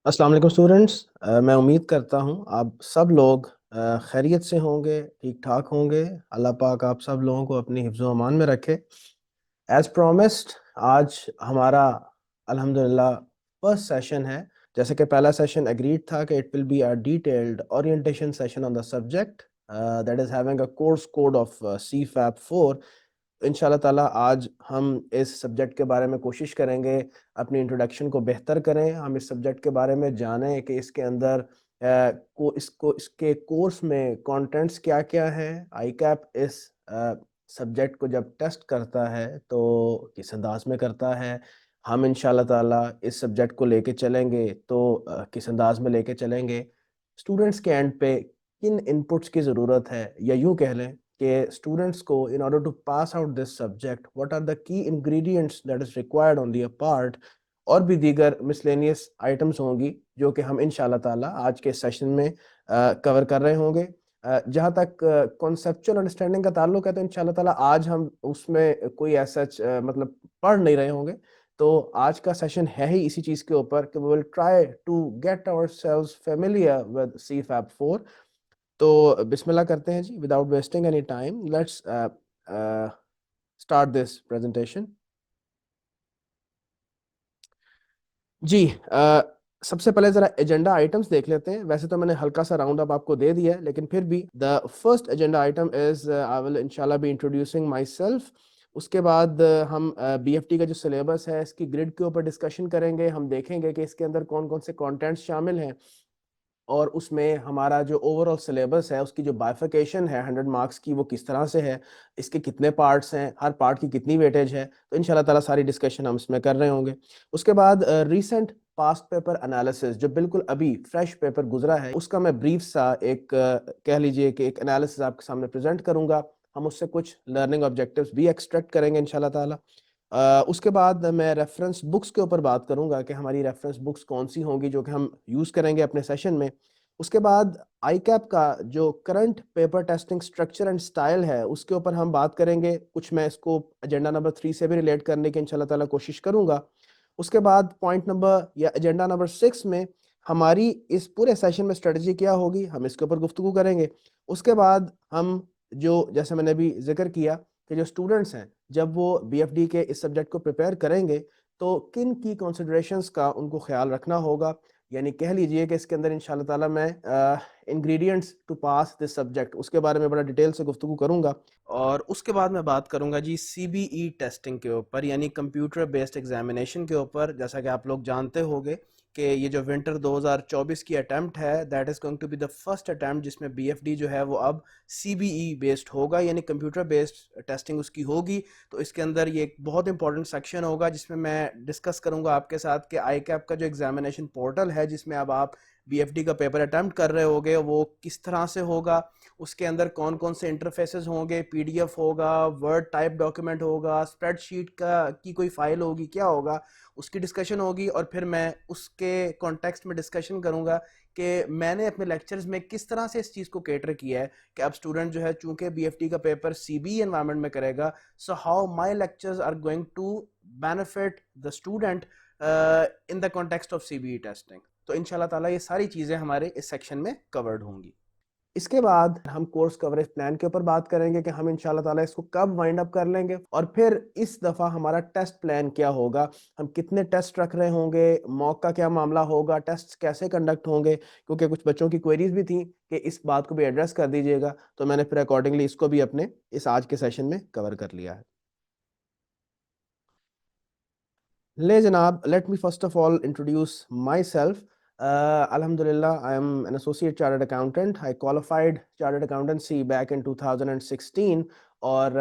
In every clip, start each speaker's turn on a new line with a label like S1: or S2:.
S1: अस्सलाम वालेकुम स्टूडेंट्स। मैं उम्मीद करता हूँ आप सब लोग खैरियत से होंगे, ठीक ठाक होंगे। अल्लाह पाक आप सब लोगों को अपनी हिफ्ज़-ओ अमान में रखे। एज प्रॉमिस्ड आज हमारा अल्हम्दुलिल्लाह फर्स्ट सेशन है। जैसे कि पहला सेशन एग्रीड था कि it will be a detailed orientation session on the subject that is having a course code of CFAP 4। इंशाल्लाह ताला आज हम इस सब्जेक्ट के बारे में कोशिश करेंगे अपनी इंट्रोडक्शन को बेहतर करें, हम इस सब्जेक्ट के बारे में जानें कि इसके अंदर इसके कोर्स में कंटेंट्स क्या-क्या हैं। आईकैप इस सब्जेक्ट को जब टेस्ट करता है तो किस अंदाज में करता है, हम इंशाल्लाह ताला इस सब्जेक्ट को लेके चलेंगे तो किस अंदाज में लेके चलेंगे, स्टूडेंट्स के एंड पे किन इनपुट्स की ज़रूरत है, या यूँ कह लें कि स्टूडेंट्स को in order to pass out this subject what are the key ingredients that is required on their part. और भी दीगर मिसलेनियस आइटम्स होंगी जो कि हम इंशाल्लाह ताला आज के सेशन में कवर कर रहे होंगे। जहाँ तक कॉन्सेप्चुअल अंडरस्टैंडिंग का ताल्लुक है तो इंशाल्लाह ताला आज हम उसमें कोई ऐसा मतलब पढ़ नहीं रहे होंगे। तो आज का सेशन है ही इसी चीज़ के ऊपर कि we will try to get ourselves familiar with CFAP 4। तो बिस्मिल्लाह करते हैं जी, without wasting any time let's start this presentation. जी, सबसे पहले जरा एजेंडा आइटम्स देख लेते हैं। वैसे तो मैंने हल्का सा राउंड अप आपको दे दिया है, लेकिन फिर भी the first agenda item is I will इंशाल्लाह बी इंट्रोड्यूसिंग माई सेल्फ। उसके बाद हम BFT का जो सिलेबस है इसकी ग्रिड के ऊपर डिस्कशन करेंगे। हम देखेंगे कि इसके अंदर कौन कौन से कंटेंट्स शामिल हैं और उसमें हमारा जो ओवरऑल सिलेबस है उसकी जो बाइफिकेशन है 100 मार्क्स की वो किस तरह से है, इसके कितने पार्ट्स हैं, हर पार्ट की कितनी वेटेज है। तो इंशाल्लाह ताला सारी डिस्कशन हम इसमें कर रहे होंगे। उसके बाद रीसेंट पास्ट पेपर एनालिसिस जो बिल्कुल अभी फ्रेश पेपर गुजरा है उसका मैं ब्रीफ सा एक कह लीजिए कि एक एनालिसिस आपके सामने प्रेजेंट करूंगा। हम उससे कुछ लर्निंग ऑब्जेक्टिव्स भी एक्सट्रैक्ट करेंगे इंशाल्लाह ताला। उसके बाद मैं रेफरेंस बुक्स के ऊपर बात करूंगा कि हमारी रेफरेंस बुक्स कौन सी होंगी जो कि हम यूज़ करेंगे अपने सेशन में। उसके बाद आईकैप का जो current paper testing structure and style है उसके ऊपर हम बात करेंगे। कुछ मैं इसको एजेंडा नंबर 3 से भी रिलेट करने की इंशाल्लाह ताला कोशिश करूंगा। उसके बाद पॉइंट नंबर या एजेंडा नंबर 6 में हमारी इस पूरे सेशन में स्ट्रेटजी क्या होगी, हम इसके ऊपर गुफ्तगू करेंगे। उसके बाद हम जो जैसे मैंने अभी जिक्र किया कि जो स्टूडेंट्स हैं जब वो BFD के इस सब्जेक्ट को प्रिपेयर करेंगे तो किन की कंसिडरेशंस का उनको ख्याल रखना होगा। यानी कह लीजिए कि इसके अंदर इंशाल्लाह ताला मैं ingredients to pass this subject उसके बारे में बड़ा डिटेल से गुफ्तगू करूंगा। और उसके बाद मैं बात करूंगा जी CBE टेस्टिंग के ऊपर यानी कंप्यूटर बेस्ड एग्जामिनेशन के ऊपर। जैसा कि आप लोग जानते होंगे कि ये जो विंटर 2024 की अटैम्प्ट है that is going to be the first attempt जिसमें BFD जो है वो अब CBE बेस्ड होगा यानी कंप्यूटर बेस्ड टेस्टिंग उसकी होगी। तो इसके अंदर ये एक बहुत इंपॉर्टेंट सेक्शन होगा जिसमें मैं डिस्कस करूंगा आपके साथ कि आईकैप का जो एग्जामिनेशन पोर्टल है जिसमें अब आप BFD का पेपर अटैम्प्ट कर रहे होगे वो किस तरह से होगा, उसके अंदर कौन कौन से इंटरफेसेस होंगे, PDF होगा, वर्ड टाइप डॉक्यूमेंट होगा, स्प्रेडशीट का की कोई फाइल होगी, क्या होगा, उसकी डिस्कशन होगी। और फिर मैं उसके कॉन्टेक्स्ट में डिस्कशन करूंगा कि मैंने अपने लेक्चर्स में किस तरह से इस चीज़ को कैटर किया है कि अब स्टूडेंट जो है चूंकि BFT का पेपर CBE एनवायरनमेंट में करेगा, so how my lectures are going to benefit the student in the context of CBE testing. तो इंशाल्लाह ताला ये सारी चीज़ें हमारे इस सेक्शन में कवर्ड होंगी। इसके बाद हम कोर्स कवरेज प्लान के ऊपर बात करेंगे कि हम इंशाल्लाह ताला इसको कब वाइंड अप कर लेंगे और फिर इस दफ़ा हमारा टेस्ट प्लान क्या होगा, हम कितने टेस्ट रख रहे होंगे, मॉक का क्या मामला होगा, टेस्ट कैसे कंडक्ट होंगे। क्योंकि कुछ बच्चों की क्वेरीज भी थी कि इस बात को भी एड्रेस कर दीजिएगा, तो मैंने फिर अकॉर्डिंगली इसको भी अपने इस आज के सेशन में कवर कर लिया है। ले जनाब, let me first of all introduce myself. Alhamdulillah, I am an associate chartered accountant. I qualified chartered accountancy back in 2016 और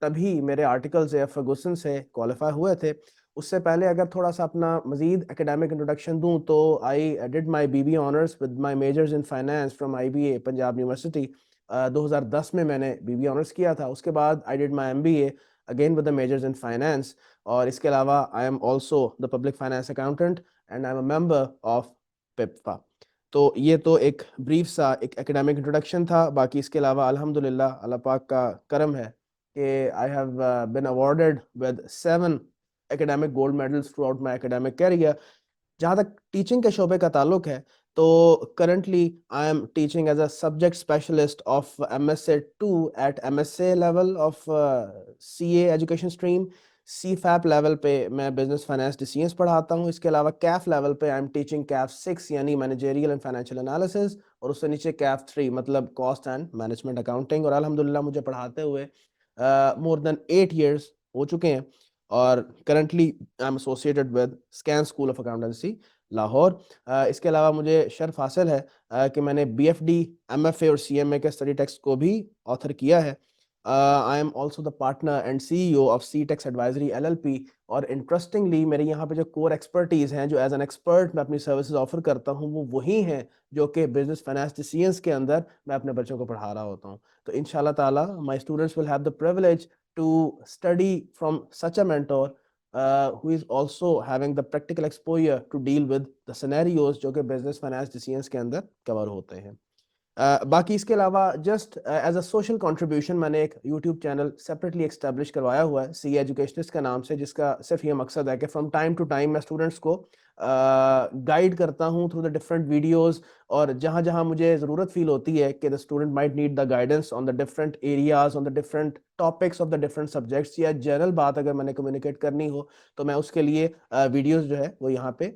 S1: तभी मेरे आर्टिकल्स फर्गूसन से क्वालिफाई हुए थे। उससे पहले अगर थोड़ा सा अपना मज़ीद एकेडमिक इंट्रोडक्शन दूं तो I did my BBA honours with my measures in finance from IBA Punjab university. 2010 में मैंने BBA ऑनर्स किया था। उसके बाद I did my MBA again with the measures in finance. और इसके अलावा I am also the public finance accountant and I am a member of Pippa. तो ये तो एक ब्रीफ सा एक एकेडमिक इंट्रोडक्शन था। बाकी इसके अलावा अल्हम्दुलिल्लाह अल्लाह पाक का करम है कि I have been awarded with 7 academic gold medals throughout my academic career। जहाँ तक टीचिंग के शोबे का ताल्लुक है, तो currently I am teaching as a subject specialist of MSA 2 at MSA level of CA education stream. CFAP level पे मैं बिजनेस फाइनेंस डिसीजंस पढ़ाता हूँ। इसके अलावा कैफ लेवल पे आई एम टीचिंग CAF 6 यानी मैनेजरियल एंड फाइनेंशियल एनालिसिस, और उससे नीचे CAF 3 मतलब कॉस्ट एंड मैनेजमेंट अकाउंटिंग। और अल्हम्दुलिल्लाह मुझे पढ़ाते हुए मोर देन 8 years हो चुके हैं। और currently I am associated with scan school of accountancy Lahore. इसके अलावा मुझे शर्फ हासिल है कि मैंने BFD, MFA और CMA के स्टडी टेक्स्ट को भी ऑथर किया है। I am also the partner and CEO of CTEX advisory LLP। और इंटरेस्टिंगली मेरे यहाँ पे जो कोर एक्सपर्टीज हैं, जो एज एन एक्सपर्ट मैं अपनी सर्विसेज ऑफर करता हूँ, वो वही हैं जो कि बिजनेस फाइनेंस डिसीजंस के अंदर मैं अपने बच्चों को पढ़ा रहा होता हूँ। तो इंशाल्लाह ताला my students will have the privilege to study from such a mentor who is also having the practical exposure to deal with the scenarios जो कि business finance decisions के अंदर कवर होते हैं। बाकी इसके अलावा just as a social contribution मैंने एक यूट्यूब चैनल सेपरेटली एक्स्टेब्लिश करवाया हुआ है सी एजुकेशनिस्ट के नाम से, जिसका सिर्फ ये मकसद है कि फ्रॉम टाइम टू टाइम मैं स्टूडेंट्स को गाइड करता हूँ थ्रू द डिफरेंट वीडियोस। और जहाँ जहाँ मुझे ज़रूरत फील होती है कि the student might need the guidance on the different areas, on the different topics of the different subjects, या जनरल बात अगर मैंने कम्युनिकेट करनी हो, तो मैं उसके लिए वीडियोस जो है वो यहाँ पे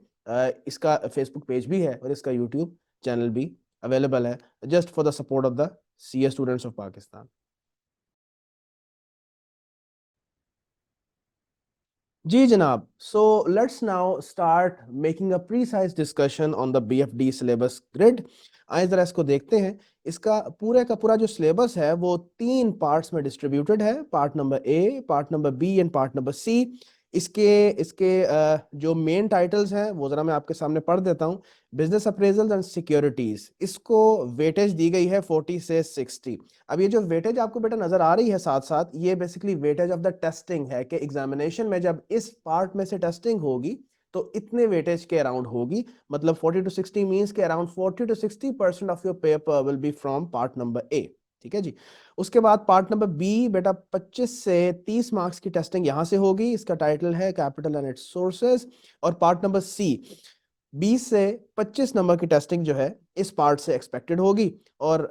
S1: इसका फेसबुक पेज भी है और इसका यूट्यूब चैनल भी अवेलेबल है, just for the support of the CA students of Pakistan. जी जनाब, so let's now start making a precise discussion on the BFD syllabus grid. आइए जरा इसको देखते हैं। इसका पूरे का पूरा जो सिलेबस है वो 3 पार्ट्स में डिस्ट्रीब्यूटेड है, part number A, part number B and part number C। इसके इसके जो मेन टाइटल्स हैं वो जरा मैं आपके सामने पढ़ देता हूँ। बिजनेस अप्रेजल एंड सिक्योरिटीज, इसको वेटेज दी गई है 40 से 60। अब ये जो वेटेज आपको बेटा नजर आ रही है साथ साथ, ये basically weightage of the testing है कि एग्जामिनेशन में जब इस पार्ट में से टेस्टिंग होगी तो इतने वेटेज के अराउंड होगी। मतलब 40 to 60 मींस के around 40 to 60% of your paper will be from part number A। ठीक है जी। उसके बाद पार्ट नंबर B बेटा 25 से 30 मार्क्स की टेस्टिंग यहां से होगी, इसका टाइटल है कैपिटल एंड इट्स सोर्सेज। और पार्ट नंबर C 20 से 25 नंबर की टेस्टिंग जो है इस पार्ट से एक्सपेक्टेड होगी, और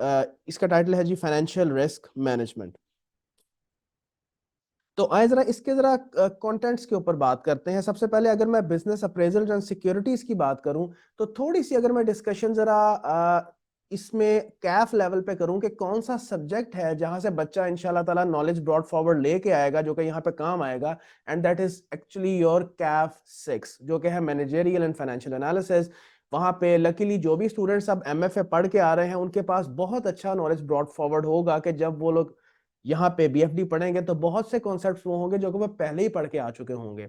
S1: इसका टाइटल है जी फाइनेंशियल रिस्क मैनेजमेंट। तो आए जरा इसके जरा कंटेंट्स के ऊपर बात करते हैं। सबसे पहले अगर मैं बिजनेस अप्रेजल एंड सिक्योरिटीज की बात करूं, तो थोड़ी सी अगर मैं डिस्कशन जरा इसमें कैफ लेवल पे करूं कि कौन सा सब्जेक्ट है जहां से बच्चा इंशाल्लाह ताला नॉलेज ब्रॉड फॉरवर्ड लेके आएगा जो कि यहाँ पे काम आएगा, and that is actually your CAF 6 जो कि है मैनेजरियल एंड फाइनेंशियल एनालिसिस। वहां पे लकीली जो भी स्टूडेंट्स अब MFA पढ़ के आ रहे हैं उनके पास बहुत अच्छा नॉलेज ब्रॉड फॉरवर्ड होगा कि जब वो लोग यहाँ पे BFD पढ़ेंगे तो बहुत से कॉन्सेप्ट्स वो होंगे जो कि वो पहले ही पढ़ के आ चुके होंगे।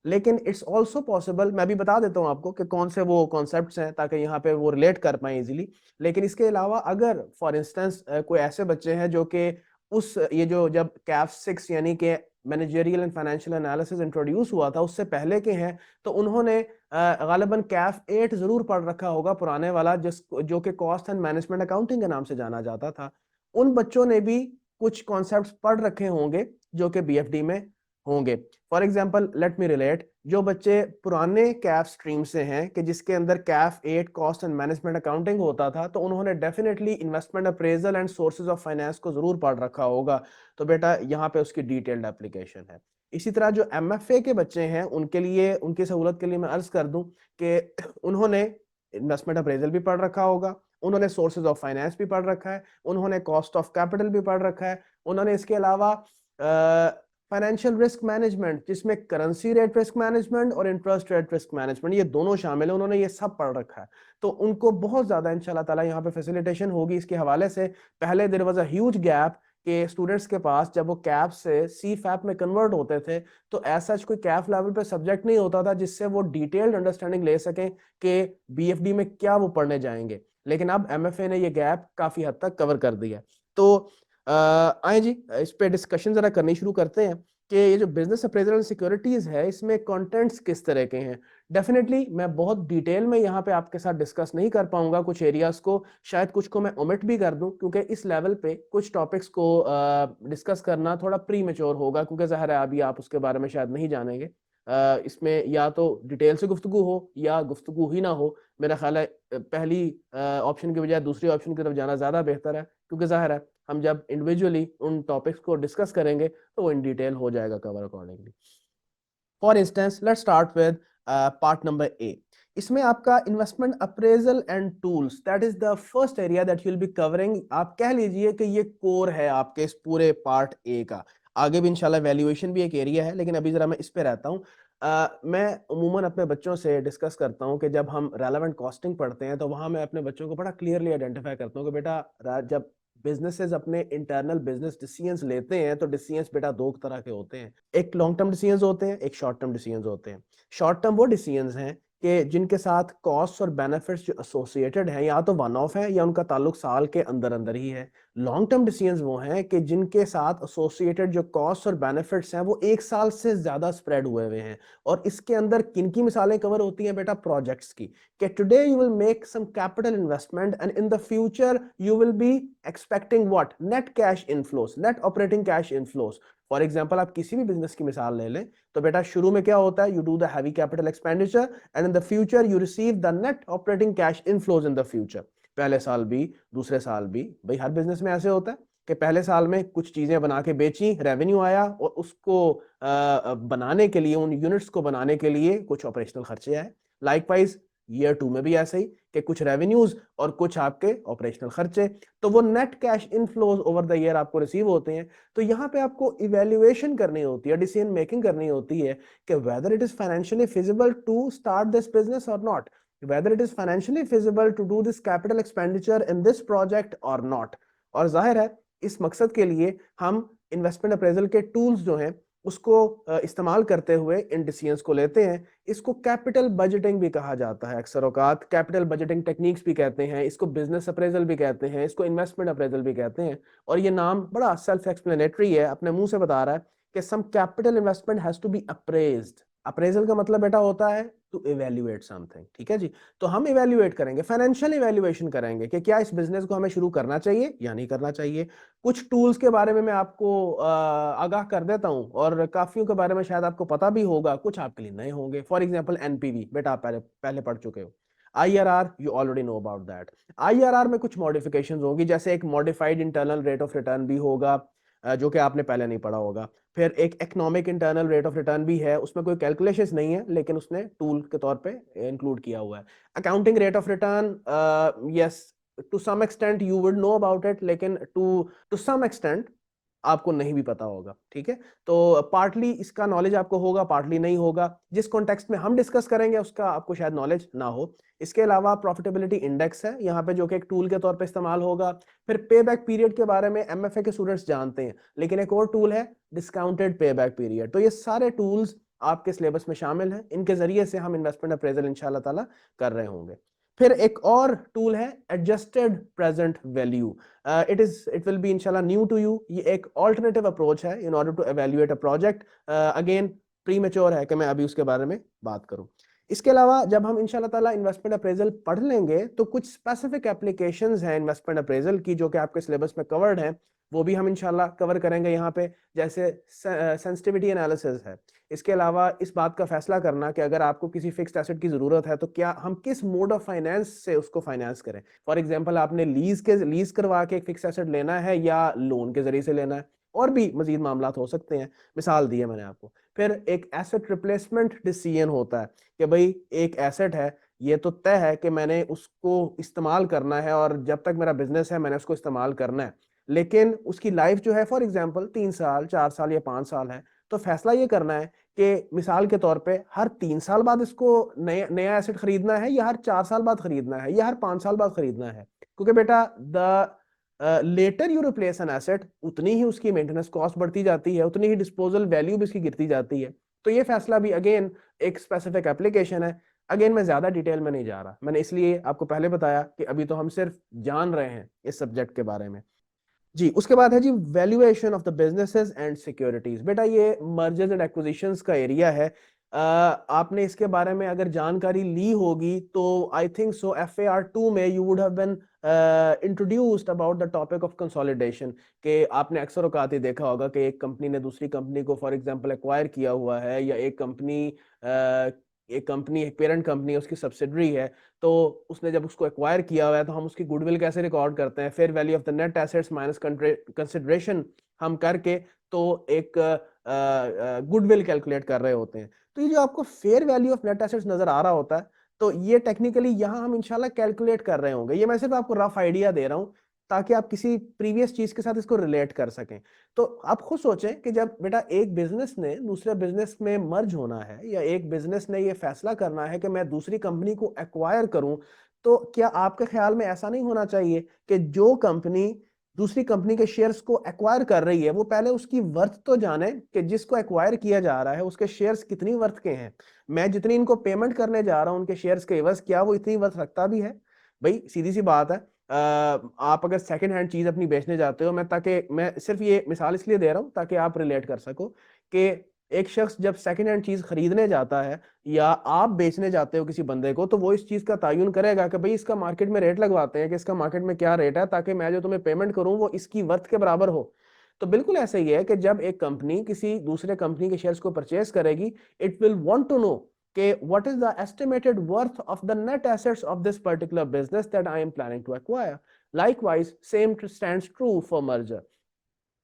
S1: लेकिन इट्स ऑल्सो पॉसिबल, मैं भी बता देता हूँ आपको कि कौन से वो कॉन्सेप्ट्स हैं ताकि यहाँ पे वो रिलेट कर पाए इजीली। लेकिन इसके अलावा अगर फॉर इंस्टेंस कोई ऐसे बच्चे हैं जो कि उस ये जो जब CAF 6 यानी कि managerial and financial analysis introduce हुआ था उससे पहले के हैं, तो उन्होंने गालिबन CAF 8 जरूर पढ़ रखा होगा पुराने वाला, जिस जो कि कॉस्ट एंड मैनेजमेंट अकाउंटिंग के नाम से जाना जाता था। उन बच्चों ने भी कुछ कॉन्सेप्ट्स पढ़ रखे होंगे जो कि BFD में होंगे। For example let me relate, जो बच्चे पुराने CAF स्ट्रीम से हैं कि जिसके अंदर CAF 8 cost and management accounting होता था, तो उन्होंने definitely investment appraisal and sources of finance को जरूर पढ़ रखा होगा। तो बेटा यहाँ पे उसकी डिटेल्ड एप्लीकेशन है। इसी तरह जो MFA के बच्चे हैं उनके लिए, उनकी सहूलत के लिए मैं अर्ज कर दूं कि उन्होंने इन्वेस्टमेंट अप्रेजल भी पढ़ रखा होगा, उन्होंने सोर्सेज ऑफ फाइनेंस भी पढ़ रखा है, उन्होंने कॉस्ट ऑफ कैपिटल भी पढ़ रखा है, उन्होंने इसके अलावा फाइनेंशियल रिस्क मैनेजमेंट जिसमें करेंसी रेट रिस्क मैनेजमेंट और इंटरेस्ट रेट रिस्क मैनेजमेंट ये दोनों शामिल है, उन्होंने ये सब पढ़ रखा है। तो उनको बहुत ज्यादा इंशाल्लाह ताला यहाँ पे फैसिलिटेशन होगी इसके हवाले से। पहले there was a huge gap के स्टूडेंट्स के पास, जब वो कैप से CFAP में कन्वर्ट होते थे तो ऐसा कोई कैफ लेवल पे सब्जेक्ट नहीं होता था जिससे वो डिटेल्ड अंडरस्टैंडिंग ले सकें कि BFD में क्या वो पढ़ने जाएंगे। लेकिन अब MFA ने ये गैप काफी हद तक कवर कर दिया है। तो आए जी इस पे डिस्कशन जरा करनी शुरू करते हैं कि ये जो बिजनेस अप्रेजल एंड सिक्योरिटीज है इसमें कंटेंट्स किस तरह के हैं। डेफिनेटली मैं बहुत डिटेल में यहाँ पे आपके साथ डिस्कस नहीं कर पाऊंगा, कुछ एरियाज को शायद कुछ को मैं ओमिट भी कर दूं क्योंकि इस लेवल पे कुछ टॉपिक्स को डिस्कस करना थोड़ा प्री मेच्योर होगा, क्योंकि ज़ाहिर है अभी आप उसके बारे में शायद नहीं जानेंगे। इसमें या तो डिटेल से गुफ्तगू हो या गुफ्तगू ही ना हो। मेरा ख्याल है पहली ऑप्शन की बजाय दूसरी ऑप्शन की तरफ जाना ज़्यादा बेहतर है, क्योंकि जाहिर है हम जब इंडिविजुअली उन टॉपिक्स को डिस्कस करेंगे तो वो इन डिटेल हो जाएगा cover accordingly. For instance let's start with part number A. इसमें आपका investment appraisal and tools, that is the first area that you will be covering. आप कह लीजिए कि ये कोर है आपके इस पूरे पार्ट ए का। आगे भी इंशाल्लाह वैल्यूएशन भी एक एरिया है, लेकिन अभी जरा मैं इस पे रहता हूँ। मैं उमूमन अपने बच्चों से डिस्कस करता हूँ कि जब हम रेलेवेंट कॉस्टिंग पढ़ते हैं तो वहां मैं अपने बच्चों को बड़ा क्लियरली आइडेंटिफाई करता हूँ कि बेटा जब बिजनेसेस अपने इंटरनल बिजनेस डिसीजंस लेते हैं तो डिसीजंस बेटा दो तरह के होते हैं। एक लॉन्ग टर्म डिसीजंस होते हैं, एक शॉर्ट टर्म डिसीजंस होते हैं। शॉर्ट टर्म वो डिसीजंस हैं कि जिनके साथ कॉस्ट और बेनिफिट्स जो एसोसिएटेड हैं या तो वन ऑफ है या उनका ताल्लुक साल के अंदर अंदर ही है। लॉन्ग टर्म डिसीजंस वो हैं कि जिनके साथ एसोसिएटेड जो कॉस्ट और बेनिफिट्स हैं वो एक साल से ज्यादा स्प्रेड हुए हुए हैं। और इसके अंदर किन की मिसालें कवर होती हैं बेटा? प्रोजेक्ट्स की। कि today you will make some capital investment and in the future you will be expecting what? Net cash inflows, net operating cash inflows. For example आप किसी भी बिजनेस की मिसाल ले लें तो बेटा शुरू में क्या होता है? You do the heavy capital expenditure and in the future you receive the net operating cash inflows in the future. पहले साल भी, दूसरे साल भी, भाई हर बिजनेस में ऐसे होता है कि पहले साल में कुछ चीजें बना के बेची, रेवेन्यू आया, और उसको बनाने के लिए, उन यूनिट्स को बनाने के लिए कुछ ऑपरेशनल खर्चे आए। लाइकवाइज ईयर 2 में भी ऐसे ही कि कुछ रेवेन्यूज और कुछ आपके ऑपरेशनल खर्चे, तो वो net cash inflows over the year आपको रिसीव होते हैं। तो यहाँ पे आपको इवेल्युएशन करनी होती है, डिसीजन मेकिंग करनी होती है कि whether it is financially feasible to start this business और not, whether it is financially feasible to do this capital expenditure in this project or not। और जाहिर है इस मकसद के लिए हम इन्वेस्टमेंट अप्रेजल के टूल्स जो हैं उसको इस्तेमाल करते हुए इन डिसीजंस को लेते हैं। इसको कैपिटल बजटिंग भी कहा जाता है, अक्सर औकात कैपिटल बजटिंग टेक्निक्स भी कहते हैं, इसको बिजनेस अप्रेजल भी कहते हैं, इसको इन्वेस्टमेंट अप्रेजल भी कहते हैं। और ये नाम बड़ा सेल्फ एक्सप्लेनेटरी है, अपने मुंह से बता रहा है कि some capital investment has to be appraised. Appraisal का मतलब बेटा होता है टू इवेल्युएट समथिंग, ठीक है जी। तो हम इवेल्युएट करेंगे, फाइनेंशियल इवेल्युएशन करेंगे कि क्या इस बिजनेस को हमें शुरू करना चाहिए या नहीं करना चाहिए। कुछ टूल्स के बारे में मैं आपको आगाह कर देता हूं, और काफियों के बारे में शायद आपको पता भी होगा, कुछ आपके लिए नए होंगे। फॉर एग्जांपल एनपीवी, बेटा आप पहले पहले पढ़ चुके हो। IRR you already know about that. IRR में कुछ मॉडिफिकेशंस होंगी, जैसे एक modified internal rate of return भी होगा, जो कि आपने पहले नहीं पढ़ा होगा। फिर एक economic internal rate of return भी है, उसमें कोई कैलकुलेशंस नहीं है लेकिन उसने टूल के तौर पे इंक्लूड किया हुआ है। Accounting rate of return, yes to some extent you would know about it, लेकिन टू सम एक्सटेंट आपको नहीं भी पता होगा, ठीक है। तो पार्टली इसका नॉलेज आपको होगा, पार्टली नहीं होगा। जिस कॉन्टेक्स्ट में हम डिस्कस करेंगे उसका आपको शायद नॉलेज ना हो। इसके अलावा प्रॉफिटेबिलिटी इंडेक्स है यहाँ पे, जो कि एक टूल के तौर पे इस्तेमाल होगा। फिर पे बैक पीरियड के बारे में एमएफए के स्टूडेंट्स जानते हैं, लेकिन एक और टूल है डिस्काउंटेड पे बैक पीरियड। तो ये सारे टूल्स आपके सिलेबस में शामिल हैं, इनके जरिए से हम इन्वेस्टमेंट अप्रेजल इंशाल्लाह ताला कर रहे होंगे। फिर एक और टूल है adjusted present value. It will be इंशाल्लाह न्यू टू यू। ये एक ऑल्टरनेटिव अप्रोच है in order to evaluate a project. Again premature है कि मैं अभी उसके बारे में बात करूं। इसके अलावा जब हम इंशाल्लाह ताला इन्वेस्टमेंट अप्रेजल पढ़ लेंगे तो कुछ स्पेसिफिक एप्लीकेशंस हैं इन्वेस्टमेंट अप्रेजल की, जो कि आपके सिलेबस में कवर्ड हैं, वो भी हम इंशाल्लाह कवर करेंगे यहाँ पे। जैसे सेंसिटिविटी एनालिसिस है। इसके अलावा इस बात का फैसला करना कि अगर आपको किसी फिक्स्ड एसेट की जरूरत है तो क्या हम किस मोड ऑफ फाइनेंस से उसको फाइनेंस करें। फॉर एग्जांपल आपने लीज करवा के एक फिक्स्ड एसेट लेना है या लोन के जरिए से लेना है, और भी मजीद मामला हो सकते हैं, मिसाल दी है मैंने आपको। फिर एक एसेट रिप्लेसमेंट डिसीजन होता है कि भाई एक एसेट है, ये तो तय है कि मैंने उसको इस्तेमाल करना है और जब तक मेरा बिजनेस है मैंने उसको इस्तेमाल करना है, लेकिन उसकी लाइफ जो है फॉर एग्जांपल 3 साल, 4 साल या 5 साल है। तो फैसला ये करना है कि मिसाल के तौर पे हर 3 साल बाद इसको नया नया एसेट खरीदना है, या हर 4 साल बाद खरीदना है, या हर 5 साल बाद खरीदना है। क्योंकि बेटा the later you replace an asset, उतनी ही उसकी मेंटेनेंस कॉस्ट बढ़ती जाती है, उतनी ही डिस्पोजल वैल्यू भी इसकी गिरती जाती है। तो ये फैसला भी अगेन एक स्पेसिफिक एप्लीकेशन है। अगेन मैं ज्यादा डिटेल में नहीं जा रहा, मैंने इसलिए आपको पहले बताया कि अभी तो हम सिर्फ जान रहे हैं इस सब्जेक्ट के बारे में। जी उसके बाद है जी valuation of the businesses and securities. बेटा ये मर्जर्स एंड एक्विजिशंस का एरिया है। आपने इसके बारे में अगर जानकारी ली होगी तो आई थिंक सो FAR 2 में you would have been introduced about the topic of consolidation, कि आपने अक्सर औकात ही देखा होगा कि एक कंपनी ने दूसरी कंपनी को फॉर एग्जांपल एक्वायर किया हुआ है, या एक पेरेंट कंपनी है, उसकी सब्सिडरी है, तो उसने जब उसको एक्वायर किया हुआ है तो हम उसकी गुडविल कैसे रिकॉर्ड करते हैं, fair value of the net assets minus consideration हम करके तो एक गुडविल कैलकुलेट कर रहे होते हैं। तो ये जो आपको fair value of net assets नजर आ रहा होता है, तो ये टेक्निकली यहाँ हम इंशाल्लाह कैलकुलेट कर रहे होंगे। ये मैं सिर्फ आपको रफ आइडिया दे रहा हूँ ताकि आप किसी प्रीवियस चीज के साथ इसको रिलेट कर सकें। तो आप खुद सोचें कि जब बेटा एक बिजनेस ने दूसरे बिजनेस में मर्ज होना है, या एक बिजनेस ने ये फैसला करना है कि मैं दूसरी कंपनी को एक्वायर करूं, तो क्या आपके ख्याल में ऐसा नहीं होना चाहिए कि जो कंपनी दूसरी कंपनी के शेयर्स को एक्वायर कर रही है वो पहले उसकी वर्थ तो जाने कि जिसको एक्वायर किया जा रहा है उसके शेयर्स कितनी वर्थ के हैं, मैं जितनी इनको पेमेंट करने जा रहा हूं उनके शेयर्स के एवज क्या वो इतनी वर्थ रखता भी है। भाई सीधी सी बात है, आप अगर सेकंड हैंड चीज अपनी बेचने जाते हो, मैं सिर्फ ये मिसाल इसलिए दे रहा हूं ताकि आप रिलेट कर सको कि एक शख्स जब सेकंड हैंड चीज खरीदने जाता है या आप बेचने जाते हो किसी बंदे को, तो वो इस चीज का तयन करेगा कि भाई इसका मार्केट में रेट लगवाते हैं कि इसका मार्केट में क्या रेट है, ताकि मैं जो तुम्हें पेमेंट करूं वो इसकी वर्थ के बराबर हो। तो बिल्कुल ऐसे ही है कि जब एक कंपनी किसी दूसरे कंपनी के शेयर्स को परचेज करेगी, it will want to know कि what is the estimated worth of the net assets of this particular business that I am planning to acquire. Likewise, same stands true for merger.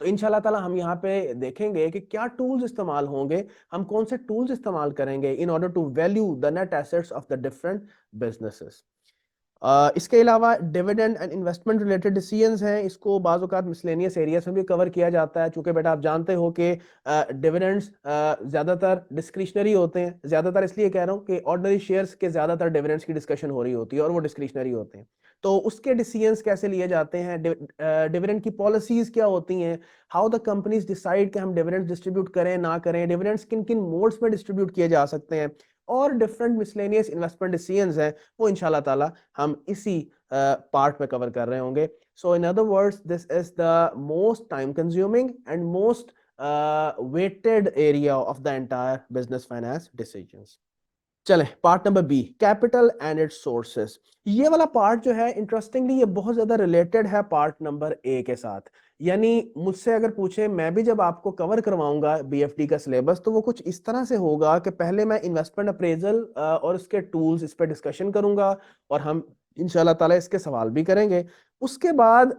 S1: तो इंशाल्लाह ताला हम यहाँ पे देखेंगे कि क्या टूल्स इस्तेमाल होंगे, हम कौन से टूल्स इस्तेमाल करेंगे in order to value the net assets of the different businesses. इसके अलावा dividend and investment related decisions हैं, इसको बाज़ औक़ात मिसलेनियस एरियाज में भी कवर किया जाता है, चूंकि बेटा आप जानते हो कि डिविडेंड्स ज़्यादातर डिस्क्रिशनरी होते हैं। ज़्यादातर इसलिए कह रहा हूँ कि ऑर्डिनरी शेयर्स के ज़्यादातर डिविडेंड्स की डिस्कशन हो रही होती है और वो डिस्क्रिशनरी होते हैं। तो उसके डिसीजंस कैसे लिए जाते हैं, डिविडेंड की पॉलिसीज क्या होती हैं, हाउ द कंपनीज डिसाइड कि हम डिविडेंड डिस्ट्रीब्यूट करें ना करें, डिविडेंड्स किन किन मोड्स में डिस्ट्रीब्यूट किए जा सकते हैं, और डिफरेंट मिसलेनियस इन्वेस्टमेंट डिसीजंस हैं, वो इंशाल्लाह ताला हम इसी पार्ट में कवर कर रहे होंगे। So in other words this is the most time consuming and most weighted area of the entire business finance decisions. चले part number B, capital and its sources. ये वाला पार्ट जो है इंटरेस्टिंगली ये बहुत ज्यादा रिलेटेड है पार्ट नंबर ए के साथ। यानी मुझसे अगर पूछे, मैं भी जब आपको कवर करवाऊंगा BFD का सिलेबस तो वो कुछ इस तरह से होगा कि पहले मैं इन्वेस्टमेंट अप्रेजल और उसके टूल्स इस पे डिस्कशन करूंगा, और हम इंशाल्लाह ताला इसके सवाल भी करेंगे। उसके बाद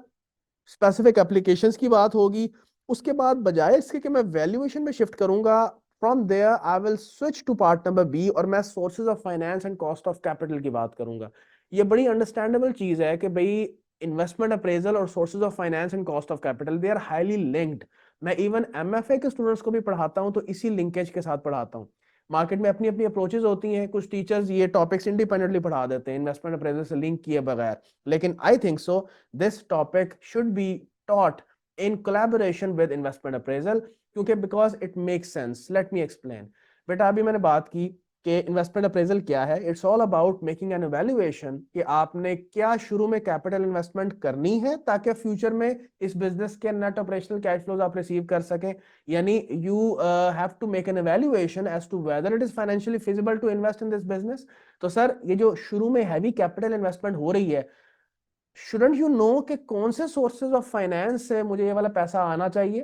S1: स्पेसिफिक एप्लीकेशंस की बात होगी। उसके बाद बजाय इसके कि मैं वैल्यूएशन में शिफ्ट करूंगा, from there I will switch to part number B और मैं sources of finance and cost of capital की बात करूंगा। ये बड़ी अंडरस्टैंडेबल चीज है कि भाई इन्वेस्टमेंट अप्रेजल और sources of finance and cost of capital they are highly linked. मैं इवन MFA के स्टूडेंट्स को भी पढ़ाता हूं तो इसी लिंकेज के साथ पढ़ाता हूं। मार्केट में अपनी अपनी अप्रोचेज होती हैं, कुछ टीचर्स ये टॉपिक्स इंडिपेंडेंटली पढ़ा देते हैं इन्वेस्टमेंट अप्रेजल से लिंक किए बगैर, लेकिन I think so this topic should be taught in collaboration with investment appraisal, क्योंकि because it makes sense. Let me explain. बेटा अभी मैंने बात की कि इन्वेस्टमेंट अप्रेजल क्या है। It's all about making an evaluation कि आपने क्या शुरू में कैपिटल इन्वेस्टमेंट करनी है ताकि फ्यूचर में इस बिजनेस के नेट ऑपरेशनल कैश फ्लोज आप रिसीव कर सकें। यानी you have to make an evaluation as to whether it is financially feasible to invest in this business. तो सर ये जो शुरू में हैवी कैपिटल इन्वेस्टमेंट हो रही है, शुडंट यू नो कि कौन से सोर्सेज ऑफ फाइनेंस से मुझे ये वाला पैसा आना चाहिए,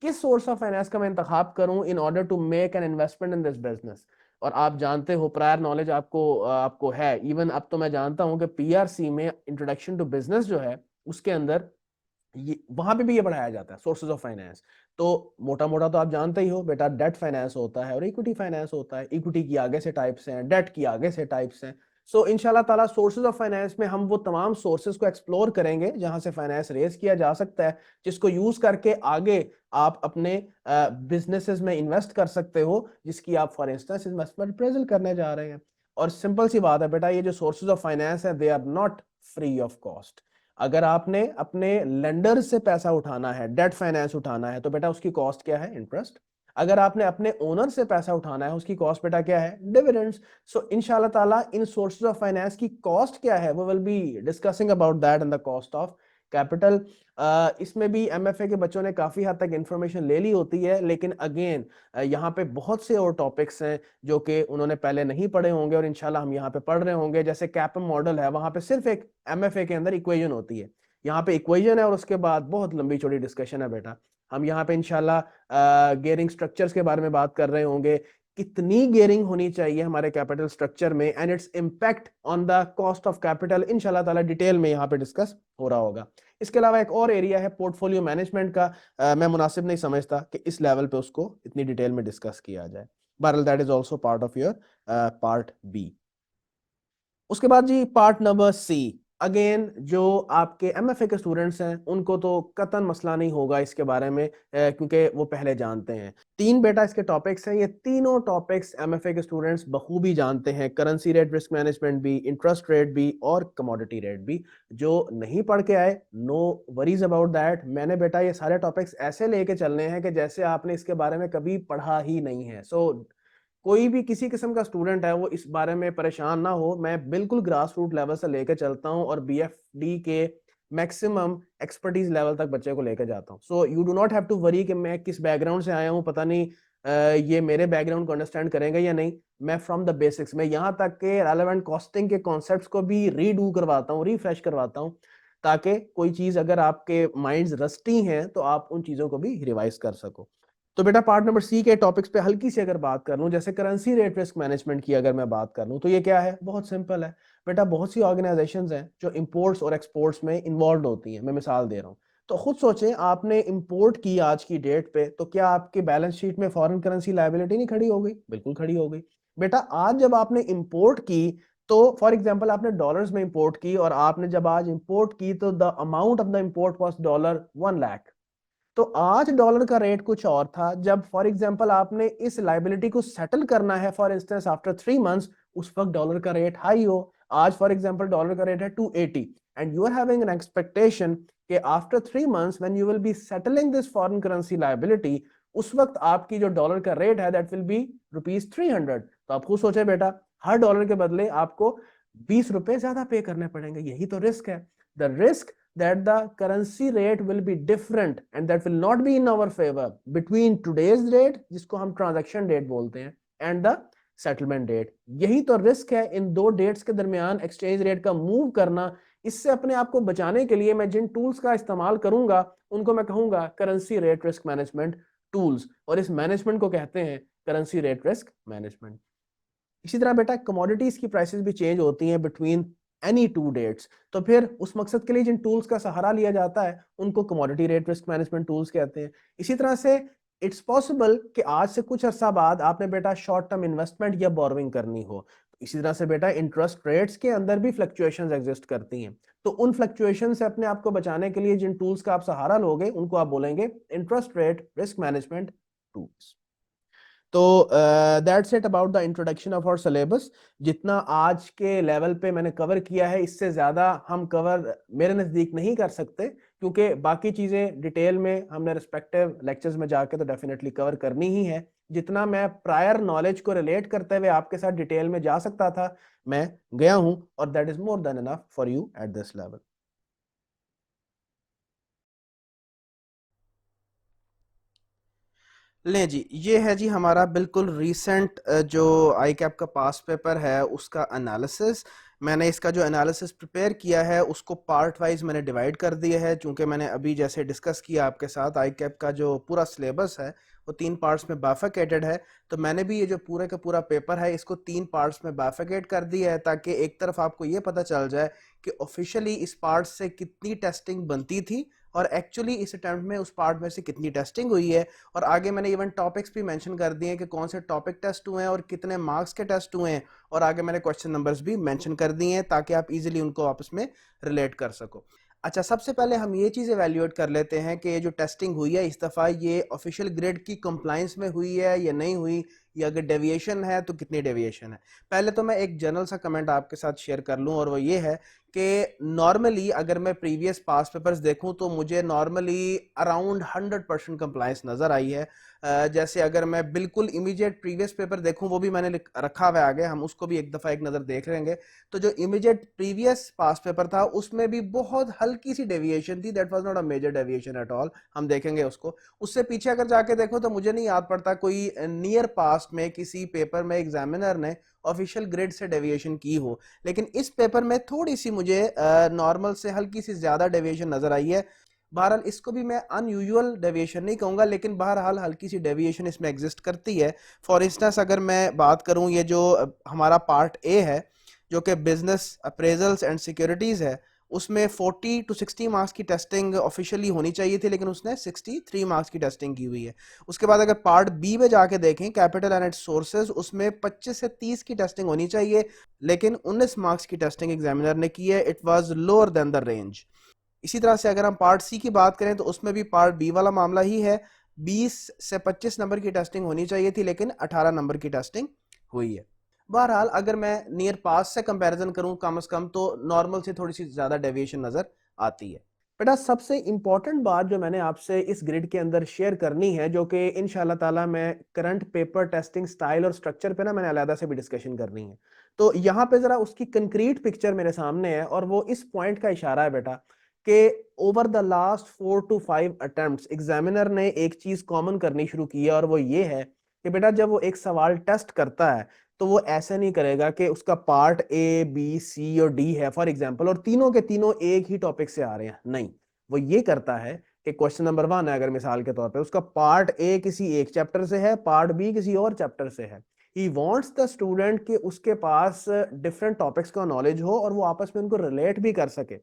S1: किस सोर्स ऑफ फाइनेंस का मैं इंतखाब करूं in order to make an investment in this business. और आप जानते हो, प्रायर नॉलेज आपको है, इवन अब तो मैं जानता हूं कि PRC में इंट्रोडक्शन टू बिजनेस जो है उसके अंदर ये वहां पे भी ये पढ़ाया जाता है सोर्सेज ऑफ फाइनेंस। तो मोटा मोटा तो आप जानते ही हो बेटा, डेट फाइनेंस होता है और इक्विटी फाइनेंस होता है। इक्विटी की आगे से टाइप्स हैं, डेट की आगे से टाइप्स हैं। सो इंशाल्लाह ताला सोर्सेज ऑफ फाइनेंस में हम वो तमाम सोर्सेज को एक्सप्लोर करेंगे जहां से फाइनेंस रेज किया जा सकता है, जिसको यूज करके आगे आप अपने बिजनेसेस में इन्वेस्ट कर सकते हो, जिसकी आप फॉर इंस्टेंस इन्वेस्टमेंट अप्रेजल करने जा रहे हैं। और सिंपल सी बात है बेटा, ये जो सोर्सेज ऑफ फाइनेंस है they are not free of cost. अगर आपने अपने लेंडर से पैसा उठाना है, डेट फाइनेंस उठाना है, तो बेटा उसकी कॉस्ट क्या है? इंटरेस्ट। अगर आपने अपने ओनर से पैसा उठाना है, उसकी कॉस्ट बेटा क्या है? डिविडेंड्स। सो इंशाल्लाह ताला इन सोर्सेज ऑफ फाइनेंस की कॉस्ट क्या है, वो will be discussing about that in the cost of capital. इसमें भी एमएफए के बच्चों ने काफी हद तक इंफॉर्मेशन ले ली होती है, लेकिन अगेन यहाँ पे बहुत से और टॉपिक्स हैं जो कि उन्होंने पहले नहीं पढ़े होंगे और इंशाल्लाह हम यहाँ पे पढ़ रहे होंगे। जैसे कैपम मॉडल है, वहां पे सिर्फ एक एमएफए के अंदर इक्वेशन होती है, यहाँ पे इक्वेशन है और उसके बाद बहुत लंबी चौड़ी डिस्कशन है बेटा। हम यहाँ पे इंशाल्लाह गियरिंग स्ट्रक्चर्स के बारे में बात कर रहे होंगे, कितनी गियरिंग होनी चाहिए हमारे कैपिटल स्ट्रक्चर में and its impact on the cost of capital, इंशाल्लाह ताला डिटेल में यहाँ पे डिस्कस हो रहा होगा। इसके अलावा एक और एरिया है पोर्टफोलियो मैनेजमेंट का, मैं मुनासिब नहीं समझता कि इस लेवल पे उसको इतनी डिटेल में डिस्कस किया जाए। बहरहाल that is also part of your part B. उसके बाद जी पार्ट नंबर सी, अगेन जो आपके एमएफए के स्टूडेंट्स हैं उनको तो कतन मसला नहीं होगा इसके बारे में, क्योंकि वो पहले जानते हैं। तीन बेटा इसके टॉपिक्स हैं, ये तीनों टॉपिक्स एमएफए के स्टूडेंट्स बखूबी जानते हैं, करेंसी रेट रिस्क मैनेजमेंट भी, इंटरेस्ट रेट भी और कमोडिटी रेट भी। जो नहीं पढ़ के आए, नो वरीज अबाउट दैट, मैंने बेटा ये सारे टॉपिक्स ऐसे लेके चलने हैं कि जैसे आपने इसके बारे में कभी पढ़ा ही नहीं है। सो कोई भी किसी किस्म का स्टूडेंट है वो इस बारे में परेशान ना हो, मैं बिल्कुल ग्रास रूट लेवल से लेकर चलता हूँ और बीएफडी के मैक्सिमम एक्सपर्टीज लेवल तक बच्चे को लेकर जाता हूँ। So you do not have to worry कि मैं किस बैकग्राउंड से आया हूँ, पता नहीं ये मेरे बैकग्राउंड को अंडरस्टैंड करेंगे या नहीं। मैं फ्रॉम द बेसिक्स, मैं यहाँ तक के रेलेवेंट कॉस्टिंग के कॉन्सेप्ट्स को भी रीडू करवाता हूँ, रिफ्रेश करवाता हूँ, ताकि कोई चीज अगर आपके माइंड्स रस्टी हैं तो आप उन चीजों को भी रिवाइज कर सको। तो बेटा पार्ट नंबर सी के टॉपिक्स पे हल्की सी अगर बात कर लूं, जैसे करेंसी रेट रिस्क मैनेजमेंट की अगर मैं बात कर लूं, तो ये क्या है, बहुत सिंपल है बेटा। बहुत सी ऑर्गेनाइजेशंस हैं जो इंपोर्ट्स और एक्सपोर्ट्स में इन्वॉल्व होती हैं। मैं मिसाल दे रहा हूं, तो खुद सोचें, आपने इंपोर्ट की आज की डेट पे, तो क्या आपके बैलेंस शीट में फॉरेन करेंसी लायबिलिटी नहीं खड़ी हो गई? बिल्कुल खड़ी हो गई बेटा। आज जब आपने इंपोर्ट की, तो फॉर एग्जाम्पल आपने डॉलर्स में इंपोर्ट की, और आपने जब आज इंपोर्ट की तो the amount of the import was $1 lakh. तो आज डॉलर का रेट कुछ और था, जब फॉर एग्जांपल आपने इस लाइबिलिटी को सेटल करना है, फॉर इंस्टेंस आफ्टर 3 मंथ्स, उस वक्त डॉलर का रेट हाई हो। आज फॉर एग्जांपल डॉलर का रेट है 280 and you are having an expectation कि after 3 months when you will be settling this foreign currency liability, उस वक्त आपकी जो डॉलर का रेट है दैट विल बी ₹300। तो आप खुद सोचे बेटा, हर डॉलर के बदले आपको 20 रुपए ज्यादा पे करने पड़ेंगे। यही तो रिस्क है, the risk that the currency rate will be different and that will not be in our favor between today's rate, जिसको हम transaction date बोलते हैं, and the settlement date। यही तो रिस्क है इन दो डेट्स के दरमियान एक्सचेंज रेट का मूव करना। इससे अपने आप को बचाने के लिए मैं जिन टूल्स का इस्तेमाल करूंगा उनको मैं कहूंगा currency rate risk management tools, और इस मैनेजमेंट को कहते हैं करेंसी रेट रिस्क मैनेजमेंट। इसी तरह बेटा कमोडिटीज की प्राइसेस भी चेंज होती हैं बिटवीन एनी टू डेट्स, तो फिर उस मकसद के लिए जिन टूल्स का सहारा लिया जाता है उनको commodity rate risk management tools कहते हैं। इसी तरह से इट्स पॉसिबल कि आज से कुछ अरसा बाद आपने बेटा शॉर्ट टर्म इन्वेस्टमेंट या बोरोइंग करनी हो, तो इसी तरह से बेटा इंटरेस्ट रेट्स के अंदर भी फ्लक्चुएशंस एग्जिस्ट करती हैं। तो उन फ्लक्चुएशन से अपने आप को बचाने के लिए जिन टूल्स का आप सहारा लोगे उनको आप बोलेंगे interest rate risk management tools. तो that's it about the introduction of our syllabus. जितना आज के लेवल पे मैंने कवर किया है, इससे ज़्यादा हम कवर मेरे नज़दीक नहीं कर सकते, क्योंकि बाकी चीज़ें डिटेल में हमने रिस्पेक्टिव लेक्चर्स में जाके तो डेफिनेटली कवर करनी ही है। जितना मैं प्रायर नॉलेज को रिलेट करते हुए आपके साथ डिटेल में जा सकता था, मैं गया हूं, और that is more than enough for you at this level. ले जी, ये है जी हमारा बिल्कुल रीसेंट जो आई कैप का पास पेपर है उसका एनालिसिस। मैंने इसका जो एनालिसिस प्रिपेयर किया है उसको पार्ट वाइज मैंने डिवाइड कर दिया है, चूंकि मैंने अभी जैसे डिस्कस किया आपके साथ आई कैप का जो पूरा सिलेबस है वो 3 पार्ट्स में बाइफरकेटेड है। तो मैंने भी ये जो पूरे का पूरा पेपर है इसको 3 पार्ट्स में बाइफरकेट कर दिया है, ताकि एक तरफ आपको ये पता चल जाए कि ऑफिशियली इस पार्ट से कितनी टेस्टिंग बनती थी और एक्चुअली इस अटेम्प्ट में उस पार्ट में से कितनी टेस्टिंग हुई है। और आगे मैंने इवन टॉपिक्स भी मेंशन कर दिए हैं कि कौन से टॉपिक टेस्ट हुए हैं और कितने मार्क्स के टेस्ट हुए हैं, और आगे मैंने क्वेश्चन नंबर्स भी मेंशन कर दिए हैं ताकि आप इजीली उनको आपस में रिलेट कर सको। अच्छा, सबसे पहले हम ये चीज़ एवेल्यूएट कर लेते हैं कि ये जो टेस्टिंग हुई है इस दफ़ा ये ऑफिशियल ग्रेड की कंप्लाइंस में हुई है या नहीं हुई, या अगर डेविएशन है तो कितनी डेविएशन है। पहले तो मैं एक जनरल सा कमेंट आपके साथ शेयर कर लूं, और वो ये है कि नॉर्मली अगर मैं प्रीवियस पास पेपर्स देखूं तो मुझे नॉर्मली अराउंड 100% कंप्लायंस नजर आई है। जैसे अगर मैं बिल्कुल इमीडिएट प्रीवियस पेपर देखूं, वो भी मैंने रखा हुआ है आगे, हम उसको भी एक दफा एक नजर देख लेंगे। तो जो इमीडिएट प्रीवियस पास पेपर था उसमें भी बहुत हल्की सी डेविएशन थी, that was not a major deviation at all, हम देखेंगे उसको। उससे पीछे अगर जाके देखो तो मुझे नहीं याद पड़ता कोई नियर पास्ट में किसी पेपर में एग्जामिनर ने ऑफिशियल ग्रेड से डेविएशन की हो। लेकिन इस पेपर में थोड़ी सी मुझे नॉर्मल से हल्की सी ज्यादा डेविएशन नजर आई है। बहरहाल इसको भी मैं अनयूजुअल डेविएशन नहीं कहूंगा, लेकिन बहरहाल हल्की सी डेविएशन इसमें एग्जिस्ट करती है। फॉर इंस्टेंस अगर मैं बात करूं, ये जो हमारा पार्ट ए है जो कि बिजनेस अप्रेजल्स एंड सिक्योरिटीज है, उसमें 40 टू 60 मार्क्स की टेस्टिंग ऑफिशियली होनी चाहिए थी, लेकिन उसने 63 मार्क्स की टेस्टिंग की हुई है। उसके बाद अगर पार्ट बी में जाके देखें, कैपिटल एंड इट्स सोर्सेज, उसमें 25 से 30 की टेस्टिंग होनी चाहिए, लेकिन 19 मार्क्स की टेस्टिंग एग्जामिनर ने की है। It was lower than the range. इसी तरह से अगर हम पार्ट सी की बात करें तो उसमें भी पार्ट बी वाला मामला ही है। 20 से 25 नंबर की टेस्टिंग होनी चाहिए थी, लेकिन 18 नंबर की टेस्टिंग हुई है। बहरहाल अगर मैं नियर पास से कंपैरिजन करूं कम से कम, तो नॉर्मल से थोड़ी सी ज्यादा डेविएशन नजर आती है। बेटा सबसे इंपॉर्टेंट बात जो मैंने आपसे इस ग्रिड के अंदर शेयर करनी है, जो कि इंशाल्लाह ताला मैं करंट पेपर टेस्टिंग स्टाइल और स्ट्रक्चर पे ना मैंने अलहदा से भी डिस्कशन करनी है। तो यहाँ पे जरा उसकी कंक्रीट पिक्चर मेरे सामने है, और वो इस पॉइंट का इशारा है बेटा कि over the last 4 to 5 attempts examiner ने एक चीज कॉमन करनी शुरू की है, और वो ये है कि बेटा जब वो एक सवाल टेस्ट करता है तो वो ऐसा नहीं करेगा कि उसका पार्ट ए बी सी और डी है फॉर एग्जांपल, और तीनों के तीनों एक ही टॉपिक से आ रहे हैं। नहीं, वो ये करता है कि क्वेश्चन नंबर 1 है, अगर मिसाल के तौर पे उसका पार्ट ए किसी एक चैप्टर से है, पार्ट बी किसी और चैप्टर से है। ही वांट्स द स्टूडेंट कि उसके पास डिफरेंट टॉपिक्स का नॉलेज हो और वो आपस में उनको रिलेट भी कर सके।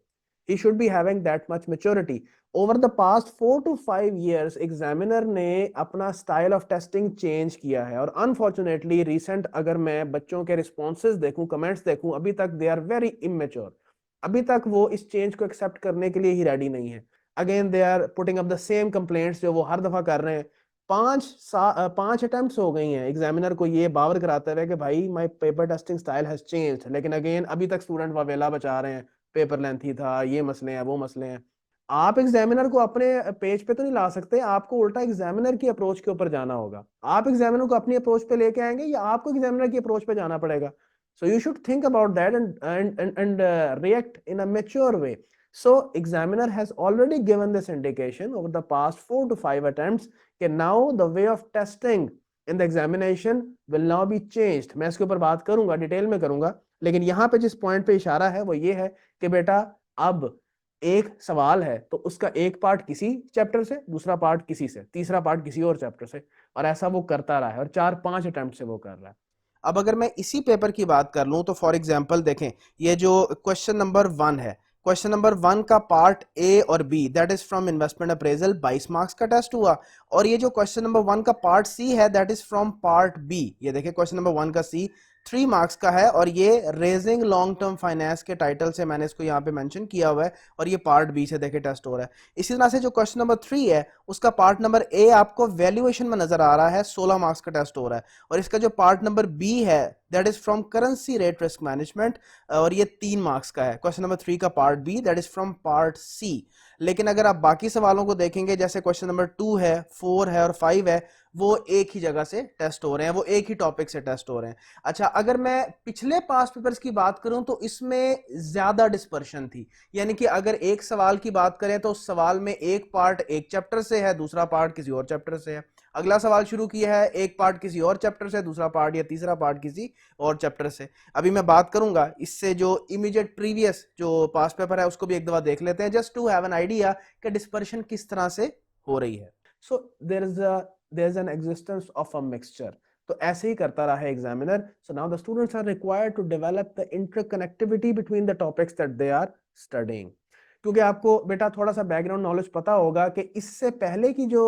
S1: he should be having that much maturity. Over the past 4 to 5 years examiner ने अपना स्टाइल ऑफ टेस्टिंग चेंज किया है, और अनफॉर्चुनेटली रिसेंट अगर मैं बच्चों के रिस्पॉन्सेज देखूं, कमेंट्स देखूं, अभी तक दे आर वेरी इमेच्योर। अभी तक वो इस चेंज को एक्सेप्ट करने के लिए ही रेडी नहीं है। Again they are putting up the same complaints जो वो हर दफा कर रहे हैं। 5 अटेम्प्ट्स हो गई हैं एग्जामिनर को ये बावर कराते हुए कि भाई my paper testing style has changed, लेकिन अगेन अभी तक स्टूडेंट वावेला बचा रहे हैं, पेपर लेंथी था, ये मसले हैं, वो मसले हैं। आप एग्जामिनर को अपने पेज पे तो नहीं ला सकते, आपको उल्टा एग्जामिनर की अप्रोच के ऊपर जाना होगा। आप एग्जामिनर को अपनी अप्रोच पे लेके आएंगे या आपको एग्जामिनर की अप्रोच पे जाना पड़ेगा? So you should think about that and react in a mature way. So examiner has already given this indication over the past 4 to 5 attempts कि now the way of testing in the examination will now be changed। मैं इसके ऊपर बात करूंगा, detail में करूंगा, लेकिन यहाँ पे जिस पॉइंट पे इशारा है वो ये है कि बेटा अब एक सवाल है तो उसका एक पार्ट किसी चैप्टर से, दूसरा पार्ट किसी से, तीसरा पार्ट किसी और चैप्टर से, और ऐसा वो करता रहा है, और 4-5 अटेम्प्ट से वो कर रहा है। अब अगर मैं इसी पेपर की बात कर लूं तो फॉर एग्जांपल देखें, ये जो क्वेश्चन नंबर 1 है, क्वेश्चन नंबर 1 का पार्ट ए और B that is from investment appraisal 22 marks का टेस्ट हुआ, और ये जो क्वेश्चन नंबर 1 का पार्ट सी है that is from part B, ये देखिए क्वेश्चन नंबर 1 का सी 3 मार्क्स का है, और ये रेजिंग लॉन्ग टर्म फाइनेंस के टाइटल से मैंने इसको यहाँ पे मेंशन किया हुआ है, और ये पार्ट बी से देखे टेस्ट हो रहा है। इसी तरह से जो क्वेश्चन नंबर 3 है उसका पार्ट नंबर ए आपको वैल्यूएशन में नजर आ रहा है, 16 मार्क्स का टेस्ट हो रहा है, और इसका जो पार्ट नंबर बी है that is from currency rate risk management, और ये 3 मार्क्स का है। क्वेश्चन नंबर 3 का part B that is from part C. लेकिन अगर आप बाकी सवालों को देखेंगे, जैसे क्वेश्चन नंबर 2 है, 4 है और 5 है, वो एक ही जगह से टेस्ट हो रहे हैं, वो एक ही टॉपिक से टेस्ट हो रहे हैं। अच्छा, अगर मैं पिछले पास्ट पेपर्स की बात करूं तो इसमें ज्यादा डिस्पर्शन थी, यानी कि अगर एक सवाल की बात करें तो उस सवाल में एक पार्ट एक चैप्टर से है, दूसरा पार्ट किसी और चैप्टर से है। अगला सवाल शुरू किया है, एक पार्ट किसी और चैप्टर से, दूसरा पार्ट या तीसरा पार्ट किसी और चैप्टर से। अभी मैं बात करूंगा इससे जो इमीडिएट प्रीवियस जो पास्ट पेपर है उसको भी एक दफा देख लेते हैं, just to have an idea कि डिस्पर्शन किस तरह से हो रही है। So there is an existence of a mixture. तो ऐसे ही करता रहा है examiner. So now the students are required to develop the interconnectivity between the topics that they are studying. क्योंकि आपको बेटा थोड़ा सा बैकग्राउंड नॉलेज पता होगा कि इससे पहले की जो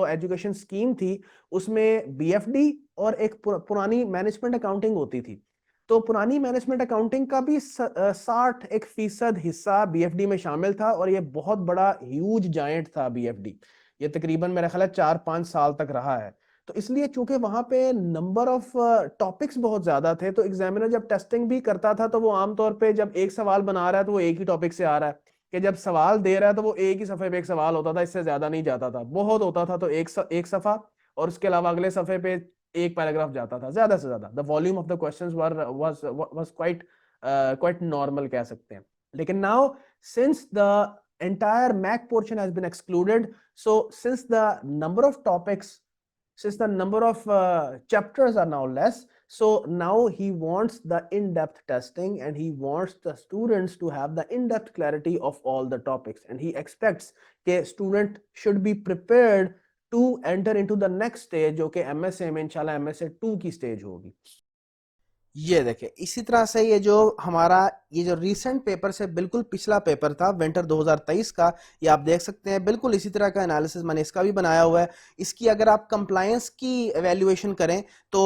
S1: एजुकेशन स्कीम थी उसमें बीएफडी और एक पुरानी मैनेजमेंट अकाउंटिंग होती थी। तो पुरानी मैनेजमेंट अकाउंटिंग का भी 61% हिस्सा बीएफडी में शामिल था, और ये बहुत बड़ा ह्यूज जायंट था बीएफडी। ये तकरीबन मेरा ख्याल है 4-5 साल तक रहा है। तो इसलिए चूंकि वहां पे नंबर ऑफ टॉपिक्स बहुत ज्यादा थे, तो एग्जामिनर जब टेस्टिंग भी करता था तो वो आमतौर पे जब एक सवाल बना रहा है तो वो एक ही टॉपिक से आ रहा है, कि जब सवाल दे रहा है तो वो एक ही सफे पे एक सवाल होता था, इससे ज्यादा नहीं जाता था। बहुत होता था तो एक सफा, और उसके अलावा अगले सफे पे एक पैराग्राफ जाता था ज्यादा से ज्यादा। The volume of the questions was quite normal कह सकते हैं। लेकिन now since the entire Mac portion has been excluded, so since the number of chapters are now less, so now he wants the in-depth testing, and he wants the students to have the in-depth clarity of all the topics, and he expects that student should be prepared to enter into the next stage, जो कि MSA में इंशाल्लाह MSA 2 की stage होगी।
S2: ये देखिए इसी तरह से ये जो हमारा ये जो रीसेंट पेपर से बिल्कुल पिछला पेपर था विंटर 2023 का, ये आप देख सकते हैं बिल्कुल इसी तरह का एनालिसिस मैंने इसका भी बनाया हुआ है। इसकी अगर आप कंप्लायंस की एवेल्युएशन करें तो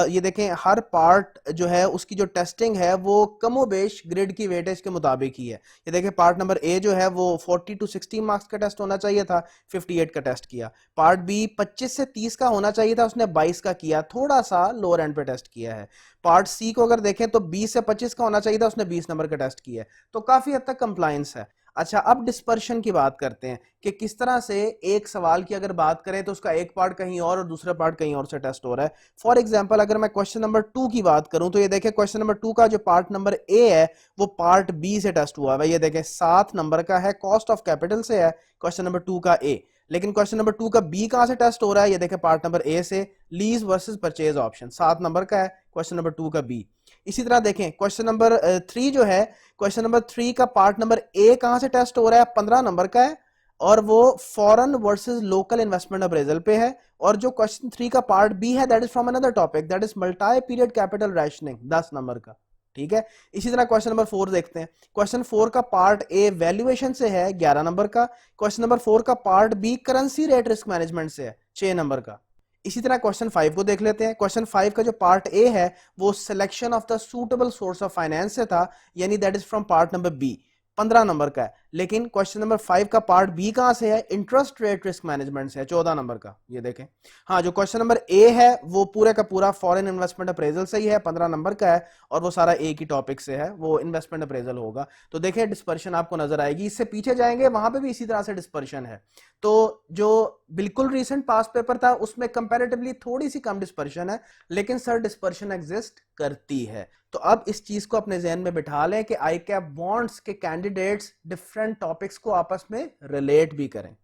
S2: ये देखें हर पार्ट जो है उसकी जो टेस्टिंग है वो कमोबेश ग्रिड की वेटेज के मुताबिक ही है। ये देखें पार्ट नंबर ए जो है वो 40 to 60 मार्क्स का टेस्ट होना चाहिए था, 58 का टेस्ट किया। पार्ट बी 25 से 30 का होना चाहिए था, उसने 22 का किया, थोड़ा सा लोअर एंड पे टेस्ट किया है। पार्ट सी को अगर देखें तो 20 से 25 का होना चाहिए था, उसने 20 नंबर का टेस्ट किया है, तो काफी हद तक कंप्लायंस है। अच्छा अब डिस्पर्शन की बात करते हैं कि किस तरह से एक सवाल की अगर बात करें तो उसका एक पार्ट कहीं और दूसरा पार्ट कहीं और से टेस्ट हो रहा है। फॉर एग्जांपल अगर मैं क्वेश्चन नंबर 2 की बात करूं तो ये देखें क्वेश्चन नंबर 2 का जो पार्ट नंबर ए है वो पार्ट बी से टेस्ट हुआ है। ये देखें 7 नंबर का है, कॉस्ट ऑफ कैपिटल से है क्वेश्चन नंबर 2 का ए। लेकिन क्वेश्चन नंबर 2 का बी कहां से टेस्ट हो रहा है, ये देखें पार्ट नंबर ए से, lease versus purchase option, 7 number का है क्वेश्चन नंबर 2 का बी। इसी तरह देखें क्वेश्चन नंबर 3 जो है, क्वेश्चन नंबर 3 का पार्ट नंबर ए कहां से टेस्ट हो रहा है, 15 नंबर का है, और वो foreign versus local investment appraisal पे है। और जो क्वेश्चन 3 का पार्ट बी है that is from another topic, that is multi period capital rationing, 10 number का। ठीक है, इसी तरह क्वेश्चन नंबर 4 देखते हैं। क्वेश्चन 4 का पार्ट ए वैल्यूएशन से है, 11 नंबर का। क्वेश्चन नंबर 4 का part B currency rate risk management से है, 6 नंबर का। इसी तरह क्वेश्चन 5 को देख लेते हैं। क्वेश्चन 5 का जो पार्ट ए है वो selection of the suitable source of finance से था, यानी that is from part number B, 15 number का है। लेकिन क्वेश्चन नंबर 5 का पार्ट बी कहां से है, इंटरेस्ट रेट रिस्क मैनेजमेंट से है, 14 नंबर का। ये देखें, हाँ जो क्वेश्चन नंबर ए है वो पूरे का पूरा फॉरेन इन्वेस्टमेंट अप्रेजल से ही है, 15 नंबर का है, और वो सारा एक ही टॉपिक से है, वो इन्वेस्टमेंट अप्रेजल होगा। तो देखें डिस्पर्शन आपको नजर आएगी। इससे पीछे जाएंगे वहां पे भी इसी तरह से डिस्पर्शन है। तो जो बिल्कुल रीसेंट पास पेपर था उसमें कंपैरेटिवली थोड़ी सी कम डिस्पर्शन है, लेकिन सर डिस्पर्शन एग्जिस्ट करती है। तो अब इस चीज को अपने जहन में बिठा लें कि आई कैप बॉन्ड्स के कैंडिडेट्स डिफरेंट टॉपिक्स को आपस में रिलेट भी करें।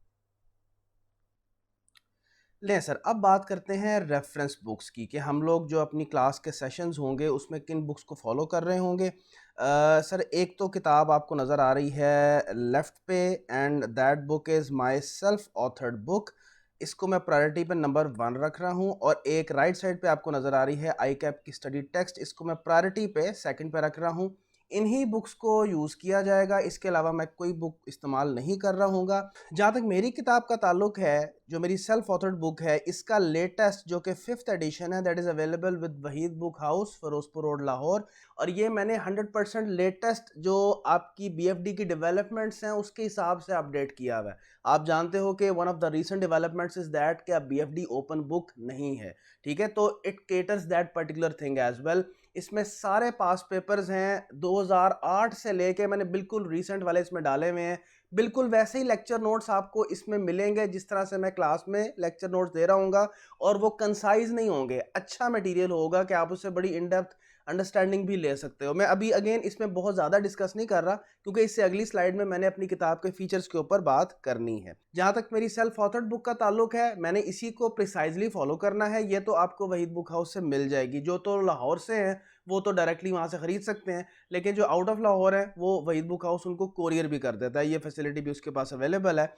S2: ले सर अब बात करते हैं रेफरेंस बुक्स की, कि हम लोग जो अपनी क्लास के सेशंस होंगे उसमें किन बुक्स को फॉलो कर रहे होंगे। सर एक तो किताब आपको नज़र आ रही है लेफ्ट पे, and that book is my self authored book, इसको मैं प्रायोरिटी पे नंबर 1 रख रहा हूँ। और एक राइट साइड पे आपको नज़र आ रही है आई कैप की स्टडी टेक्स्ट, इसको मैं प्रायोरिटी पे सेकंड पे रख रहा हूँ। इन्हीं बुक्स को यूज़ किया जाएगा, इसके अलावा मैं कोई बुक इस्तेमाल नहीं कर रहा हूँगा। जहाँ तक मेरी किताब का ताल्लुक है, जो मेरी सेल्फ ऑथर्ड बुक है, इसका लेटेस्ट जो कि 5th एडिशन है that is available with Waheed book house, Ferozepur road, Lahore. और ये मैंने 100% लेटेस्ट जो आपकी BFD की डेवलपमेंट्स हैं उसके हिसाब से अपडेट किया हुआ है। आप जानते हो कि one of the recent developments is that कि अब BFD ओपन बुक नहीं है, ठीक है, तो it caters that particular thing as well. इसमें सारे पास पेपर्स हैं 2008 से लेके, मैंने बिल्कुल रीसेंट वाले इसमें डाले हुए हैं। बिल्कुल वैसे ही लेक्चर नोट्स आपको इसमें मिलेंगे जिस तरह से मैं क्लास में लेक्चर नोट्स दे रहा हूँगा, और वो कंसाइज नहीं होंगे, अच्छा मटेरियल होगा कि आप उससे बड़ी इन डेप्थ अंडरस्टैंडिंग भी ले सकते हो। मैं अभी अगेन इसमें बहुत ज़्यादा डिस्कस नहीं कर रहा क्योंकि इससे अगली स्लाइड में मैंने अपनी किताब के फीचर्स के ऊपर बात करनी है। जहाँ तक मेरी सेल्फ ऑथर्ड बुक का ताल्लुक है, मैंने इसी को प्रिसाइजली फॉलो करना है। ये तो आपको वहीद बुक हाउस से मिल जाएगी, जो तो लाहौर से हैं वो तो डायरेक्टली वहाँ से ख़रीद सकते हैं, लेकिन जो आउट ऑफ लाहौर है वो वहीद बुक हाउस उनको कोरियर भी कर देता है, ये फैसिलिटी भी उसके पास अवेलेबल है।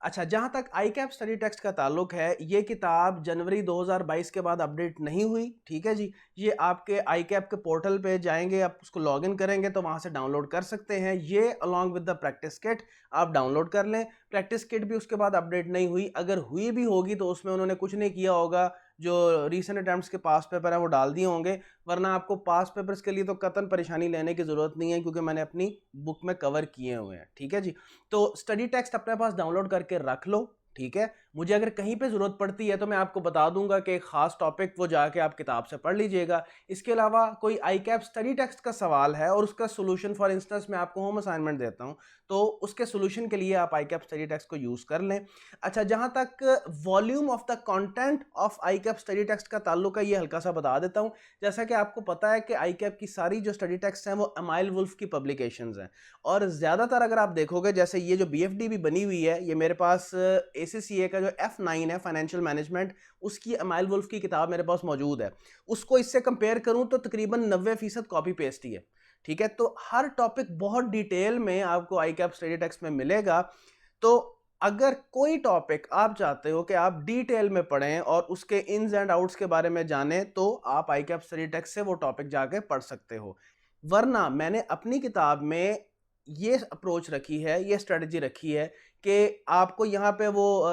S2: अच्छा, जहाँ तक आई कैप स्टडी टेक्स्ट का ताल्लुक है, ये किताब जनवरी 2022 के बाद अपडेट नहीं हुई, ठीक है जी। ये आपके आई कैप के पोर्टल पे जाएंगे, आप उसको लॉगिन करेंगे तो वहाँ से डाउनलोड कर सकते हैं। ये along with the practice kit आप डाउनलोड कर लें। प्रैक्टिस किट भी उसके बाद अपडेट नहीं हुई, अगर हुई भी होगी तो उसमें उन्होंने कुछ नहीं किया होगा, जो रीसेंट अटैम्प्ट्स के पास पेपर है वो डाल दिए होंगे, वरना आपको पास पेपर्स के लिए तो कतई परेशानी लेने की ज़रूरत नहीं है क्योंकि मैंने अपनी बुक में कवर किए हुए हैं, ठीक है जी। तो स्टडी टेक्स्ट अपने पास डाउनलोड करके रख लो, ठीक है। मुझे अगर कहीं पे ज़रूरत पड़ती है तो मैं आपको बता दूंगा कि एक ख़ास टॉपिक वो जाके आप किताब से पढ़ लीजिएगा। इसके अलावा कोई आई कैप स्टडी टेक्स्ट का सवाल है और उसका सोल्यूशन, फॉर इंस्टेंस मैं आपको होम असाइनमेंट देता हूँ, तो उसके सोल्यूशन के लिए आप आई कैप स्टडी टेक्स्ट को यूज़ कर लें। अच्छा, जहाँ तक volume of the content of I cap study text का ताल्लुक है, ये हल्का सा बता देता हूँ। जैसा कि आपको पता है कि आई कैप की सारी जो स्टडी टेक्स्ट हैं वो एमाइल वुल्फ की पब्लिकेशंस हैं, और ज़्यादातर अगर आप देखोगे, जैसे ये जो BFD भी बनी हुई है, ये मेरे पास ACCA का जो F9 है फाइनेंशियल मैनेजमेंट, उसकी एमाइल वुल्फ की किताब मेरे पास मौजूद है। उसको इससे कंपेयर करूं तो तकरीबन 90% कॉपी पेस्ट ही है। ठीक है, तो हर टॉपिक बहुत डिटेल में आपको आई कैप स्टडी टेक्स्ट में मिलेगा। तो अगर कोई टॉपिक आप चाहते हो कि आप डिटेल में पढ़ें और उसके इन्स एंड आउट्स के बारे में जानें, तो आप आई कैप स्टडी टेक्स्ट से वो टॉपिक जाके पढ़ सकते हो। वरना मैंने अपनी किताब में ये अप्रोच रखी है, ये स्ट्रेटजी रखी है कि आपको यहाँ पे वो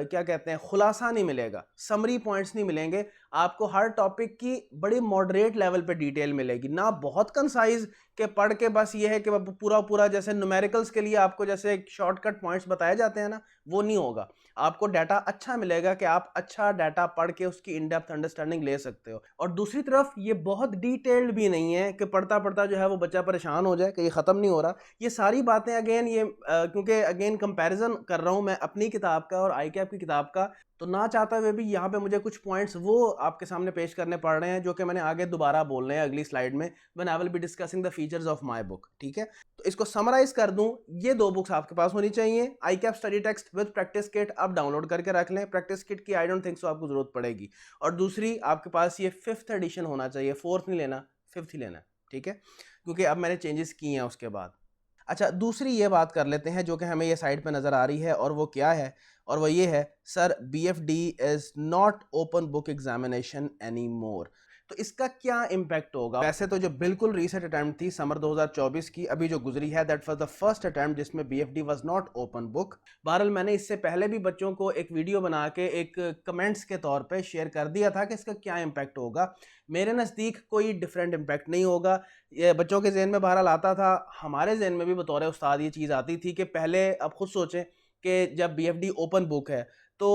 S2: क्या कहते हैं, खुलासा नहीं मिलेगा, समरी पॉइंट्स नहीं मिलेंगे। आपको हर टॉपिक की बड़ी मॉडरेट लेवल पे डिटेल मिलेगी, ना बहुत कंसाइज के पढ़ के बस ये है कि पूरा पूरा जैसे न्यूमेरिकल्स के लिए आपको जैसे शॉर्टकट पॉइंट्स बताए जाते हैं ना, वो नहीं होगा। आपको डाटा अच्छा मिलेगा कि आप अच्छा डाटा पढ़ के उसकी इन डेप्थ अंडरस्टैंडिंग ले सकते हो। और दूसरी तरफ ये बहुत डिटेल्ड भी नहीं है कि पढ़ता पढ़ता जो है वो बच्चा परेशान हो जाए कि ये ख़त्म नहीं हो रहा। ये सारी बातें अगेन ये क्योंकि अगेन कंपैरिजन कर रहा हूँ मैं अपनी किताब का और आई कैप की किताब का, तो ना चाहते हुए भी यहाँ पे मुझे कुछ पॉइंट्स वो आपके सामने पेश करने पड़ रहे हैं जो कि मैंने आगे दोबारा बोलने हैं अगली स्लाइड में, when I will be discussing the features of my book. ठीक है, तो इसको समराइज कर दूं, ये दो बुक्स आपके पास होनी चाहिए, ICAP study text with practice kit आप डाउनलोड करके रख लें। प्रैक्टिस किट की आई डोंट थिंक सो आपको जरूरत पड़ेगी। और दूसरी, आपके पास ये 5th एडिशन होना चाहिए, 4th नहीं लेना, 5th ही लेना। ठीक है, क्योंकि अब मैंने चेंजेस किए हैं उसके बाद। अच्छा, दूसरी ये बात कर लेते हैं जो कि हमें ये साइड पे नज़र आ रही है, और वो क्या है, और वो ये है, sir BFD is not open book examination any more. तो इसका क्या इम्पैक्ट होगा? वैसे तो जो बिल्कुल रीसेंट अटैम्प्ट थी समर 2024 की, अभी जो गुजरी है, that was the first attempt जिसमें BFD was not open book. बहरहाल मैंने इससे पहले भी बच्चों को एक वीडियो बना के एक कमेंट्स के तौर पे शेयर कर दिया था कि इसका क्या इम्पैक्ट होगा। मेरे नज़दीक कोई डिफरेंट इम्पैक्ट नहीं होगा। ये बच्चों के जहन में बहरहाल आता था, हमारे जहन में भी बतौर उस्ताद ये चीज़ आती थी कि पहले, अब खुद सोचें कि जब BFD ओपन बुक है तो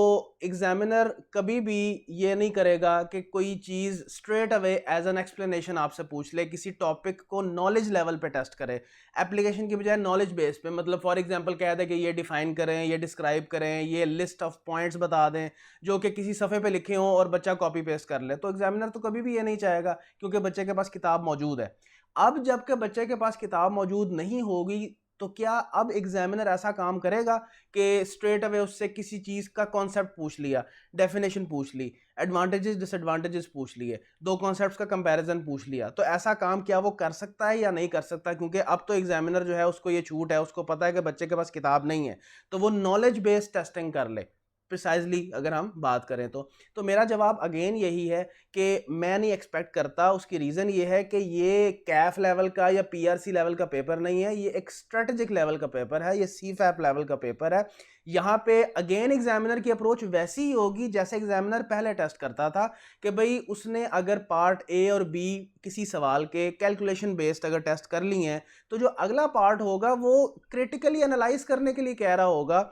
S2: एग्जामिनर कभी भी ये नहीं करेगा कि कोई चीज़ straight away as an explanation आपसे पूछ ले, किसी टॉपिक को नॉलेज लेवल पे टेस्ट करे, एप्लीकेशन की बजाय नॉलेज बेस पे। मतलब फॉर एग्जांपल कह दे कि ये डिफाइन करें, ये डिस्क्राइब करें, ये लिस्ट ऑफ पॉइंट्स बता दें जो कि किसी सफ़े पे लिखे हों और बच्चा कॉपी पेस्ट कर ले, तो एग्जामिनर तो कभी भी ये नहीं चाहेगा, क्योंकि बच्चे के पास किताब मौजूद है। अब जबकि बच्चे के पास किताब मौजूद नहीं होगी, तो क्या अब एग्जामिनर ऐसा काम करेगा कि स्ट्रेट अवे उससे किसी चीज़ का कॉन्सेप्ट पूछ लिया, डेफिनेशन पूछ ली, एडवांटेजेस डिसएडवांटेजेस पूछ लिए, दो कॉन्सेप्ट्स का कंपैरिजन पूछ लिया, तो ऐसा काम क्या वो कर सकता है या नहीं कर सकता? क्योंकि अब तो एग्जामिनर जो है उसको ये छूट है, उसको पता है कि बच्चे के पास किताब नहीं है, तो वो नॉलेज बेस्ड टेस्टिंग कर ले प्रिसाइजली, अगर हम बात करें तो मेरा जवाब अगेन यही है कि मैं नहीं एक्सपेक्ट करता। उसकी रीज़न ये है कि ये कैफ लेवल का या PRC लेवल का पेपर नहीं है, ये एक स्ट्रेटेजिक लेवल का पेपर है, ये CFAP लेवल का पेपर है। यहाँ पे अगेन एग्जामिनर की अप्रोच वैसी ही होगी जैसे एग्जामिनर पहले टेस्ट करता था, कि भाई उसने अगर पार्ट A और B किसी सवाल के कैलकुलेशन बेस्ड अगर टेस्ट कर लिए हैं, तो जो अगला पार्ट होगा वो क्रिटिकली एनालाइज करने के लिए कह रहा होगा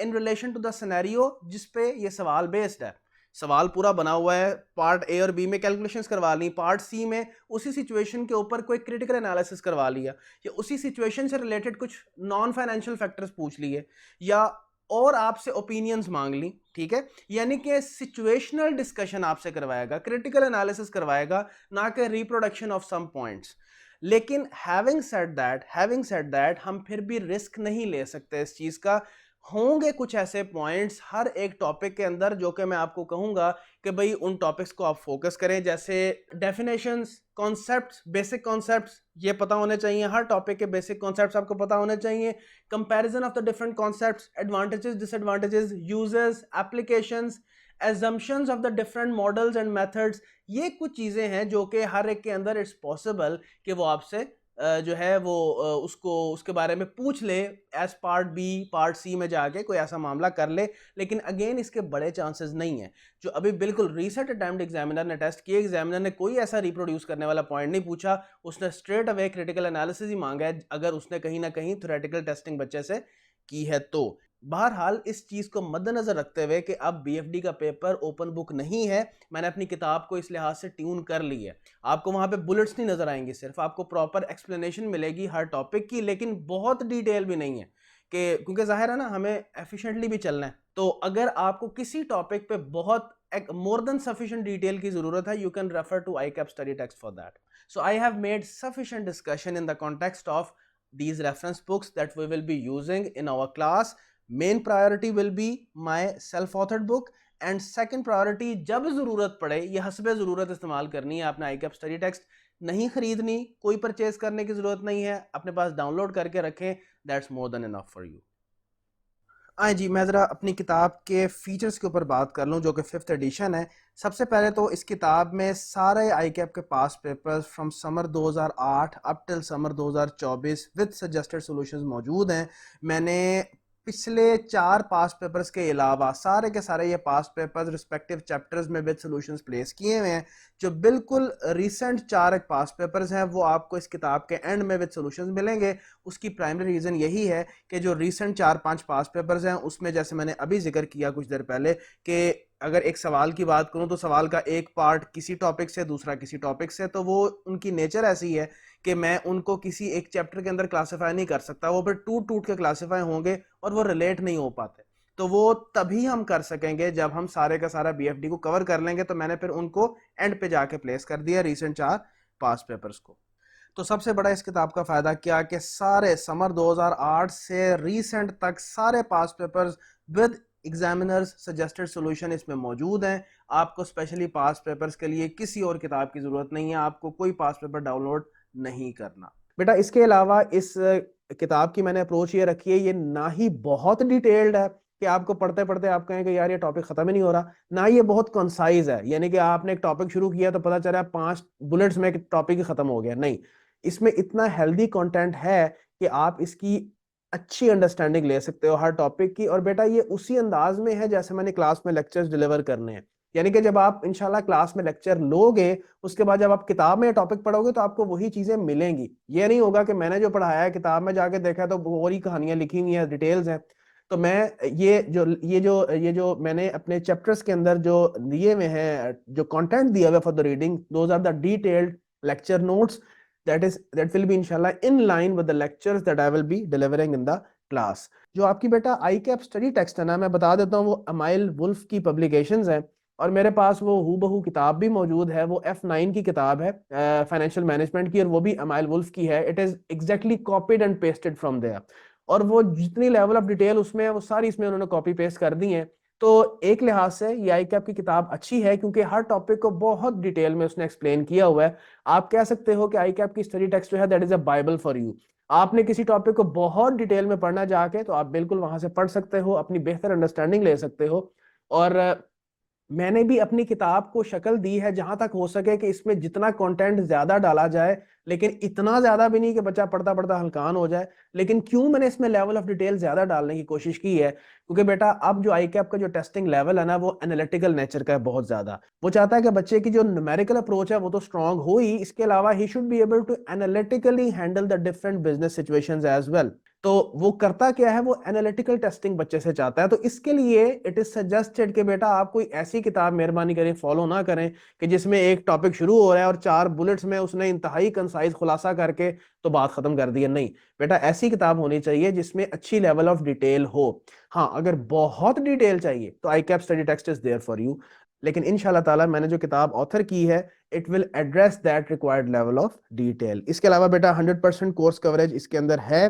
S2: in relation to the scenario जिस पे ये सवाल बेस्ड है। सवाल पूरा बना हुआ है, पार्ट A और B में कैलकुलेशंस करवा ली, पार्ट C में उसी सिचुएशन के ऊपर कोई क्रिटिकल एनालिसिस करवा लिया, या उसी सिचुएशन से रिलेटेड कुछ नॉन फाइनेंशियल फैक्टर्स पूछ लिए, या और आपसे ओपिनियंस मांग ली। ठीक है, यानी कि सिचुएशनल डिस्कशन आपसे करवाएगा, क्रिटिकल एनालिसिस करवाएगा, ना कि रिप्रोडक्शन ऑफ सम पॉइंट्स। लेकिन हैविंग सेड दैट हम फिर भी रिस्क नहीं ले सकते इस चीज़ का। होंगे कुछ ऐसे पॉइंट्स हर एक टॉपिक के अंदर जो कि मैं आपको कहूंगा कि भाई उन टॉपिक्स को आप फोकस करें, जैसे डेफिनेशंस, कॉन्सेप्ट्स, बेसिक कॉन्सेप्ट्स ये पता होने चाहिए, हर टॉपिक के बेसिक कॉन्सेप्ट्स आपको पता होने चाहिए, comparison of the different concepts, advantages, disadvantages, uses, applications, assumptions of the different models and methods, ये कुछ चीज़ें हैं जो कि हर एक के अंदर इट्स पॉसिबल कि वो आपसे जो है वो उसको उसके बारे में पूछ ले, as part B part C में जाके कोई ऐसा मामला कर ले। लेकिन अगेन इसके बड़े चांसेस नहीं है। जो अभी बिल्कुल रीसेंट अटैम्प्ट एग्जामिनर ने टेस्ट किए, एग्जामिनर ने कोई ऐसा रिप्रोड्यूस करने वाला पॉइंट नहीं पूछा, उसने स्ट्रेट अवे क्रिटिकल एनालिसिस ही मांगा है, अगर उसने कहीं ना कहीं थ्योरेटिकल टेस्टिंग बच्चे से की है तो। बहरहाल इस चीज़ को मद्देनज़र रखते हुए कि अब बीएफडी का पेपर ओपन बुक नहीं है, मैंने अपनी किताब को इस लिहाज से ट्यून कर ली है। आपको वहाँ पे बुलेट्स नहीं नज़र आएंगी, सिर्फ आपको प्रॉपर एक्सप्लेनेशन मिलेगी हर टॉपिक की, लेकिन बहुत डिटेल भी नहीं है कि क्योंकि ज़ाहिर है ना हमें एफिशिएंटली भी चलना है। तो अगर आपको किसी टॉपिक पे बहुत मोर देन सफिशिएंट डिटेल की ज़रूरत है, you can refer to ICAP study text for that. So I have made sufficient discussion in the context of these reference books that we will be using in our class. Main priority will be my self-authored book and second priority जब ज़रूरत पड़े ये हस्बे ज़रूरत इस्तेमाल करनी है। आपने आई cap study text नहीं खरीदनी, कोई परचेज करने की ज़रूरत नहीं है, अपने पास डाउनलोड करके रखें, that's more than enough for you. हाँ जी, मैं ज़रा अपनी किताब के फीचर्स के ऊपर बात कर लूँ जो कि 5th एडिशन है। सबसे पहले तो इस किताब में सारे आई कैप के past papers from summer 2008 up till summer 2024 with suggested solutions मौजूद हैं। मैंने पिछले 4 पास पेपर्स के अलावा सारे के सारे ये पास पेपर्स रिस्पेक्टिव चैप्टर्स में विद सॉल्यूशंस प्लेस किए हुए हैं। जो बिल्कुल रिसेंट 4 एक पास पेपर्स हैं वो आपको इस किताब के एंड में विद सॉल्यूशंस मिलेंगे। उसकी प्राइमरी रीज़न यही है कि जो रिसेंट 4-5 पास पेपर्स हैं उसमें जैसे मैंने अभी जिक्र किया कुछ देर पहले कि अगर एक सवाल की बात करूं तो सवाल का एक पार्ट किसी टॉपिक से, दूसरा किसी टॉपिक से, तो वो उनकी नेचर ऐसी है कि मैं उनको किसी एक चैप्टर के अंदर क्लासिफाई नहीं कर सकता। वो फिर टूट टूट के क्लासिफाई होंगे और वो रिलेट नहीं हो पाते। तो वो तभी हम कर सकेंगे जब हम सारे का सारा बीएफडी को कवर कर लेंगे। तो मैंने फिर उनको एंड पे जाके प्लेस कर दिया रिसेंट 4 पास पेपर्स को। तो सबसे बड़ा इस किताब का फ़ायदा क्या कि सारे समर 2008 से रीसेंट तक सारे past papers with examiners suggested solution इसमें मौजूद हैं। आपको स्पेशली पास पेपर्स के लिए किसी और किताब की ज़रूरत नहीं है, आपको कोई पास पेपर डाउनलोड नहीं करना।
S1: बेटा इसके अलावा इस किताब की मैंने अप्रोच ये रखी है, ये ना ही बहुत डिटेल्ड है कि आपको पढ़ते पढ़ते आप कहें कि यार ये टॉपिक खत्म ही नहीं हो रहा, ना ये बहुत कंसाइज है यानी कि आपने एक टॉपिक शुरू किया तो पता चला 5 बुलेट्स में टॉपिक ही खत्म हो गया। नहीं, इसमें इतना हेल्दी कंटेंट है कि आप इसकी अच्छी अंडरस्टैंडिंग ले सकते हो हर टॉपिक की। और बेटा ये उसी अंदाज में है जैसे मैंने क्लास में लेक्चर्स डिलीवर करने हैं, यानी कि जब आप इंशाल्लाह क्लास में लेक्चर लोगे उसके बाद जब आप किताब में टॉपिक पढ़ोगे तो आपको वही चीजें मिलेंगी। ये नहीं होगा कि मैंने जो पढ़ाया है किताब में जाके देखा तो और ही कहानियां लिखी हुई हैं, डिटेल्स हैं। तो मैं ये जो मैंने अपने चैप्टर्स के अंदर जो दिए हुए हैं, जो कंटेंट दिया हुआ for the reading, those are the detailed lecture notes that will be inshallah in line with the lectures that I will be delivering in the class। जो आपकी बेटा आई कैप स्टडी टेक्स्ट है ना, मैं बता देता हूँ वो अमाइल वुल्फ की पब्लिकेशंस हैं और मेरे पास वो हूबहू किताब भी मौजूद है। वो F9 की किताब है फाइनेंशियल मैनेजमेंट की और वो भी अमाइल वुल्फ की है। It is exactly copied and pasted from there और वो जितनी लेवल ऑफ डिटेल उसमें है वो सारी इसमें उन्होंने कॉपी पेस्ट कर दी है। तो एक लिहाज से ये आई कैप की किताब अच्छी है क्योंकि हर टॉपिक को बहुत डिटेल में उसने एक्सप्लेन किया हुआ है। आप कह सकते हो कि आई कैप की स्टडी टेक्स्ट जो है that is a Bible for you. आपने किसी टॉपिक को बहुत डिटेल में पढ़ना जाके तो आप बिल्कुल वहां से पढ़ सकते हो, अपनी बेहतर अंडरस्टैंडिंग ले सकते हो। और मैंने भी अपनी किताब को शक्ल दी है जहां तक हो सके कि इसमें जितना कंटेंट ज्यादा डाला जाए, लेकिन इतना ज्यादा भी नहीं कि बच्चा पढ़ता पढ़ता हल्कान हो जाए। लेकिन क्यों मैंने इसमें लेवल ऑफ डिटेल ज्यादा डालने की कोशिश की है, क्योंकि बेटा अब जो आई कैप का जो टेस्टिंग लेवल है ना वो एनालिटिकल नेचर का है बहुत ज्यादा। वो चाहता है कि बच्चे की जो न्यूमेरिकल अप्रोच है वो तो स्ट्रांग हो ही, इसके अलावा he should be able to analytically handle the different business situations as well. तो वो करता क्या है, वो एनालिटिकल टेस्टिंग बच्चे से चाहता है। तो इसके लिए इट इज सजेस्टेड कि बेटा आप कोई ऐसी किताब मेहरबानी करें, फॉलो ना करें कि जिसमें एक टॉपिक शुरू हो रहा है और 4 बुलेट्स में उसने इंतहाई कंसाइज खुलासा करके तो बात खत्म कर दी है। नहीं बेटा, ऐसी किताब होनी चाहिए जिसमें अच्छी लेवल ऑफ डिटेल हो। हाँ, अगर बहुत डिटेल चाहिए तो ICAP study text is there for you, लेकिन इंशाल्लाह ताला मैंने जो किताब ऑथर की है it will address that required level of detail. इसके अलावा बेटा 100% कोर्स कवरेज इसके अंदर है।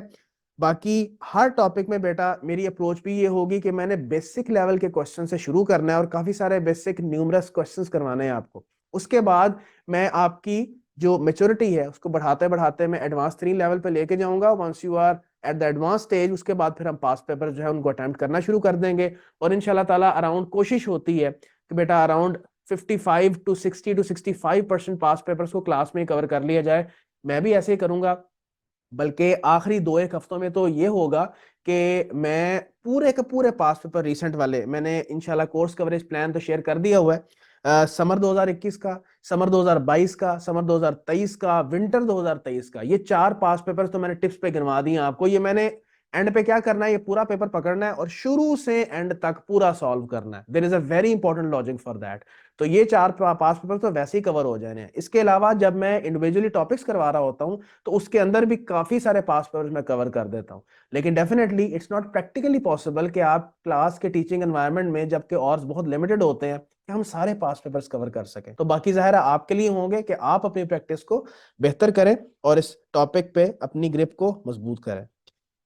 S1: बाकी हर टॉपिक में बेटा मेरी अप्रोच भी ये होगी कि मैंने बेसिक लेवल के क्वेश्चन से शुरू करना है और काफी सारे बेसिक न्यूमरस क्वेश्चंस करवाने हैं आपको। उसके बाद मैं आपकी जो मेच्योरिटी है उसको बढ़ाते बढ़ाते मैं एडवांस 3 लेवल पे लेके जाऊंगा। Once you are at the advance stage उसके बाद फिर हम पास पेपर जो है उनको अटेम्प्ट करना शुरू कर देंगे। और इंशाल्लाह ताला अराउंड कोशिश होती है कि बेटा around 55 to 60 to 65% past papers को क्लास में कवर कर लिया जाए। मैं भी ऐसे ही करूंगा, बल्कि आखिरी 2 एक हफ्तों में तो ये होगा कि मैं पूरे के पूरे पास पेपर रिसेंट वाले मैंने इंशाल्लाह कोर्स कवरेज प्लान तो शेयर कर दिया हुआ है। समर 2021 का, समर 2022 का, समर 2023 का, विंटर 2023 का, ये 4 पास पेपर्स तो मैंने टिप्स पे गिनवा दिए आपको। ये मैंने एंड पे क्या करना है, ये पूरा पेपर पकड़ना है और शुरू से एंड तक पूरा सॉल्व करना है। There is a very important logic for that. तो ये चार पास पेपर तो वैसे ही कवर हो जाने हैं। इसके अलावा जब मैं इंडिविजुअली टॉपिक्स करवा रहा होता हूँ तो उसके अंदर भी काफी सारे पास पेपर्स मैं कवर कर देता हूँ। लेकिन definitely it's not practically possible कि आप क्लास के टीचिंग एनवायरनमेंट में, जबकि और बहुत लिमिटेड होते हैं, कि हम सारे पास पेपर्स कवर कर सकें। तो बाकी जाहिर है आपके लिए होंगे कि आप अपनी प्रैक्टिस को बेहतर करें और इस टॉपिक पे अपनी ग्रिप को मजबूत करें।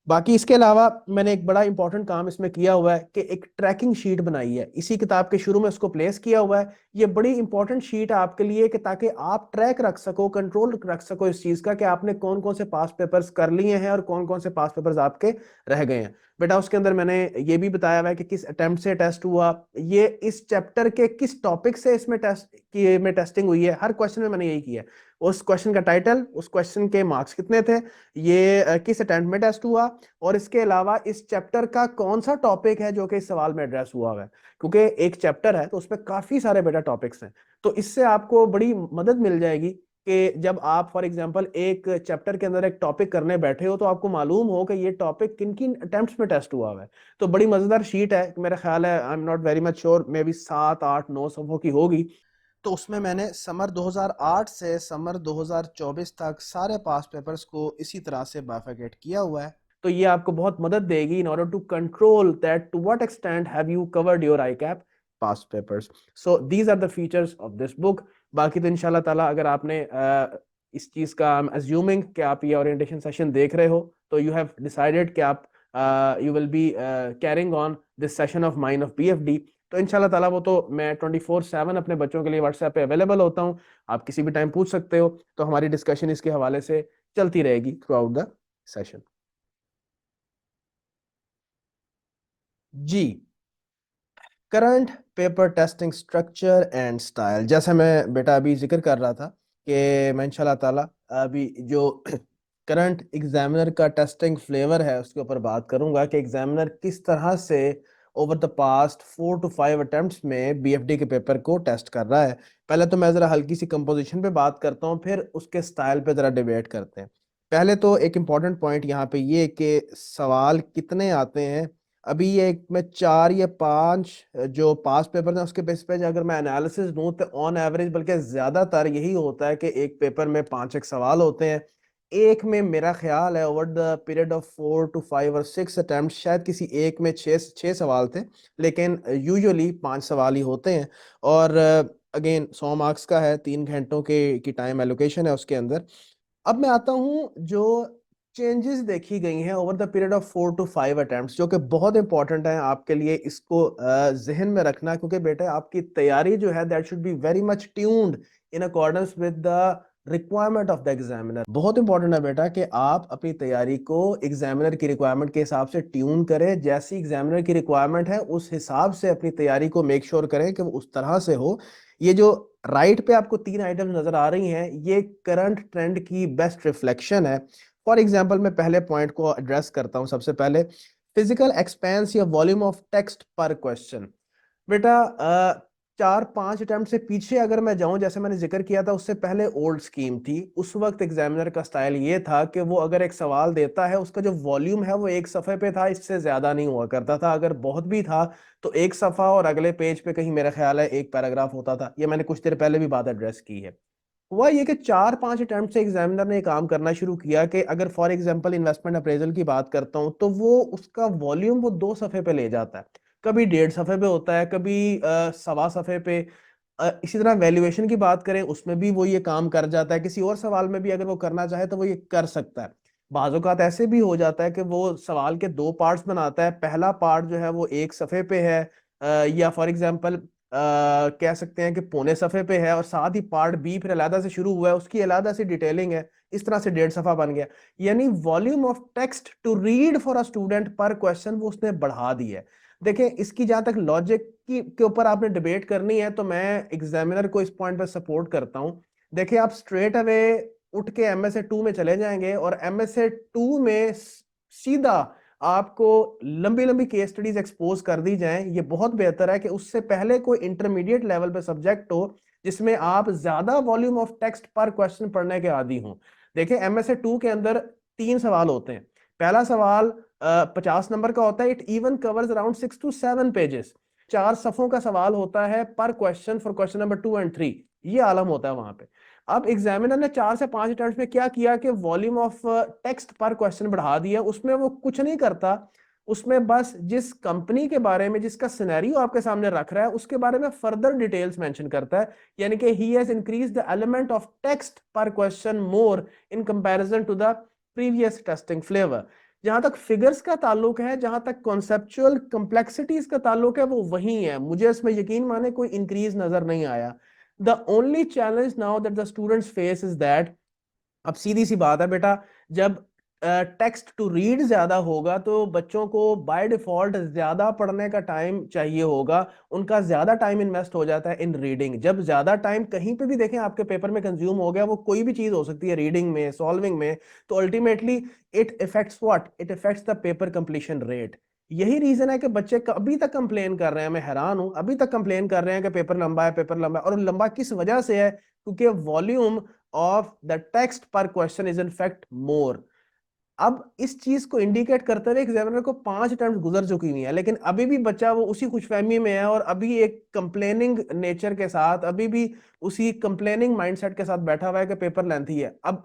S1: बाकी इसके अलावा मैंने एक बड़ा इंपॉर्टेंट काम इसमें किया हुआ है कि एक ट्रैकिंग शीट बनाई है। इसी किताब के शुरू में उसको प्लेस किया हुआ है। ये बड़ी इंपॉर्टेंट शीट है आपके लिए कि ताकि आप ट्रैक रख सको, कंट्रोल रख सको इस चीज का कि आपने कौन कौन से पास पेपर्स कर लिए हैं और कौन कौन से पास पेपर्स आपके रह गए हैं। बेटा उसके अंदर मैंने ये भी बताया हुआ है कि किस अटेम्प्ट से टेस्ट हुआ, ये इस चैप्टर के किस टॉपिक से इसमें टेस्टिंग हुई है। हर क्वेश्चन में मैंने यही किया है। उस क्वेश्चन का टाइटल, उस क्वेश्चन के मार्क्स कितने थे, ये किस अटेम्प्ट में टेस्ट हुआ, और इसके अलावा इस चैप्टर का कौन सा टॉपिक है जो कि इस सवाल में एड्रेस हुआ है। क्योंकि एक चैप्टर है तो उसमें काफी सारे बेटा टॉपिक्स हैं। तो इससे आपको बड़ी मदद मिल जाएगी कि जब आप फॉर एग्जांपल एक चैप्टर के अंदर एक टॉपिक करने बैठे हो तो आपको मालूम हो कि ये टॉपिक किन किन अटेम्प्ट्स में टेस्ट हुआ है। तो बड़ी मजेदार शीट है, मेरा ख्याल है, I am not very much sure, may be 7 8 9 सफ़ों की होगी।
S2: तो उसमें मैंने समर 2008 से समर 2024 तक सारे पास पेपर्स को इसी तरह से बाइफरकेट किया हुआ है।
S1: तो ये आपको बहुत मदद देगी in order to control that to what extent have you covered your ICAP past papers. So these are the features of this book. बाकी तो इंशाल्लाह ताला अगर आपने इस चीज का, आई एम अज्यूमिंग कि आप ये ओरिएंटेशन सेशन देख रहे हो, तो यू हैव डिसाइडेड कि आप you will be carrying on this session of mine of PFD. तो इंशाल्लाह ताला वो तो मैं 24/7 अपने बच्चों के लिए व्हाट्सएप पे अवेलेबल होता हूँ। आप किसी भी टाइम पूछ सकते हो। तो हमारी डिस्कशन इसके हवाले से चलती रहेगी थ्रू आउट द सेशन। जी, current paper testing structure and style, जैसा मैं बेटा अभी जिक्र कर रहा था कि मैं इंशाल्लाह ताला अभी जो करंट एग्जामिनर का टेस्टिंग फ्लेवर है उसके ऊपर बात करूंगा कि एग्जामिनर किस तरह से over the past 4 to 5 attempts में बीएफडी के पेपर को टेस्ट कर रहा है। पहले तो मैं जरा हल्की सी कंपोजिशन पे बात करता हूँ, फिर उसके स्टाइल पे जरा डिबेट करते हैं। पहले तो एक इम्पॉर्टेंट पॉइंट यहाँ पे ये कि सवाल कितने आते हैं। अभी ये एक में 4 या 5 जो पास पेपर है उसके बेस पे अगर मैं एनालिसिस दूं तो ऑन एवरेज, बल्कि ज्यादातर यही होता है कि एक पेपर में 5 एक सवाल होते हैं। एक में मेरा ख्याल है over the period of 4 to 5 or 6 attempt शायद किसी एक में 6 सवाल थे, लेकिन यूजुअली 5 सवाल ही होते हैं। और अगेन 100 मार्क्स का है, 3 घंटों के की टाइम एलोकेशन है उसके अंदर। अब मैं आता हूं जो चेंजेस देखी गई हैं over the period of 4 to 5 attempts, जो कि बहुत इंपॉर्टेंट है आपके लिए इसको जहन में रखना, क्योंकि बेटे आपकी तैयारी जो है that should be very much tuned in accordance with the requirement of the examiner. बहुत इंपॉर्टेंट है बेटा कि आप अपनी तैयारी को एग्जामिनर की रिक्वायरमेंट के हिसाब से ट्यून करें। जैसी एग्जामिनर की रिक्वायरमेंट है उस हिसाब से अपनी तैयारी को मेक श्योर करें कि वो उस तरह से हो। ये जो राइट पे आपको 3 आइटम्स नजर आ रही हैं, ये करंट ट्रेंड की बेस्ट रिफ्लेक्शन है। फॉर एग्जाम्पल मैं पहले पॉइंट को एड्रेस करता हूं। सबसे पहले फिजिकल एक्सपेंस या वॉल्यूम ऑफ टेक्स्ट पर क्वेश्चन। बेटा 4 5 अटेम्प्ट से पीछे अगर मैं जाऊं, जैसे मैंने जिक्र किया था, उससे पहले ओल्ड स्कीम थी। उस वक्त एग्जामिनर का स्टाइल ये था कि वो अगर एक सवाल देता है उसका जो वॉल्यूम है वो एक सफ़े पे था, इससे ज्यादा नहीं हुआ करता था। अगर बहुत भी था तो एक सफ़ा और अगले पेज पे कहीं मेरा ख्याल है एक पैराग्राफ होता था। ये मैंने कुछ देर पहले भी बात एड्रेस की है। हुआ ये कि 4 5 अटेम्प्ट से एग्जामिनर ने काम करना शुरू किया कि अगर फॉर एग्जांपल इन्वेस्टमेंट अप्रेजल की बात करता हूं तो वो उसका वॉल्यूम वो 2 सफ़े पे ले जाता है, कभी 1.5 सफ़े पे होता है, कभी 1.25 सफ़े पे। इसी तरह वैल्यूएशन की बात करें उसमें भी वो ये काम कर जाता है। किसी और सवाल में भी अगर वो करना चाहे तो वो ये कर सकता है। बाज़ औक़ात ऐसे भी हो जाता है कि वो सवाल के 2 पार्ट्स बनाता है। पहला पार्ट जो है वो 1 सफ़े पे है, या फॉर एग्जांपल कह सकते हैं कि पौने 1 सफ़े पे है, और साथ ही पार्ट बी फिर अलहदा से शुरू हुआ है, उसकी अलहदा से डिटेलिंग है। इस तरह से 1.5 सफ़ा बन गया। यानी volume of text to read for a student पर क्वेश्चन वो उसने बढ़ा दी है। देखें, इसकी जहां तक लॉजिक की के ऊपर आपने डिबेट करनी है तो मैं एग्जामिनर को इस पॉइंट पर सपोर्ट करता हूं। देखिए, आप स्ट्रेट अवे उठ के MSA 2 में चले जाएंगे और MSA 2 में सीधा आपको लंबी लंबी केस स्टडीज एक्सपोज कर दी जाएं। ये बहुत बेहतर है कि उससे पहले कोई इंटरमीडिएट लेवल पे सब्जेक्ट हो जिसमें आप ज्यादा वॉल्यूम ऑफ टेक्स्ट पर क्वेश्चन पढ़ने के आदी हों। देखिए, MSA 2 के अंदर 3 सवाल होते हैं। पहला सवाल 50 नंबर का होता है, it even covers around 6 to 7 pages, 4 सफ़ों का सवाल होता है पर question for question number 2 and 3। ये आलम होता है वहां पे। अब एग्जामिनर ने 4 से 5 अटेम्प्ट में क्या किया कि वॉल्यूम ऑफ टेक्स्ट पर क्वेश्चन बढ़ा दिया, उसमें वो कुछ नहीं करता, उसमें बस जिस कंपनी के बारे में, जिसका सिनेरियो आपके सामने रख रहा है उसके बारे में फर्दर डिटेल्स मेंशन करता है, यानी कि he has increase the element of text पर question more in comparison to the previous testing flavour. जहां तक फिगर्स का ताल्लुक है, जहां तक कॉन्सेप्चुअल कॉम्प्लेक्सिटीज का ताल्लुक है, वो वही है, मुझे इसमें यकीन माने कोई इंक्रीज नजर नहीं आया। The only challenge now that the students face is that, अब सीधी सी बात है बेटा, जब टेक्स्ट टू रीड ज्यादा होगा तो बच्चों को बाय डिफॉल्ट ज्यादा पढ़ने का टाइम चाहिए होगा, उनका ज्यादा टाइम इन्वेस्ट हो जाता है इन रीडिंग। जब ज्यादा टाइम कहीं पे भी देखें आपके पेपर में कंज्यूम हो गया, वो कोई भी चीज हो सकती है, रीडिंग में, सॉल्विंग में, तो ultimately it effects what, it effects the paper completion rate. यही रीजन है कि बच्चे अभी तक कंप्लेन कर रहे हैं, मैं हैरान हूं, अभी तक कंप्लेन कर रहे हैं कि पेपर लंबा है, पेपर लंबा है। और लंबा किस वजह से है? क्योंकि वॉल्यूम ऑफ द टेक्स्ट पर क्वेश्चन इज इन फैक्ट मोर। अब इस चीज को इंडिकेट करते हुए एग्जामिनर को 5 अटेम्प्ट गुजर चुकी हुई है, लेकिन अभी भी बच्चा वो उसी खुशफहमी में है और अभी एक कंप्लेनिंग नेचर के साथ, अभी भी उसी कंप्लेनिंग माइंडसेट के साथ बैठा हुआ है कि पेपर लेंथी है। अब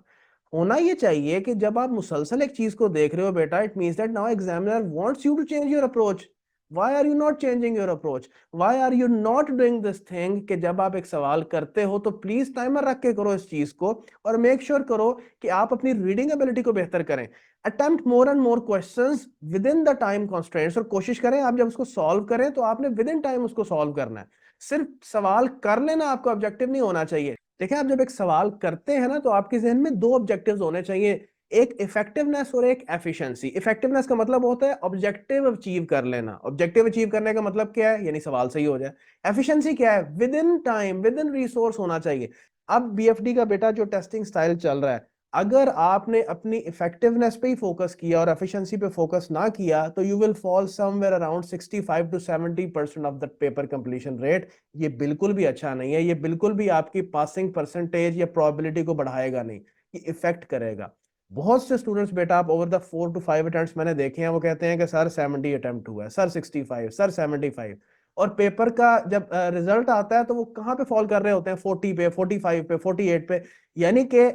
S1: होना ये चाहिए कि जब आप मुसलसल एक चीज को देख रहे हो बेटा, it means that now examiner wants you to change your approach. Why are you not changing your approach? Why are you not doing this thing कि जब आप एक सवाल करते हो तो प्लीज टाइमर रख के करो इस चीज को, और मेक श्योर करो कि आप अपनी रीडिंग एबिलिटी को बेहतर करें। Attempt more and more questions with in the time constraints, और कोशिश करें आप जब उसको सॉल्व करें तो आपने विद इन टाइम उसको सॉल्व करना है। सिर्फ सवाल कर लेना आपका ऑब्जेक्टिव नहीं होना चाहिए। देखिए, आप जब एक सवाल करते हैं ना तो आपके जहन में दो ऑब्जेक्टिव्स होने चाहिए, एक इफेक्टिवनेस और एक एफिशिएंसी। इफेक्टिवनेस का मतलब होता है ऑब्जेक्टिव अचीव कर लेना, ऑब्जेक्टिव अचीव करने का मतलब क्या है, यानी सवाल सही हो जाए। एफिशिएंसी क्या है? With in time, with in resource होना चाहिए। अब बीएफडी का बेटा जो टेस्टिंग स्टाइल चल रहा है, अगर आपने अपनी इफेक्टिवनेस पे ही फोकस किया और एफिशिएंसी पे फोकस ना किया तो you will fall somewhere around 65 to 70% of the paper completion rate. ये बिल्कुल भी अच्छा नहीं है, ये बिल्कुल भी आपकी पासिंग परसेंटेज या प्रोबेबिलिटी को बढ़ाएगा नहीं, ये इफेक्ट करेगा। बहुत से स्टूडेंट्स बेटा, आप ओवर द 4 to 5 अटेम्प्ट मैंने देखे हैं, वो कहते हैं कि सर 70 अटेम्प्ट हुआ है, सर 65, सर 75, और पेपर का जब रिजल्ट आता है तो वो कहाँ पे फॉल कर रहे होते हैं? 40 पे, 45 पे, 48 पे। यानी कि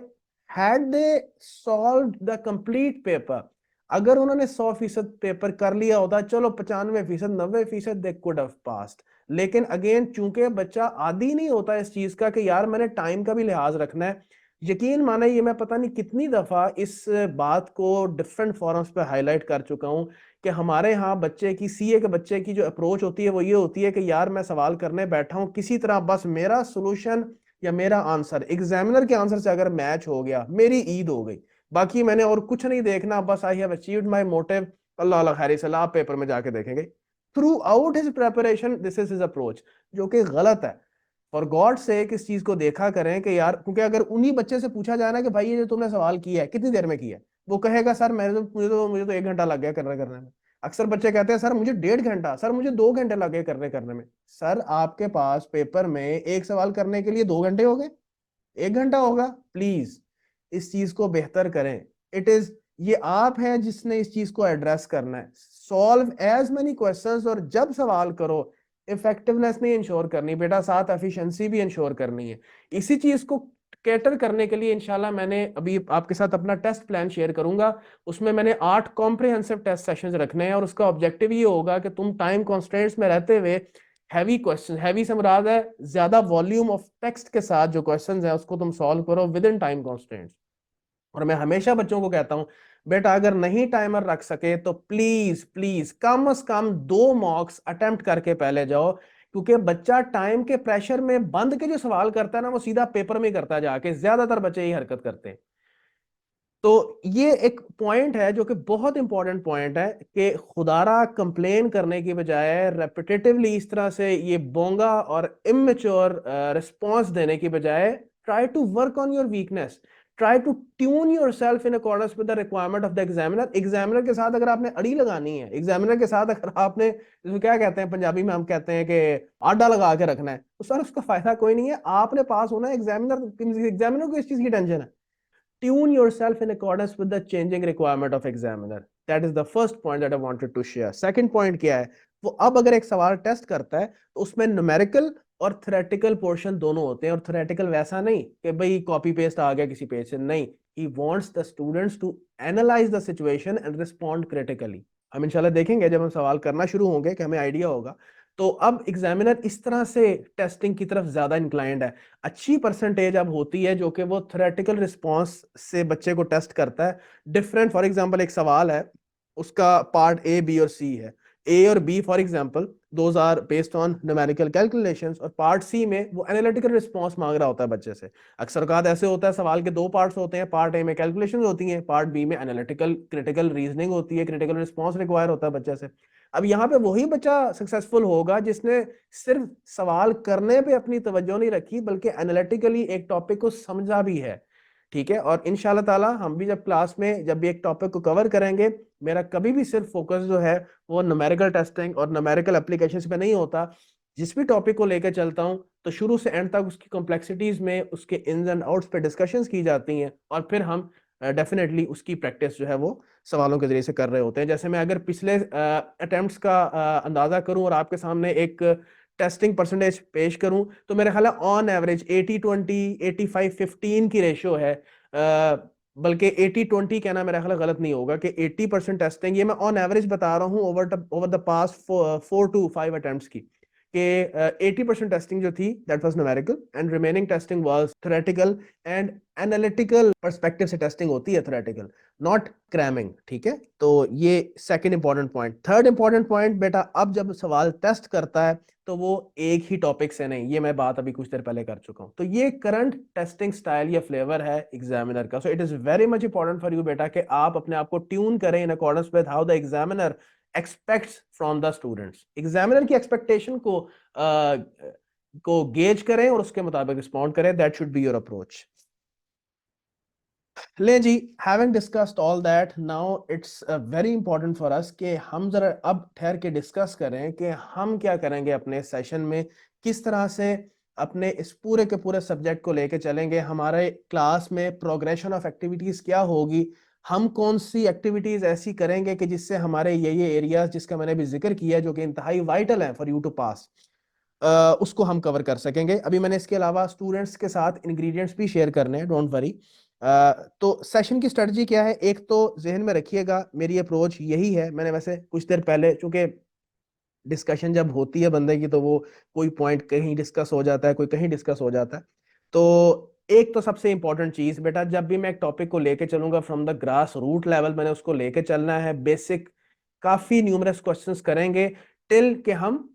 S1: had they solved the complete paper, अगर उन्होंने 100% पेपर कर लिया होता, चलो 95%, 90% दे कुड हैव पास्ड। लेकिन अगेन चूंकि बच्चा आदी नहीं होता इस चीज का कि यार मैंने टाइम का भी लिहाज रखना है। यकीन माने, ये मैं पता नहीं कितनी दफा इस बात को डिफरेंट फोरम्स पे हाईलाइट कर चुका हूं कि हमारे यहाँ बच्चे की, सीए के बच्चे की जो अप्रोच होती है वो ये होती है कि यार मैं सवाल करने बैठा हूं, किसी तरह बस मेरा सोल्यूशन या मेरा आंसर एग्जामिनर के आंसर से अगर मैच हो गया, मेरी ईद हो गई, बाकी मैंने और कुछ नहीं देखना, बस I have achieved my motive, अल्लाह अल्लाह खैर सलाह, आप पेपर में जाके देखेंगे। Throughout his preparation this is his approach, जो कि गलत है। फॉर गॉड से इस चीज को देखा करें कि यार, क्योंकि अगर उन्हीं बच्चे से पूछा जाए ना कि भाई ये जो तुमने सवाल किया है कितनी देर में किया है, वो कहेगा सर मुझे तो 1 घंटा लग गया करने में। अक्सर बच्चे कहते हैं सर मुझे 1.5 घंटा, सर मुझे 2 घंटे लगे करने में। सर आपके पास पेपर में एक सवाल करने के लिए 2 घंटे हो गए, 1 घंटा होगा? प्लीज इस चीज को बेहतर करें। इट इज, ये आप हैं जिसने इस चीज को एड्रेस करना है। सॉल्व एज मेनी क्वेश्चंस, और जब सवाल करो इफेक्टिवनेस नहीं इंश्योर करनी बेटा, साथ एफिशिएंसी भी इंश्योर करनी है। इसी चीज को कैटर करने के लिए इंशाल्लाह मैंने अभी आपके साथ अपना टेस्ट प्लान शेयर करूंगा। उसमें मैंने 8 कॉम्प्रिहेंसिव टेस्ट सेशंस रखने हैं, और उसका ऑब्जेक्टिव ये होगा कि तुम टाइम कॉन्स्ट्रेंट्स में रहते हुए हैवी क्वेश्चन, हैवी से मुराद है ज्यादा वॉल्यूम ऑफ टेक्स्ट के साथ जो क्वेश्चंस हैं उसको तुम सॉल्व करो विद इन टाइम कॉन्स्ट्रेंट्स। और मैं हमेशा बच्चों को कहता हूं, बेटा अगर नहीं टाइमर रख सके तो प्लीज प्लीज कम से कम 2 मॉक्स अटेम्प्ट करके पहले जाओ, क्योंकि बच्चा टाइम के प्रेशर में बंद के जो सवाल करता है ना, वो सीधा पेपर में करता है जाके, ज्यादातर बच्चे यही हरकत करते हैं। तो ये एक पॉइंट है जो कि बहुत इंपॉर्टेंट पॉइंट है कि खुदारा कंप्लेन करने की बजाय, रेपिटेटिवली इस तरह से ये बोंगा और इमेच्योर रिस्पॉन्स देने की बजाय, try to work on your weakness, try to tune your self in accordance with the requirement of the examiner. Examiner के साथ अगर आपने अड़ी लगानी है, एग्जामिनर के साथ अगर आपने, जिसको क्या कहते हैं पंजाबी में हम कहते हैं कि आडा लगा के रखना है, तो सर उसका फायदा कोई नहीं है। आपने पास होना है, एग्जामिनर एग्जामिनर को इस चीज की टेंशन है। Tune yourself in accordance with the changing requirement of examiner. That is the first point that I wanted to share. Second point क्या है, वो अब अगर एक सवाल टेस्ट करता है तो उसमें न्यूमेरिकल और थ्योरेटिकल पोर्शन दोनों होते हैं, और थ्योरेटिकल वैसा नहीं कि भाई कॉपी पेस्ट आ गया किसी पेज से, नहीं, he wants the students to analyse the situation and respond critically. हम इंशाल्लाह देखेंगे जब हम सवाल करना शुरू होंगे कि हमें आइडिया होगा। तो अब एग्जामिनर इस तरह से टेस्टिंग की तरफ ज्यादा इंक्लाइंड है। अच्छी परसेंटेज अब होती है जो कि वो थ्योरेटिकल रिस्पॉन्स से बच्चे को टेस्ट करता है। डिफरेंट, फॉर एग्जांपल एक सवाल है, उसका पार्ट ए बी और सी है। ए और B for example those are based on numerical calculations, और पार्ट सी में वो एनालिटिकल रिस्पॉन्स मांग रहा होता है बच्चे से। अक्सर औकात ऐसे होता है सवाल के दो पार्ट्स होते हैं, पार्ट ए में कैलकुलेशंस होती हैं, पार्ट बी में एनालिटिकल क्रिटिकल रीजनिंग होती है, क्रिटिकल रिस्पॉन्स रिक्वायर होता है बच्चे से। अब यहाँ पे वही बच्चा सक्सेसफुल होगा जिसने सिर्फ सवाल करने पे अपनी तवज्जो नहीं रखी बल्कि एनालिटिकली एक टॉपिक को समझा भी है। ठीक है, और इंशाल्लाह ताला हम भी जब क्लास में जब भी एक टॉपिक को कवर करेंगे, मेरा कभी भी सिर्फ फोकस जो है वो न्यूमेरिकल टेस्टिंग और न्यूमेरिकल एप्लीकेशंस पे नहीं होता। जिस भी टॉपिक को लेकर चलता हूँ तो शुरू से एंड तक उसकी कॉम्प्लेक्सिटीज में उसके इन्स एंड आउट्स पे डिस्कशंस की जाती हैं, और फिर हम डेफिनेटली उसकी प्रैक्टिस जो है वो सवालों के जरिए से कर रहे होते हैं। जैसे मैं अगर पिछले अटेम्प्ट्स का अंदाजा करूं और आपके सामने एक टेस्टिंग परसेंटेज पेश करूं, तो मेरे ख्याल है ऑन एवरेज 80-20, 85-15 की रेशियो है। बल्कि 80-20 कहना मेरा ख्याल गलत नहीं होगा कि 80% टेस्टिंग, ये मैं ऑन एवरेज बता रहा हूँ over the past 4 to 5 attempts की, कि 80% टेस्टिंग जो थी that was numerical and remaining testing was theoretical and analytical perspective से टेस्टिंग होती है, थ्योरेटिकल नॉट क्रैमिंग। ठीक है, तो ये second important point. Third important point, बेटा अब जब सवाल टेस्ट करता है तो वो एक ही टॉपिक से नहीं, ये मैं बात अभी कुछ देर पहले कर चुका हूं, तो ये करंट टेस्टिंग स्टाइल या फ्लेवर है एग्जामिनर का। So it is very much important for you बेटा कि आप अपने आप को ट्यून करें in accordance with how the examiner expects from the students. Examiner की एक्सपेक्टेशन को गेज करें और उसके मुताबिक रिस्पॉन्ड करें, that should be your approach. ले जी, having discussed all that, now it's very important for us कि हम जरा अब ठहर के डिस्कस करें कि हम क्या करेंगे अपने सेशन में, किस तरह से अपने इस पूरे के पूरे सब्जेक्ट को लेके चलेंगे, हमारे क्लास में प्रोग्रेशन ऑफ एक्टिविटीज क्या होगी, हम कौन सी एक्टिविटीज ऐसी करेंगे कि जिससे हमारे ये एरियाज जिसका मैंने भी जिक्र किया जो कि इंतहाई वाइटल है फॉर यू टू पास, उसको हम कवर कर सकेंगे। अभी मैंने इसके अलावा स्टूडेंट्स के साथ इंग्रेडिएंट्स भी शेयर करने हैं, डोंट वरी। तो सेशन की स्ट्रेटजी क्या है, एक तो जहन में रखिएगा मेरी अप्रोच यही है। मैंने वैसे कुछ देर पहले, चूंकि डिस्कशन जब होती है बंदे की तो वो कोई पॉइंट कहीं डिस्कस हो जाता है, कोई कहीं डिस्कस हो जाता है। तो एक तो सबसे इंपॉर्टेंट चीज बेटा, जब भी मैं एक टॉपिक को लेके चलूंगा from the grass root level, मैंने उसको लेके चलना है बेसिक, काफी न्यूमरस क्वेश्चंस करेंगे टिल के हम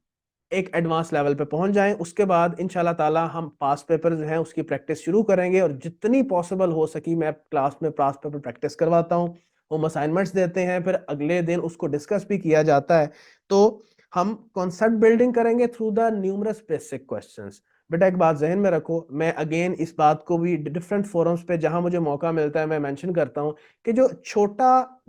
S1: एक एडवांस लेवल पे पहुंच जाएं। उसके बाद इंशाल्लाह ताला हम पास पेपर जो है उसकी प्रैक्टिस शुरू करेंगे, और जितनी पॉसिबल हो सकी मैं क्लास में पास पेपर प्रैक्टिस करवाता हूं, हम असाइनमेंट्स देते हैं, फिर अगले दिन उसको डिस्कस भी किया जाता है। तो हम कॉन्सेप्ट बिल्डिंग करेंगे through the numerous basic questions. बेटा एक बात जहन में रखो, मैं अगेन इस बात को भी डिफरेंट फोरम्स पे जहां मुझे मौका मिलता है मैं मेंशन करता हूं कि जो छोटा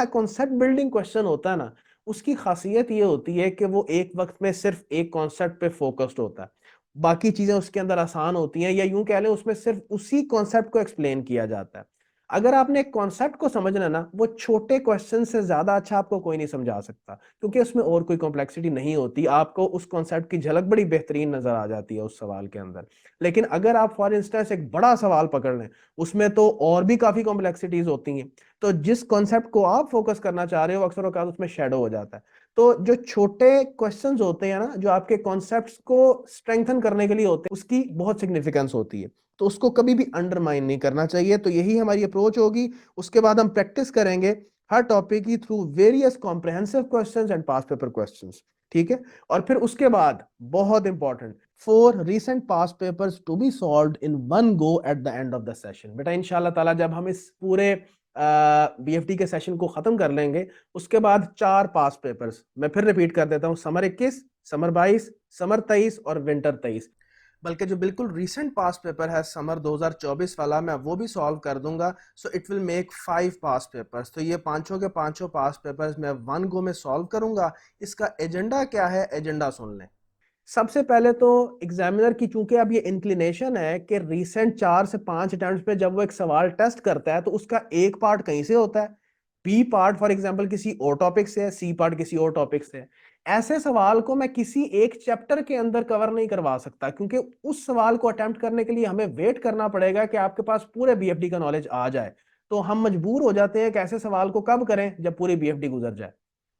S1: कॉन्सेप्ट बिल्डिंग क्वेश्चन होता है ना, उसकी खासियत ये होती है कि वो एक वक्त में सिर्फ एक कॉन्सेप्ट पे फोकस्ड होता है, बाकी चीजें उसके अंदर आसान होती हैं, या यूं कह लें उसमें सिर्फ उसी कॉन्सेप्ट को एक्सप्लेन किया जाता है। अगर आपने एक कॉन्सेप्ट को समझना ना, वो छोटे क्वेश्चन से ज्यादा अच्छा आपको कोई नहीं समझा सकता, क्योंकि उसमें और कोई कॉम्प्लेक्सिटी नहीं होती, आपको उस कॉन्सेप्ट की झलक बड़ी बेहतरीन नजर आ जाती है उस सवाल के अंदर। लेकिन अगर आप फॉर इंस्टेंस एक बड़ा सवाल पकड़ लें, उसमें तो और भी काफी कॉम्प्लेक्सिटीज होती हैं, तो जिस कॉन्सेप्ट को आप फोकस करना चाह रहे हो अक्सर औकात उसमें शेडो हो जाता है। तो जो छोटे क्वेश्चंस होते हैं ना, जो आपके कॉन्सेप्ट्स को स्ट्रेंथन करने के लिए होते हैं, उसकी बहुत सिग्निफिकेंस होती है, तो उसको कभी भी अंडरमाइन नहीं करना चाहिए। तो यही हमारी अप्रोच होगी। उसके बाद हम प्रैक्टिस करेंगे हर टॉपिक की through various comprehensive questions and past paper questions. ठीक है, और फिर उसके बाद बहुत important 4 recent past papers to be solved in one go at the end of the session। बेटा इंशाल्लाह ताला जब हम इस पूरे बीएफडी के सेशन को खत्म कर लेंगे, उसके बाद 4 पास्ट पेपर्स, मैं फिर रिपीट कर देता हूं, समर 21, समर 22, समर 23 और विंटर 23।
S2: बल्कि जो बिल्कुल रीसेंट पास पेपर है समर 2024 वाला, मैं वो भी सॉल्व कर दूंगा। सो it will make 5 pass papers. तो ये पांचों के पांचों पास पेपर्स मैं वन गो में सॉल्व करूंगा। इसका एजेंडा क्या है, एजेंडा सुन लें।
S1: सबसे पहले तो एग्जामिनर की चूंकि अब ये इंक्लिनेशन है कि रीसेंट 4 से 5 अटेम्प्ट पे जब वो एक सवाल टेस्ट करता है तो उसका एक पार्ट कहीं से होता है, बी पार्ट फॉर एग्जांपल किसी और टॉपिक से है, सी पार्ट किसी और टॉपिक से है। ऐसे सवाल को मैं किसी एक चैप्टर के अंदर कवर नहीं करवा सकता, क्योंकि उस सवाल को अटेम्प्ट करने के लिए हमें वेट करना पड़ेगा कि आपके पास पूरे बीएफडी का नॉलेज आ जाए। तो हम मजबूर हो जाते हैं कि ऐसे सवाल को कब करें, जब पूरी बीएफडी गुजर जाए।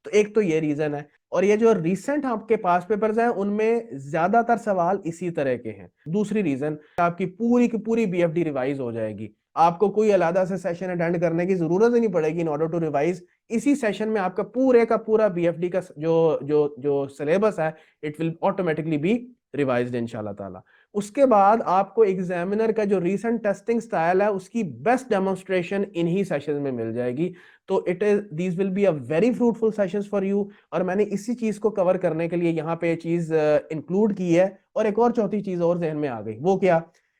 S1: तो एक तो ये रीजन है। और ये जो रिसेंट आपके पास पेपर्स हैं उनमें ज्यादातर सवाल इसी तरह के हैं। दूसरी रीजन, आपकी पूरी की पूरी बीएफडी रिवाइज हो जाएगी। आपको कोई अलग से सेशन अटेंड करने की जरूरत ही नहीं पड़ेगी इन ऑर्डर टू रिवाइज। इसी सेशन में आपका पूरे का पूरा बीएफडी का जो जो जो सिलेबस है, it will automatically be revised इंशाल्लाह ताला। उसके बाद आपको एग्जामिनर का जो रीसेंट टेस्टिंग स्टाइल है उसकी बेस्ट डेमोन्स्ट्रेशन इन्हीं सेशन में मिल जाएगी। तो it is these will be a very fruitful sessions for you. और मैंने इसी चीज को कवर करने के लिए यहाँ पे ये चीज इंक्लूड की है। और एक और चौथी चीज और जहन में आ गई, वो क्या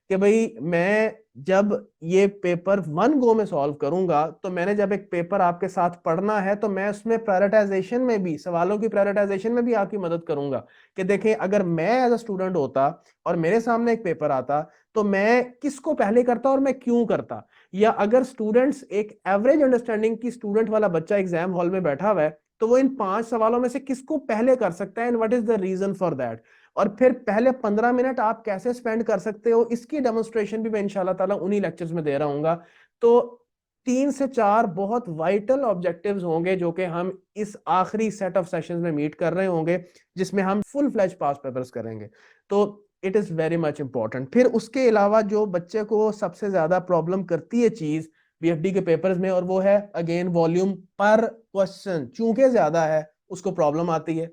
S1: कि भाई मैं जब ये पेपर वन गो में सॉल्व करूंगा, तो मैंने जब एक पेपर आपके साथ पढ़ना है तो मैं उसमें प्रायोरिटाइजेशन में भी, सवालों की प्रायोरिटाइजेशन में भी आपकी मदद करूंगा। कि देखें, अगर मैं एज अ स्टूडेंट होता और मेरे सामने एक पेपर आता, तो मैं किसको पहले करता और मैं क्यों करता। या अगर स्टूडेंट्स, एक एवरेज अंडरस्टैंडिंग की स्टूडेंट वाला बच्चा एग्जाम हॉल में बैठा हुआ है, तो वो इन 5 सवालों में से किसको पहले कर सकता है, and what is the reason for that. और फिर पहले 15 मिनट आप कैसे स्पेंड कर सकते हो, इसकी डेमोन्स्ट्रेशन भी मैं इंशाल्लाह ताला उन्हीं लेक्चर्स में दे रहा हूँ। तो 3 से 4 बहुत वाइटल ऑब्जेक्टिव्स होंगे जो कि हम इस आखिरी सेट ऑफ सेशंस में मीट कर रहे होंगे, जिसमें हम फुल फ्लैश पास पेपर्स करेंगे। तो it is very much important. फिर उसके अलावा जो बच्चे को सबसे ज्यादा प्रॉब्लम करती है चीज बीएफडी के पेपर्स में, और वो है अगेन वॉल्यूम पर क्वेश्चन चूंकि ज्यादा है, उसको प्रॉब्लम आती है।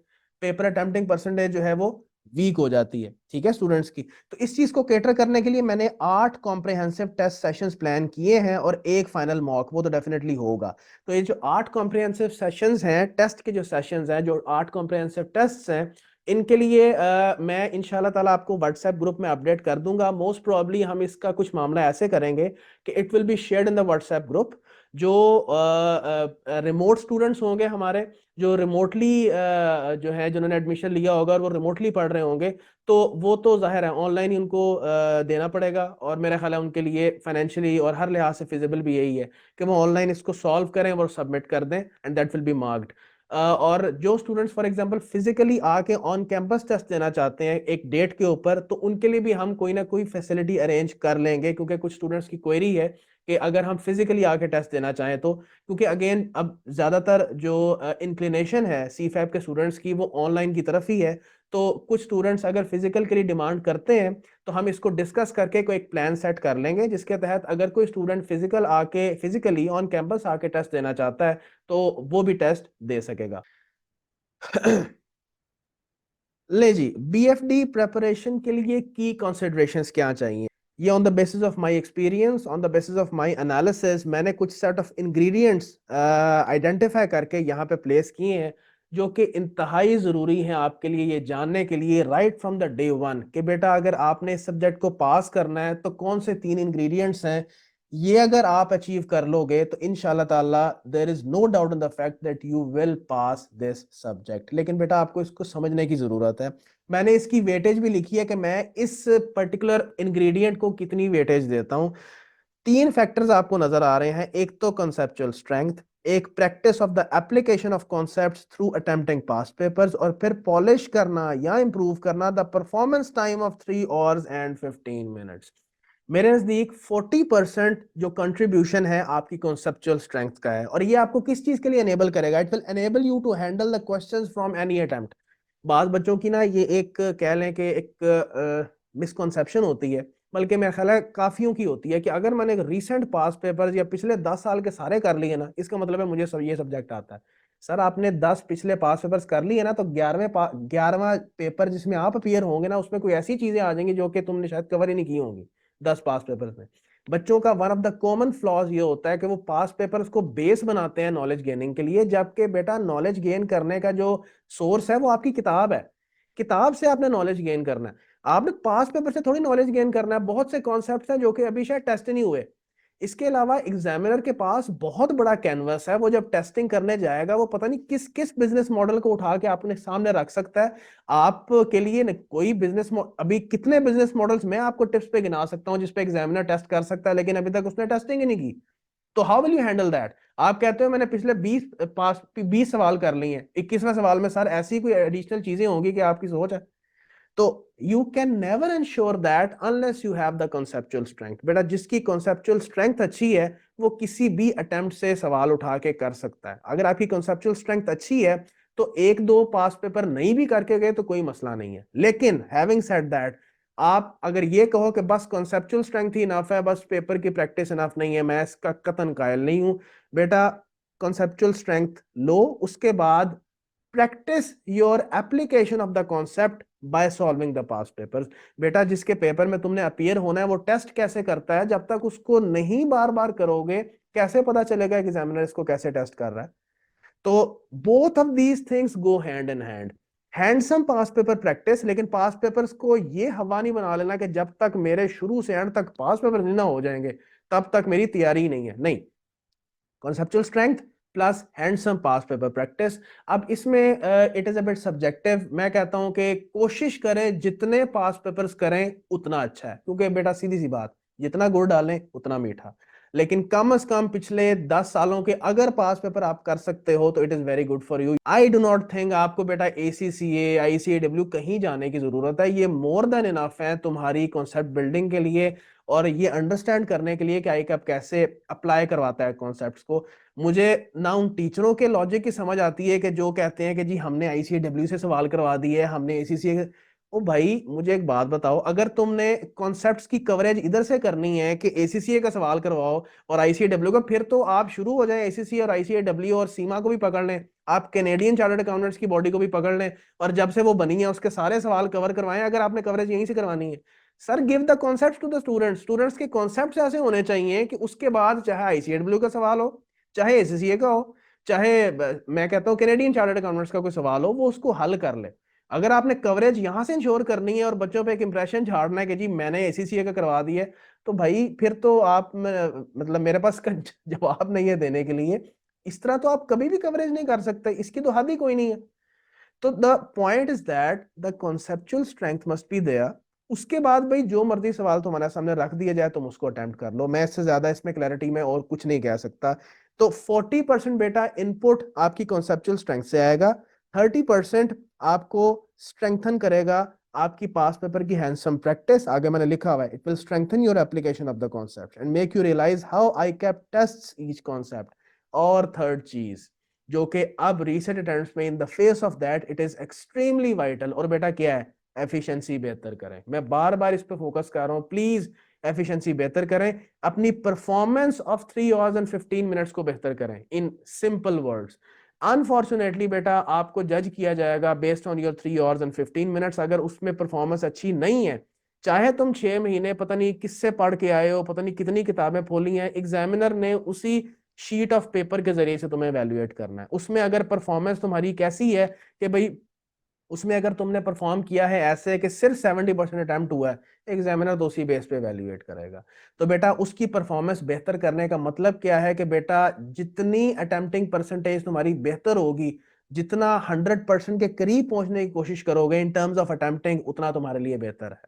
S1: पेपर अटेम्प्टिंग परसेंटेज जो है वो वीक हो जाती है, ठीक है, स्टूडेंट्स की। तो इस चीज को कैटर करने के लिए मैंने 8 कॉम्प्रिहेंसिव टेस्ट सेशंस प्लान किए हैं और एक फाइनल मॉक, वो तो डेफिनेटली होगा। तो ये जो 8 कॉम्प्रिहेंसिव सेशंस हैं, टेस्ट के जो सेशंस हैं, जो 8 कॉम्प्रिहेंसिव टेस्ट हैं, इनके लिए मैं इंशाल्लाह ताला आपको व्हाट्सएप ग्रुप में अपडेट कर दूंगा। मोस्ट प्रोबेबली हम इसका कुछ मामला ऐसे करेंगे कि it will be shared in the WhatsApp group. जो रिमोट स्टूडेंट्स होंगे हमारे, जो रिमोटली जो है, जिन्होंने एडमिशन लिया होगा और वो रिमोटली पढ़ रहे होंगे, तो वो तो जाहिर है ऑनलाइन ही उनको देना पड़ेगा। और मेरा ख्याल है उनके लिए फाइनेंशियली और हर लिहाज से फिजिबल भी यही है कि वो ऑनलाइन इसको सॉल्व करें और सबमिट कर दें, and that will B marked. और जो स्टूडेंट्स फॉर एग्जांपल फिजिकली आके ऑन कैंपस टेस्ट देना चाहते हैं एक डेट के ऊपर, तो उनके लिए भी हम कोई ना कोई फैसिलिटी अरेंज कर लेंगे, क्योंकि कुछ स्टूडेंट्स की क्वेरी है कि अगर हम फिजिकली आके टेस्ट देना चाहें तो। क्योंकि अगेन अब ज्यादातर जो इंक्लिनेशन है सी फैब के स्टूडेंट्स की, वो ऑनलाइन की तरफ ही है। तो कुछ स्टूडेंट्स अगर फिजिकल के लिए डिमांड करते हैं, तो हम इसको डिस्कस करके कोई एक प्लान सेट कर लेंगे, जिसके तहत अगर कोई स्टूडेंट फिजिकली ऑन कैंपस आके टेस्ट देना चाहता है, तो वो भी टेस्ट दे सकेगा। ले जी, बीएफडी प्रेपरेशन के लिए की कंसिडरेशंस क्या चाहिए। ये on the basis of my experience, on the basis of my analysis, मैंने कुछ सेट ऑफ इंग्रेडिएंट्स आइडेंटिफाई करके यहाँ पे प्लेस किए हैं, जो कि इंतहाई ज़रूरी हैं आपके लिए ये जानने के लिए right from the day one कि बेटा अगर आपने इस सब्जेक्ट को पास करना है तो कौन से 3 इंग्रेडिएंट्स हैं। ये अगर आप अचीव कर लोगे तो इंशाल्लाह ताला there is no doubt in the fact that you will pass this subject. लेकिन बेटा आपको इसको समझने की जरूरत है। मैंने इसकी वेटेज भी लिखी है कि मैं इस पर्टिकुलर इंग्रेडिएंट को कितनी वेटेज देता हूँ। 3 फैक्टर्स आपको नजर आ रहे हैं, एक तो कंसेप्चुअल स्ट्रेंथ, एक practice of the application of concepts through attempting past papers, और फिर पॉलिश करना या इंप्रूव करना the performance time of 3 hours and 15 minutes। मेरे नजदीक 40% जो कंट्रीब्यूशन है आपकी कॉन्सेप्चुअल स्ट्रेंथ का है। और ये आपको किस चीज के लिए एनेबल करेगा, it will enable you to handle the questions from any attempt. बाज बच्चों की ना ये एक कह लें कि एक मिसकॉन्सेप्शन होती है, बल्कि मेरा ख्याल है काफियों की होती है, कि अगर मैंने रीसेंट पास पेपर्स या पिछले 10 साल के सारे कर लिए ना, इसका मतलब है मुझे सब ये सब्जेक्ट आता है। सर आपने 10 पिछले पास पेपर्स कर लिए ना, तो 11वां पेपर जिसमें आप अपीयर होंगे ना, उसमें कोई ऐसी चीजें आ जाएंगी जो कि तुमने शायद कवर ही नहीं की होंगी 10 पास पेपर्स में। बच्चों का one of the common flaws ये होता है कि वो पास पेपर्स को बेस बनाते हैं नॉलेज गेनिंग के लिए, जबकि बेटा नॉलेज गेन करने का जो सोर्स है वो आपकी किताब है। किताब से आपने नॉलेज गेन करना है, आपने पास पेपर से थोड़ी नॉलेज गेन करना है। बहुत से कॉन्सेप्ट्स हैं जो कि अभी शायद टेस्ट नहीं हुए। इसके अलावा एग्जामिनर के पास बहुत बड़ा कैनवस है, वो जब टेस्टिंग करने जाएगा वो पता नहीं किस किस बिजनेस मॉडल को उठा के अपने सामने रख सकता है। आपके लिए कोई बिजनेस, अभी कितने बिजनेस मॉडल्स मैं आपको टिप्स पे गिना सकता हूं जिस पे एग्जामिनर टेस्ट कर सकता है, लेकिन अभी तक उसने टेस्टिंग ही नहीं की। तो how will you handle that. आप कहते हो मैंने पिछले 20 सवाल कर लिए हैं, 21वें सवाल में सर ऐसी कोई एडिशनल चीजें होंगी कि आपकी सोच है? तो you can never ensure that unless you have the conceptual strength. बेटा जिसकी कॉन्सेप्चुअल स्ट्रेंथ अच्छी है वो किसी भी अटेम्प्ट से सवाल उठा के कर सकता है। अगर आपकी कॉन्सेप्चुअल स्ट्रेंथ अच्छी है तो एक दो पास पेपर नहीं भी करके गए तो कोई मसला नहीं है। लेकिन हैविंग सेड दैट, आप अगर ये कहो कि बस कॉन्सेप्चुअल स्ट्रेंथ ही इनफ है, बस पेपर की प्रैक्टिस इनफ नहीं है, मैं इसका कतन कायल नहीं हूं। बेटा कॉन्सेप्चुअल स्ट्रेंथ लो, उसके बाद practice your application of the concept by solving the past papers. बेटा जिसके पेपर में तुमने अपीयर होना है वो टेस्ट कैसे करता है? जब तक उसको नहीं बार बार करोगे कैसे पता चलेगा कि एग्जामिनर इसको कैसे टेस्ट कर रहा है? तो both of these things go hand in hand. Handsome pass paper practice, लेकिन पास पेपर्स को ये हवा नहीं बना लेना कि जब तक मेरे शुरू से एंड तक पास पेपर नहीं ना हो जाएंगे तब तक मेरी तैयारी ही नहीं है। नहीं, कॉन्सेप्चुअल स्ट्रेंथ प्लस हैंडसम पास पेपर प्रैक्टिस। अब इसमें it is a bit subjective. मैं कहता हूं कि कोशिश करें जितने पास पेपर्स करें उतना अच्छा है, क्योंकि बेटा सीधी सी बात, जितना गुड़ डालें उतना मीठा। लेकिन कम से कम पिछले 10 सालों के अगर पास पेपर आप कर सकते हो तो it is very good for you. I do not think आपको बेटा ACCA ICAW कहीं जाने की जरूरत है। ये मोर देन इनफ है तुम्हारी कॉन्सेप्ट बिल्डिंग के लिए और ये अंडरस्टैंड करने के लिए कि आई कैप कैसे अप्लाई करवाता है कॉन्सेप्ट्स को। मुझे ना उन टीचरों के लॉजिक की समझ आती है कि जो कहते हैं कि जी हमने ICAW से सवाल करवा दिए, हमने ACCA। ओ भाई मुझे एक बात बताओ, अगर तुमने कॉन्सेप्ट्स की कवरेज इधर से करनी है कि ACCA का सवाल करवाओ और ICAW का, फिर तो आप शुरू हो जाए ACCA और ICAW और सीमा को भी पकड़ लें, आप कैनेडियन चार्टर्ड अकाउंटेंट्स की बॉडी को भी पकड़ लें और जब से वो बनी है उसके सारे सवाल कवर करवाएं, अगर आपने कवरेज यहीं से करवानी है। Sir give the concept to the students. Students के कॉन्सेप्ट ऐसे होने चाहिए कि उसके बाद चाहे ICAW का सवाल हो, चाहे ACCA का हो, चाहे मैं कहता हूँ कैनेडियन चार्टर्ड अकाउंटेंट्स का कोई सवाल हो, वो उसको हल कर ले। अगर आपने कवरेज यहां से इंश्योर करनी है और बच्चों पे एक इंप्रेशन झाड़ना है कि जी मैंने ACCA का करवा दिया है, तो भाई फिर तो आप मतलब मेरे पास का जवाब नहीं है देने के लिए। इस तरह तो आप कभी भी कवरेज नहीं कर सकते, इसकी तो हद ही कोई नहीं है। तो the point is that the conceptual strength must be there. उसके बाद भाई जो मर्जी सवाल तुम्हारे सामने रख दिया जाए तुम उसको अटेम्प्ट कर लो। मैं इससे ज्यादा इसमें क्लैरिटी में और कुछ नहीं कह सकता। तो 40% बेटा इनपुट आपकी कॉन्सेप्चुअल स्ट्रेंथ से आएगा, 30% आपको स्ट्रेंथन करेगा आपकी पास पेपर की हैंडसम प्रैक्टिस। आगे मैंने लिखा हुआ है it will strengthen your application of the concept and make you realise how ICAP tests each concept. और थर्ड चीज जो कि अब रीसेंट अटेम्प्ट्स में in the face of that it is extremely vital, और बेटा क्या है? एफिशिएंसी बेहतर करें। मैं बार बार इस पे फोकस कर रहा हूं, प्लीज एफिशिएंसी बेहतर करें, अपनी performance of 3 hours and 15 minutes को बेहतर करें। इन सिंपल वर्ड्स, अनफॉर्चुनेटली बेटा आपको जज किया जाएगा based on your 3 hours and 15 minutes। अगर उसमें परफॉर्मेंस अच्छी नहीं है, चाहे तुम 6 महीने पता नहीं किससे पढ़ के आए हो, पता नहीं कितनी किताबें खोली हैं, एग्जामिनर ने उसी शीट ऑफ पेपर के जरिए से तुम्हें एवेल्युएट करना है। उसमें अगर परफॉर्मेंस तुम्हारी कैसी है कि भाई उसमें अगर तुमने परफॉर्म किया है ऐसे कि सिर्फ 70% अटेम्प्ट हुआ है, एग्जामिनर तो उसी बेस पे एवेल्युएट करेगा। तो बेटा उसकी परफॉर्मेंस बेहतर करने का मतलब क्या है कि बेटा जितनी अटेम्प्टिंग परसेंटेज तुम्हारी बेहतर होगी, जितना 100% के करीब पहुंचने की कोशिश करोगे इन टर्म्स ऑफ अटेम्प्टिंग, उतना तुम्हारे लिए बेहतर है।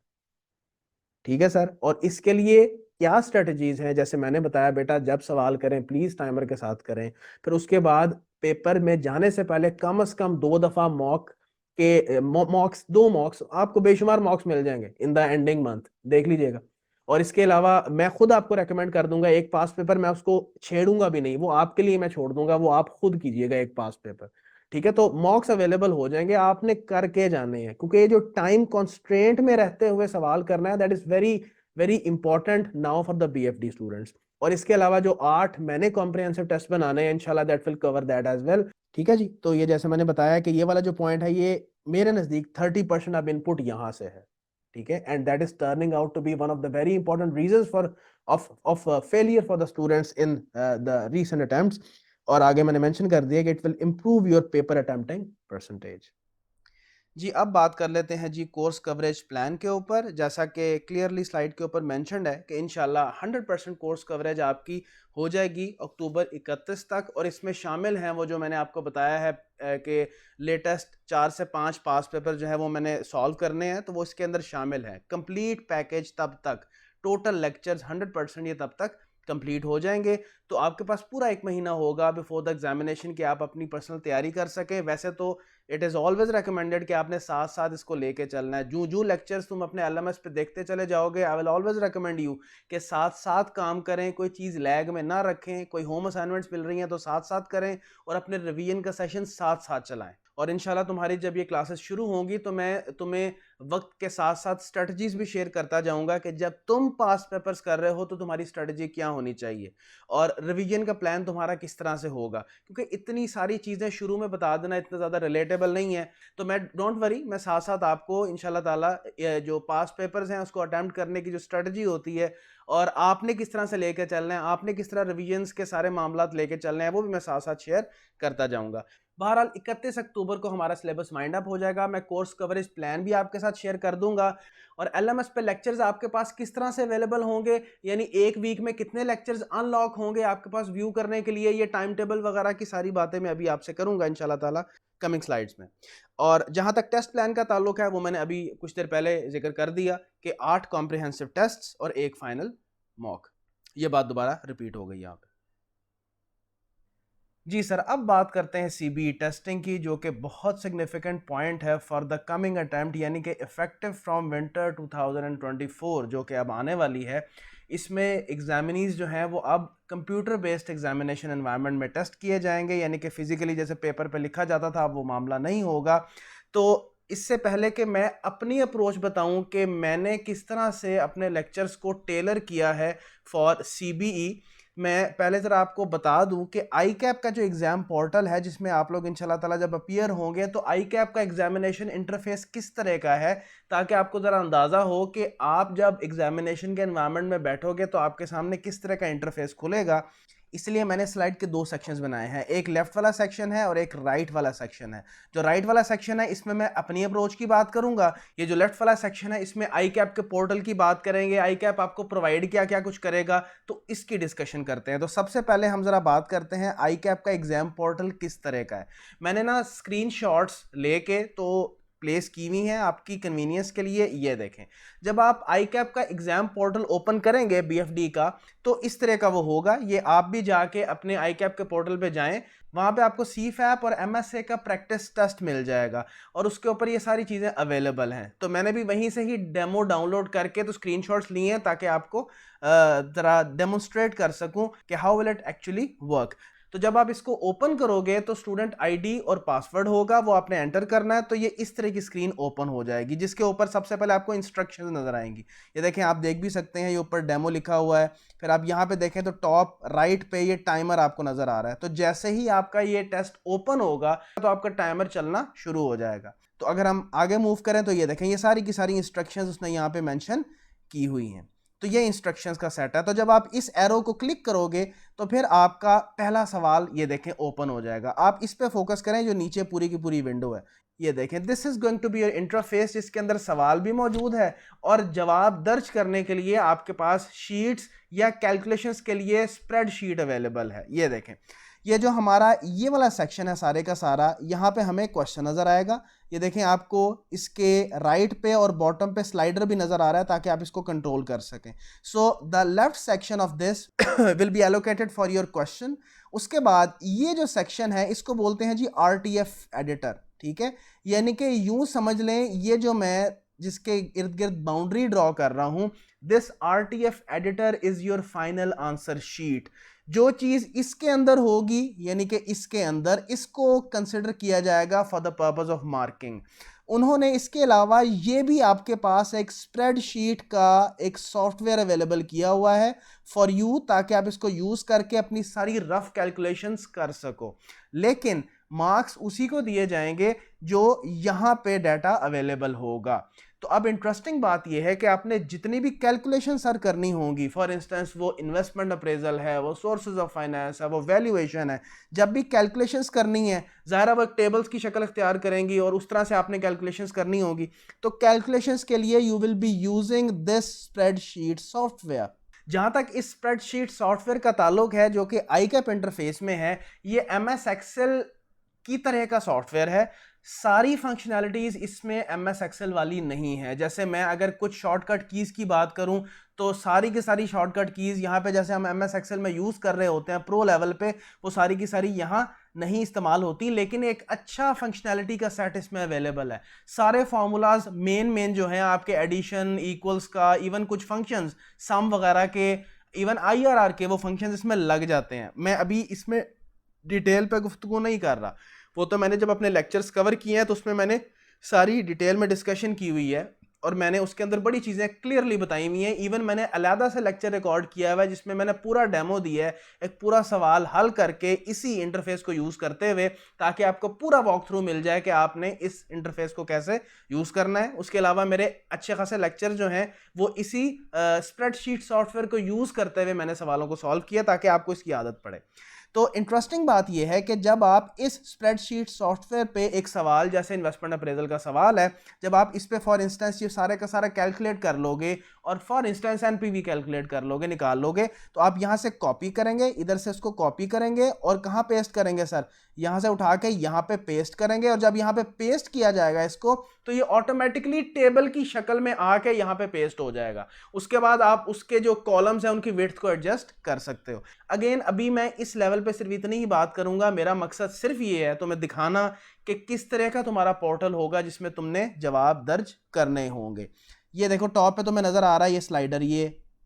S1: ठीक है सर। और इसके लिए क्या स्ट्रेटजीज हैं? जैसे मैंने बताया बेटा, जब सवाल करें प्लीज टाइमर के साथ करें। फिर उसके बाद पेपर में जाने से पहले कम से कम 2 दफा मॉक्स 2 मॉक्स आपको बेशुमार मॉक्स मिल जाएंगे इन द एंडिंग मंथ, देख लीजिएगा। और इसके अलावा मैं खुद आपको रेकमेंड कर दूंगा एक पास पेपर, मैं उसको छेड़ूंगा भी नहीं, वो आपके लिए मैं छोड़ दूंगा, वो आप खुद कीजिएगा एक पास पेपर। ठीक है, तो मॉक्स अवेलेबल हो जाएंगे, आपने करके जाने हैं, क्योंकि ये जो टाइम कॉन्स्ट्रेंट में रहते हुए सवाल करना है that is very very important now for the BFD students. और इसके अलावा जो 8 मैंने कॉम्प्रिहेंसिव टेस्ट बनाने हैं इंशाल्लाह that will cover that as well. ठीक है जी। तो ये जैसे मैंने बताया कि ये वाला जो पॉइंट है ये मेरे नजदीक 30% अब इनपुट यहां से है। ठीक है, and that is turning out to be one of the very important reasons for of failure for the students in the recent attempts. और आगे मैंने मेंशन कर दिया कि it will improve your paper attempting percentage.
S2: जी, अब बात कर लेते हैं जी कोर्स कवरेज प्लान के ऊपर। जैसा कि क्लियरली स्लाइड के ऊपर मेंशन्ड है कि इंशाल्लाह 100% कोर्स कवरेज आपकी हो जाएगी अक्टूबर 31 तक। और इसमें शामिल हैं वो जो मैंने आपको बताया है कि लेटेस्ट 4 से 5 पास पेपर जो है वो मैंने सॉल्व करने हैं, तो वो इसके अंदर शामिल है। कंप्लीट पैकेज तब तक, टोटल लेक्चर्स 100% ये तब तक कंप्लीट हो जाएंगे तो आपके पास पूरा 1 महीना होगा बिफोर द एग्जामिनेशन कि आप अपनी पर्सनल तैयारी कर सकें। वैसे तो इट इज़ ऑलवेज रिकमेंडेड कि आपने साथ साथ इसको लेके चलना है। जो लेक्चर्स तुम अपने LMS पे देखते चले जाओगे, I will always recommend you कि साथ साथ काम करें, कोई चीज़ लैग में ना रखें। कोई होम असाइनमेंट्स मिल रही हैं तो साथ साथ करें और अपने रिवीजन का सेशन साथ साथ चलाएं। और इंशाल्लाह तुम्हारी जब ये क्लासेस शुरू होंगी तो मैं तुम्हें वक्त के साथ साथ स्ट्रेटजीज भी शेयर करता जाऊंगा कि जब तुम पास पेपर्स कर रहे हो तो तुम्हारी स्ट्रेटजी क्या होनी चाहिए और रिवीजन का प्लान तुम्हारा किस तरह से होगा, क्योंकि इतनी सारी चीज़ें शुरू में बता देना इतना ज़्यादा रिलेटेबल नहीं है। तो मैं डोंट वरी, मैं साथ साथ आपको इंशाल्लाह ताला जो पास पेपर्स हैं उसको अटेम्प्ट करने की जो स्ट्रेटजी होती है और आपने किस तरह से लेकर चलना है, आपने किस तरह रिवीजन्स के सारे मामलात लेकर चलने हैं, वो भी मैं साथ साथ शेयर करता जाऊंगा। बहरहाल 31 अक्टूबर को हमारा सिलेबस माइंड अप हो जाएगा। मैं कोर्स कवरेज प्लान भी आपके साथ शेयर कर दूंगा और LMS पे लेक्चर्स आपके पास किस तरह से अवेलेबल होंगे, यानी एक वीक में कितने लेक्चर्स अनलॉक होंगे आपके पास व्यू करने के लिए, ये टाइम टेबल वगैरह की सारी बातें मैं अभी आपसे करूंगा इंशाल्लाह ताला कमिंग स्लाइड्स में। और जहां तक टेस्ट प्लान का ताल्लुक है वो मैंने अभी कुछ देर पहले जिक्र कर दिया कि 8 कॉम्प्रिहेंसिव टेस्ट्स और 1 फाइनल मॉक। ये बात दोबारा रिपीट हो गई यहाँ पे। जी सर, अब बात करते हैं CBE टेस्टिंग की, जो कि बहुत सिग्निफिकेंट पॉइंट है फॉर द कमिंग अटेम्प्ट, यानी कि इफेक्टिव फ्रॉम विंटर 2024 जो कि अब आने वाली है। इसमें एग्जामिनीज जो हैं वो अब कंप्यूटर बेस्ड एग्जामिनेशन एनवायरनमेंट में टेस्ट किए जाएंगे, यानी कि फिजिकली जैसे पेपर पे लिखा जाता था अब वो मामला नहीं होगा। तो इससे पहले कि मैं अपनी अप्रोच बताऊं कि मैंने किस तरह से अपने लेक्चर्स को टेलर किया है फॉर CBE, मैं पहले ज़रा आपको बता दूं कि ICAP का जो एग्ज़ाम पोर्टल है जिसमें आप लोग इंशाल्लाह ताला जब अपीयर होंगे तो ICAP का एग्जामिनेशन इंटरफेस किस तरह का है, ताकि आपको ज़रा अंदाज़ा हो कि आप जब एग्जामिनेशन के एनवायरनमेंट में बैठोगे तो आपके सामने किस तरह का इंटरफेस खुलेगा। इसलिए मैंने स्लाइड के 2 सेक्शंस बनाए हैं, एक लेफ्ट वाला सेक्शन है और एक राइट वाला सेक्शन है। जो राइट वाला सेक्शन है इसमें मैं अपनी अप्रोच की बात करूंगा, ये जो लेफ्ट वाला सेक्शन है इसमें ICAP के पोर्टल की बात करेंगे, ICAP आपको प्रोवाइड क्या क्या कुछ करेगा, तो इसकी डिस्कशन करते हैं। तो सबसे पहले हम जरा बात करते हैं ICAP का एग्जाम पोर्टल किस तरह का है। मैंने ना स्क्रीनशॉट्स लेके तो प्लेस की हुई हैं आपकी कन्वीनियंस के लिए। ये देखें, जब आप ICAP का एग्जाम पोर्टल ओपन करेंगे BFD का तो इस तरह का वो होगा। ये आप भी जाके अपने ICAP के पोर्टल पे जाएं, वहाँ पे आपको CFAP और MSA का प्रैक्टिस टेस्ट मिल जाएगा और उसके ऊपर ये सारी चीज़ें अवेलेबल हैं। तो मैंने भी वहीं से ही डेमो डाउनलोड करके तो स्क्रीनशॉट्स लिए हैं ताकि आपको ज़रा डेमोन्स्ट्रेट कर सकूं कि how will it actually work. तो जब आप इसको ओपन करोगे तो स्टूडेंट ID और पासवर्ड होगा, वो आपने एंटर करना है। तो ये इस तरह की स्क्रीन ओपन हो जाएगी जिसके ऊपर सबसे पहले आपको इंस्ट्रक्शंस नजर आएंगी। ये देखें, आप देख भी सकते हैं, ये ऊपर डेमो लिखा हुआ है। फिर आप यहाँ पे देखें तो टॉप राइट पे ये टाइमर आपको नजर आ रहा है। तो जैसे ही आपका ये टेस्ट ओपन होगा तो आपका टाइमर चलना शुरू हो जाएगा। तो अगर हम आगे मूव करें तो ये देखें, ये सारी की सारी इंस्ट्रक्शंस उसने यहाँ पे मेंशन की हुई हैं। तो ये इंस्ट्रक्शंस का सेट है। तो जब आप इस एरो को क्लिक करोगे तो फिर आपका पहला सवाल ये देखें ओपन हो जाएगा। आप इस पे फोकस करें जो नीचे पूरी की पूरी विंडो है। ये देखें, this is going to be your interface, जिसके अंदर सवाल भी मौजूद है और जवाब दर्ज करने के लिए आपके पास शीट्स या कैलकुलेशंस के लिए स्प्रेडशीट अवेलेबल है। ये देखें, ये जो हमारा ये वाला सेक्शन है सारे का सारा, यहाँ पे हमें क्वेश्चन नजर आएगा। ये देखें, आपको इसके राइट पे और बॉटम पे स्लाइडर भी नजर आ रहा है ताकि आप इसको कंट्रोल कर सकें। So the left section of this will be allocated for your question. उसके बाद ये जो सेक्शन है इसको बोलते हैं जी RTF एडिटर, ठीक है। यानी कि यूं समझ लें, ये जो मैं जिसके इर्द गिर्द बाउंड्री ड्रॉ कर रहा हूं, this RTF editor is your final answer sheet. जो चीज इसके अंदर होगी, यानी कि इसके अंदर इसको कंसिडर किया जाएगा for the purpose of marking. उन्होंने इसके अलावा ये भी आपके पास एक स्प्रेडशीट का एक सॉफ्टवेयर अवेलेबल किया हुआ है फॉर यू, ताकि आप इसको यूज करके अपनी सारी रफ कैलकुलेशंस कर सको। लेकिन मार्क्स उसी को दिए जाएंगे जो यहां पे डाटा अवेलेबल होगा। तो अब इंटरेस्टिंग बात यह है कि आपने जितनी भी कैलकुलेशन सर करनी होंगी, फॉर इंस्टेंस वो इन्वेस्टमेंट अप्रेजल है, वो सोर्सेज ऑफ फाइनेंस है, वो वैल्यूएशन है, जब भी कैलकुलेशंस करनी है ज़ाहिर वो टेबल्स की शक्ल इख्तियार करेंगी और उस तरह से आपने कैलकुलेशंस करनी होगी। तो कैलकुलेशंस के लिए you will be using this spreadsheet software. जहां तक इस स्प्रेडशीट सॉफ्टवेयर का ताल्लुक है जो कि ICAP इंटरफेस में है, ये MS Excel की तरह का सॉफ्टवेयर है। सारी फंक्शनैलिटीज़ इसमें MS एक्सेल वाली नहीं है। जैसे मैं अगर कुछ शॉर्टकट कीज़ की बात करूं तो सारी की सारी शॉर्टकट कीज़ यहाँ पे जैसे हम MS एक्सेल में यूज़ कर रहे होते हैं प्रो लेवल पे, वो सारी की सारी यहाँ नहीं इस्तेमाल होती, लेकिन एक अच्छा फंक्शनैलिटी का सेट इसमें अवेलेबल है। सारे फार्मूलाज मेन जो हैं आपके एडिशन, इक्वल्स का, इवन कुछ फंक्शंस सम वगैरह के, इवन IRR के वो फंक्शंस इसमें लग जाते हैं। मैं अभी इसमें डिटेल पे गुफ्तगू नहीं कर रहा, वो तो मैंने जब अपने लेक्चर्स कवर किए हैं तो उसमें मैंने सारी डिटेल में डिस्कशन की हुई है और मैंने उसके अंदर बड़ी चीज़ें क्लियरली बताई हुई हैं। इवन मैंने अलहदा से लेक्चर रिकॉर्ड किया हुआ है जिसमें मैंने पूरा डेमो दिया है, एक पूरा सवाल हल करके इसी इंटरफेस को यूज़ करते हुए, ताकि आपको पूरा वॉक थ्रू मिल जाए कि आपने इस इंटरफेस को कैसे यूज़ करना है। उसके अलावा मेरे अच्छे खासे लेक्चर जो हैं वो इसी स्प्रेडशीट सॉफ्टवेयर को यूज़ करते हुए मैंने सवालों को सॉल्व किया ताकि आपको इसकी आदत पड़े। तो इंटरेस्टिंग बात यह है कि जब आप इस स्प्रेडशीट सॉफ्टवेयर पे एक सवाल, जैसे इन्वेस्टमेंट अप्रेजल का सवाल है, जब आप इस पे फॉर इंस्टेंस ये सारे का सारा कैलकुलेट कर लोगे और फॉर इंस्टेंस एनपीवी कैलकुलेट कर लोगे, निकाल लोगे, तो आप यहाँ से कॉपी करेंगे, इधर से इसको कॉपी करेंगे और कहाँ पेस्ट करेंगे सर, यहाँ से उठा के यहाँ पे पेस्ट करेंगे। और जब यहाँ पे पेस्ट किया जाएगा इसको, तो ये ऑटोमेटिकली टेबल की शक्ल में आके यहाँ पे पेस्ट हो जाएगा। उसके बाद आप उसके जो कॉलम्स हैं उनकी विड्थ को एडजस्ट कर सकते हो। अगेन अभी मैं इस लेवल पे सिर्फ इतनी ही बात करूंगा, मेरा मकसद सिर्फ ये है तुम्हें दिखाना कि किस तरह का तुम्हारा पोर्टल होगा जिसमें तुमने जवाब दर्ज करने होंगे। ये देखो टॉप पे तुम्हें नजर आ रहा है ये स्लाइडर,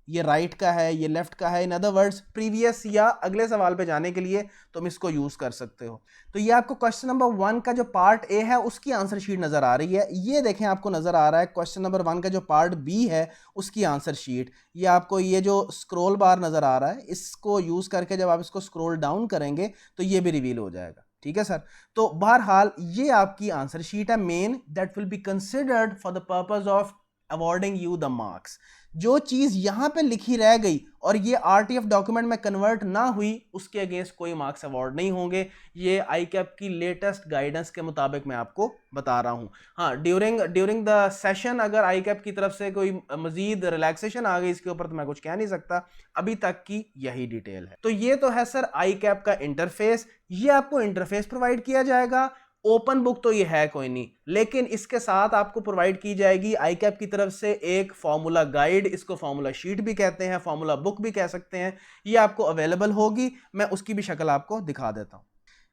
S2: ये राइट का है, ये लेफ्ट का है। इन अदर वर्ड्स प्रीवियस या अगले सवाल पे जाने के लिए तुम इसको यूज कर सकते हो। तो ये आपको क्वेश्चन नंबर 1 का जो पार्ट ए है उसकी आंसर शीट नजर आ रही है। ये देखें आपको नजर आ रहा है क्वेश्चन नंबर 1 का जो पार्ट बी है उसकी आंसर शीट। ये आपको ये जो स्क्रॉल बार नजर आ रहा है, इसको यूज करके जब आप इसको स्क्रॉल डाउन करेंगे तो ये भी रिवील हो जाएगा। ठीक है सर। तो बहरहाल ये आपकी आंसर शीट है main, that will be considered for the purpose of awarding you the marks. जो चीज यहां पे लिखी रह गई और ये RTF डॉक्यूमेंट में कन्वर्ट ना हुई, उसके अगेंस्ट कोई मार्क्स अवार्ड नहीं होंगे। ये आईकैप की लेटेस्ट गाइडेंस के मुताबिक मैं आपको बता रहा हूं। हाँ, ड्यूरिंग द सेशन अगर आईकैप की तरफ से कोई मजीद रिलैक्सेशन आ गई इसके ऊपर तो मैं कुछ कह नहीं सकता, अभी तक की यही डिटेल है। तो ये तो है सर आईकैप का इंटरफेस। ये आपको इंटरफेस प्रोवाइड किया जाएगा। ओपन बुक तो ये है कोई नहीं, लेकिन इसके साथ आपको प्रोवाइड की जाएगी आईकैप की तरफ से एक फॉर्मूला गाइड, इसको फॉर्मूला शीट भी कहते हैं, फॉर्मूला बुक भी कह सकते हैं। ये आपको अवेलेबल होगी, मैं उसकी भी शक्ल आपको दिखा देता हूं।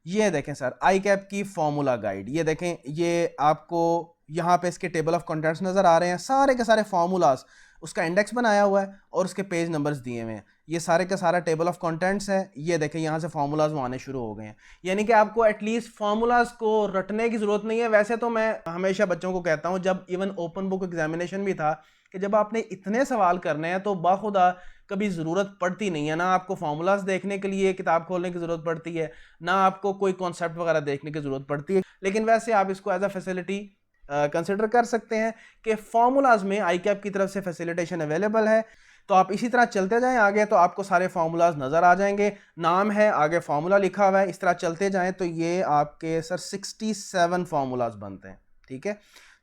S2: ये देखें सर आईकैप की फॉर्मूला गाइड, ये देखें, ये आपको यहाँ पे इसके टेबल ऑफ कंटेंट्स नजर आ रहे हैं, सारे के सारे फॉर्मूलाज, उसका इंडेक्स बनाया हुआ है और उसके पेज नंबर्स दिए हुए हैं। ये सारे का सारा टेबल ऑफ कंटेंट्स है। ये देखें यहाँ से फार्मूलाज आने शुरू हो गए हैं, यानी कि आपको एटलीस्ट फार्मूलाज को रटने की जरूरत नहीं है। वैसे तो मैं हमेशा बच्चों को कहता हूँ, जब इवन ओपन बुक एग्जामिनेशन भी था, कि जब आपने इतने सवाल करने हैं तो बाखुदा कभी ज़रूरत पड़ती नहीं है, ना आपको फार्मूलाज देखने के लिए किताब खोलने की ज़रूरत पड़ती है, ना आपको कोई कॉन्सेप्ट वगैरह देखने की ज़रूरत पड़ती है। लेकिन वैसे आप इसको एज अ फैसिलिटी कंसिडर कर सकते हैं कि फार्मूलाज में आईकैप की तरफ से फैसिलिटेशन अवेलेबल है। तो आप इसी तरह चलते जाएं आगे तो आपको सारे फार्मूलाज नज़र आ जाएंगे। नाम है, आगे फार्मूला लिखा हुआ है, इस तरह चलते जाएं तो ये आपके सर 67 फार्मूलाज बनते हैं। ठीक है,